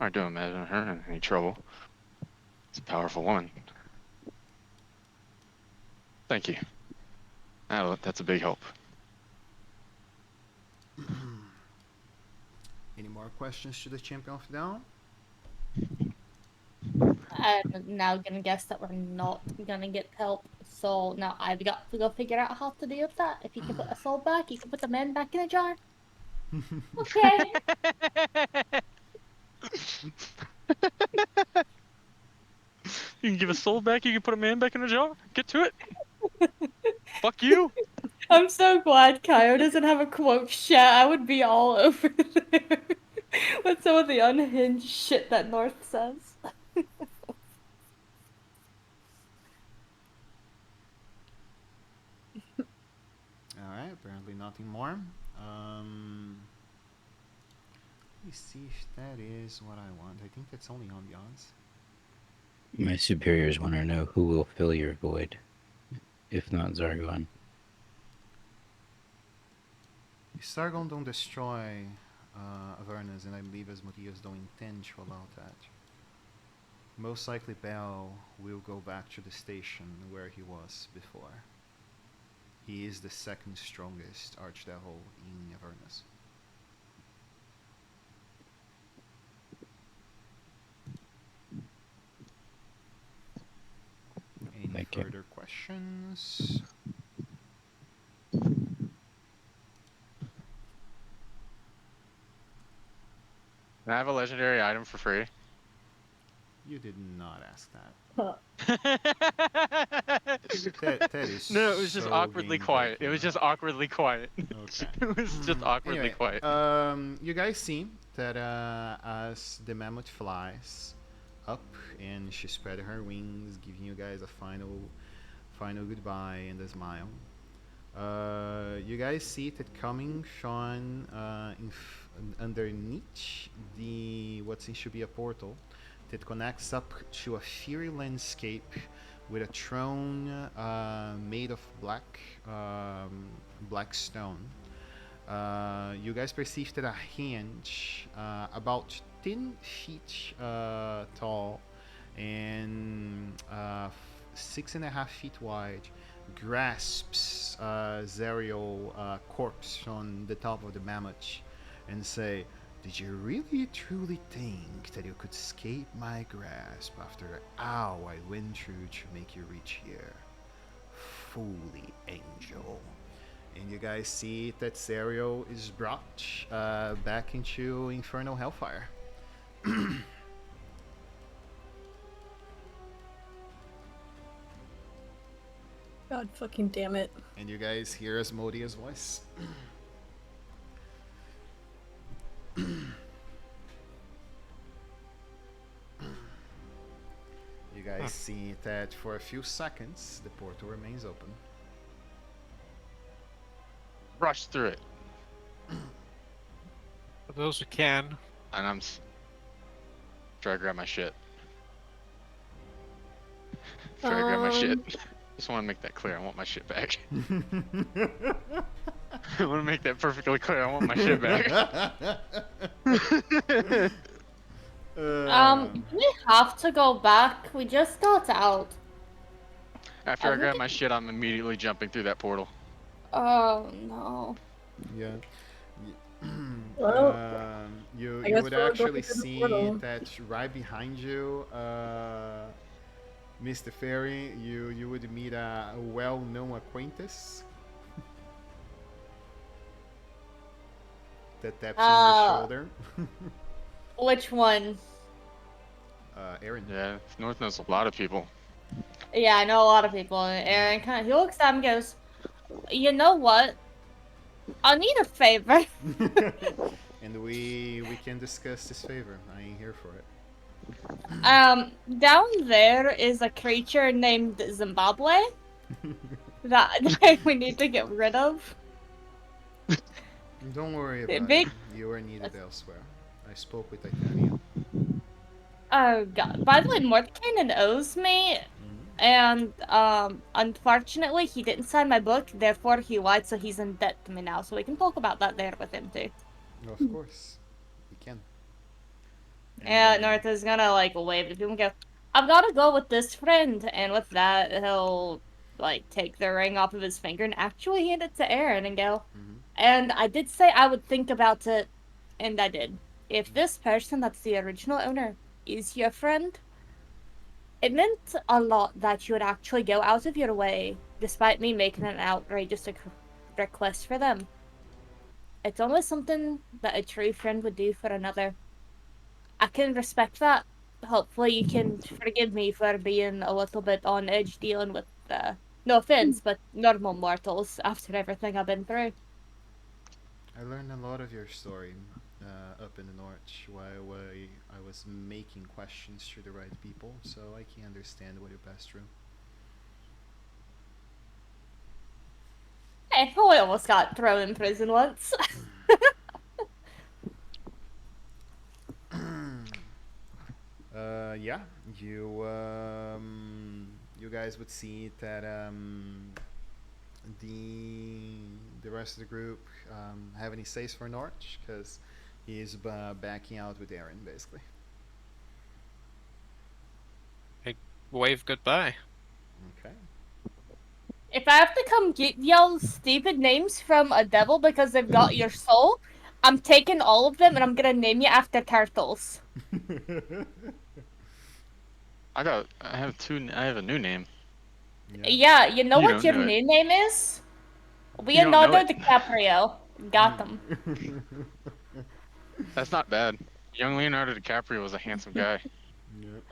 I don't imagine her in any trouble. It's a powerful woman. Thank you. That's a big help. Any more questions to the champion of down? I'm now gonna guess that we're not gonna get help. So now I've got to go figure out how to deal with that. If you can put a soul back, you can put the man back in a jar. Okay. You can give a soul back, you can put a man back in a jar. Get to it. Fuck you. I'm so glad Kyo doesn't have a quote chat. I would be all over there with some of the unhinged shit that North says. Alright, apparently nothing more. Let me see if that is what I want. I think that's only on the odds. My superiors want to know who will fill your void, if not Zargon. If Sargon don't destroy Avernus, and I believe Asmodeus don't intend to allow that, most likely Bel will go back to the station where he was before. He is the second strongest archdevil in Avernus. Any further questions? Can I have a legendary item for free? You did not ask that. That is no, it was just so awkwardly quiet. It game-breaking. was just awkwardly quiet. Okay. It was just awkwardly Anyway, quiet. you guys see that as the mammoth flies up and she spread her wings, giving you guys a final goodbye and a smile. You guys see that coming from underneath what seems to be a portal that connects up to a fiery landscape with a throne made of black stone. You guys perceive that a hand about 10 feet tall and 6.5 feet wide grasps Zariel corpse on the top of the mammoth and say, "Did you really truly think that you could escape my grasp after all I went through to make you reach here? holy angel. And you guys see that Zariel is brought back into infernal hellfire. God fucking damn it. And you guys hear Asmodea's voice. You guys see that for a few seconds the portal remains open. Rush through it. For those who can. And I'm try to grab my shit. Try to grab my shit. Just want to make that clear. I want my shit back. I want to make that perfectly clear. I want my shit back. We have to go back. We just got out. After I grab my shit, I'm immediately jumping through that portal. Oh no. Yeah. Well, You guess would we're actually going through the see portal. that right behind you, Mr. Fairy, you would meet a well-known acquaintance that taps you on the shoulder. Which one? Aaron. Yeah, North knows a lot of people. Yeah, I know a lot of people. And Aaron he looks at him and goes, "You know what? I need a favor." And we can discuss this favor. I ain't here for it. Down there is a creature named Zimbabwe that we need to get rid of. Don't worry about Big- it. You are needed elsewhere. I spoke with Titania. Oh god. By the way, Mordekainen owes me, and unfortunately he didn't sign my book, therefore he lied, so he's in debt to me now, so we can talk about that there with him too. Of course. We can. And North is gonna like wave at him and go, "I've gotta go with this friend," and with that he'll like take the ring off of his finger and actually hand it to Aaron and go, "And I did say I would think about it, and I did. If this person that's the original owner is your friend, it meant a lot that you would actually go out of your way, despite me making an outrageous request for them. It's only something that a true friend would do for another. I can respect that. Hopefully you can forgive me for being a little bit on edge dealing with, no offense, but normal mortals after everything I've been through." I learned a lot of your story up in the north while I was making questions to the right people, so I can understand what you passed through. Hey, we almost got thrown in prison once. Yeah, you guys would see that the rest of the group have any says for Norch because he is backing out with Aaron basically. Wave goodbye. Okay. If I have to come get y'all's stupid names from a devil because they've got your soul, I'm taking all of them and I'm gonna name you after turtles. I have a new name. Yeah, you know You what don't your know it. new name is? don't know Leonardo it. DiCaprio. Got them. That's not bad. Young Leonardo DiCaprio was a handsome guy.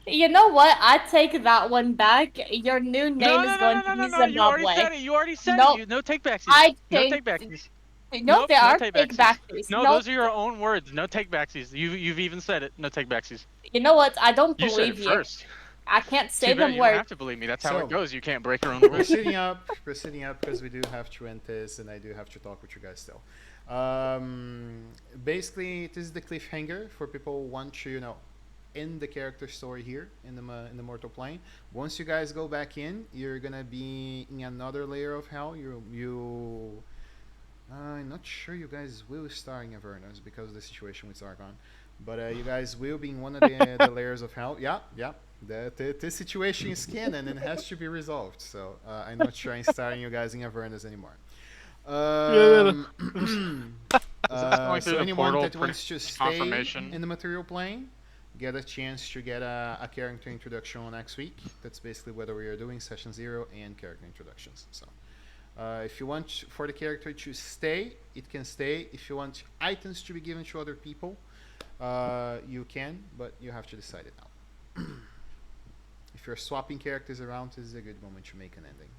You know what? I take that one back. Your new name No, is no, going no, no, to no, be no, you already Zimbabwe. said it. You already said Nope. it. No take backsies. I No take- take backsies. No, Nope, there no are take take backsies. backsies. No, Nope. those are your own words. No take backsies. You've even said it. No take backsies. You know what? I don't You said believe it you. first. I can't say Too bad, them you don't words. have to believe me. That's how So- it goes. You can't break your own rules. proceeding up because we do have to end this and I do have to talk with you guys still. Basically, this is the cliffhanger for people who want to end the character story here in the mortal plane. Once you guys go back in, you're gonna be in another layer of hell. I'm not sure you guys will start in Avernus because of the situation with Zargon, but you guys will be in one of the layers of hell. Yeah. This situation is canon and has to be resolved. So I'm not sure I'm starting you guys in Avernus anymore. Going through So the anyone portal that wants to stay confirmation. in the material plane, get a chance to get a character introduction next week. That's basically what we are doing, session 0 and character introductions. So if you want for the character to stay, it can stay. If you want items to be given to other people, you can, but you have to decide it now. If you're swapping characters around, this is a good moment to make an ending.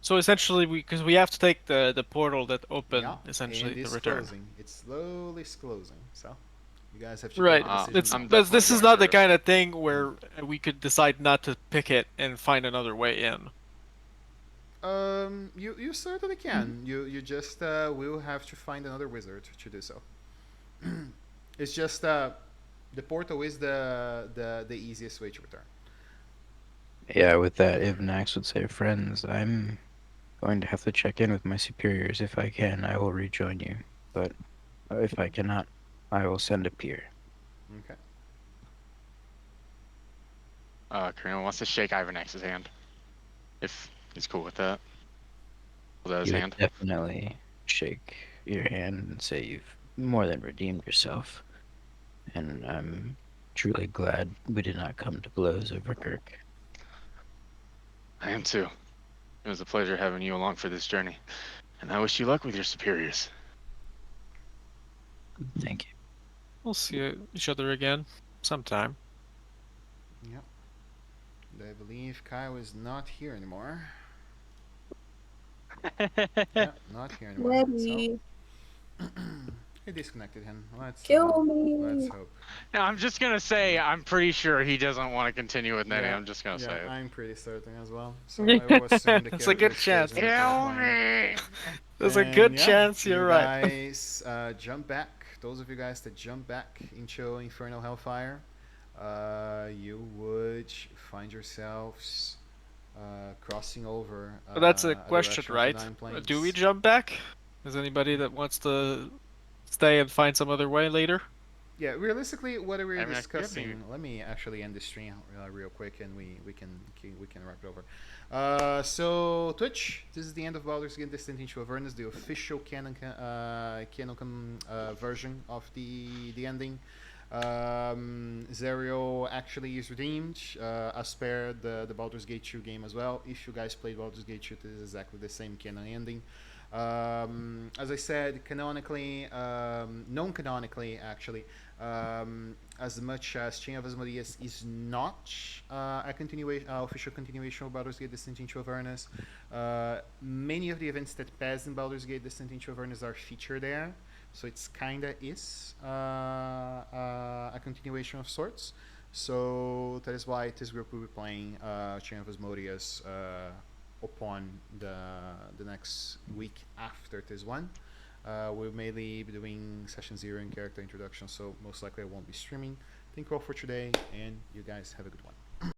So essentially, because we have to take the portal that opened, Yeah, essentially, and to it's return. closing. It's slowly closing. So you guys have to Right. make a decision. It's, I'm but this definitely is going not the to- kind of thing where we could decide not to pick it and find another way in. You certainly can. You just will have to find another wizard to do so. It's just the portal is the easiest way to return. Yeah, with that, Ivanax would say, friends, I'm going to have to check in with my superiors. If I can, I will rejoin you. But if I cannot, I will send a peer. Okay. Karina wants to shake Ivanax's hand. If he's cool with that. Hold out his You would hand. definitely shake your hand and say you've more than redeemed yourself. And I'm truly glad we did not come to blows over Kirk. I am too. It was a pleasure having you along for this journey. And I wish you luck with your superiors. Thank you. We'll see each other again sometime. Yep. And I believe Kyle is not here anymore. Yep, not here anymore. Ready. So he disconnected him. Kill me. Let's hope. Now, I'm just gonna say, I'm pretty sure he doesn't want to continue with Nettie. Yeah, I'm just gonna say it. I'm pretty certain as well. So I will assume the That's a good character stays chance. in the top line. There's a And good yeah, chance you're right. You guys jump back. Those of you guys that jump back into Infernal Hellfire, you would find yourselves crossing over. But that's a a question, direction of the right? Nine Planes. Do we jump back? Is anybody that wants to stay and find some other way later? Yeah, realistically, what are we I mean, discussing? Let me actually end the stream real quick, and we can wrap it over. So Twitch, this is the end of Baldur's Gate: Descent into Avernus, the official canon version of the ending. Zariel actually is redeemed as per the Baldur's Gate 2 game as well. If you guys played Baldur's Gate 2, this is exactly the same canon ending. As I said, canonically, non-canonically, actually, as much as Chain of Asmodeus is not a continuation, official continuation of Baldur's Gate: Descent into Avernus, many of the events that pass in Baldur's Gate: Descent into Avernus are featured there, so it's kinda is a continuation of sorts. So that is why this group will be playing Chain of Asmodeus upon the next week after this one. We'll mainly be doing session 0 and character introduction, so most likely I won't be streaming. Thank you all for today, and you guys have a good one.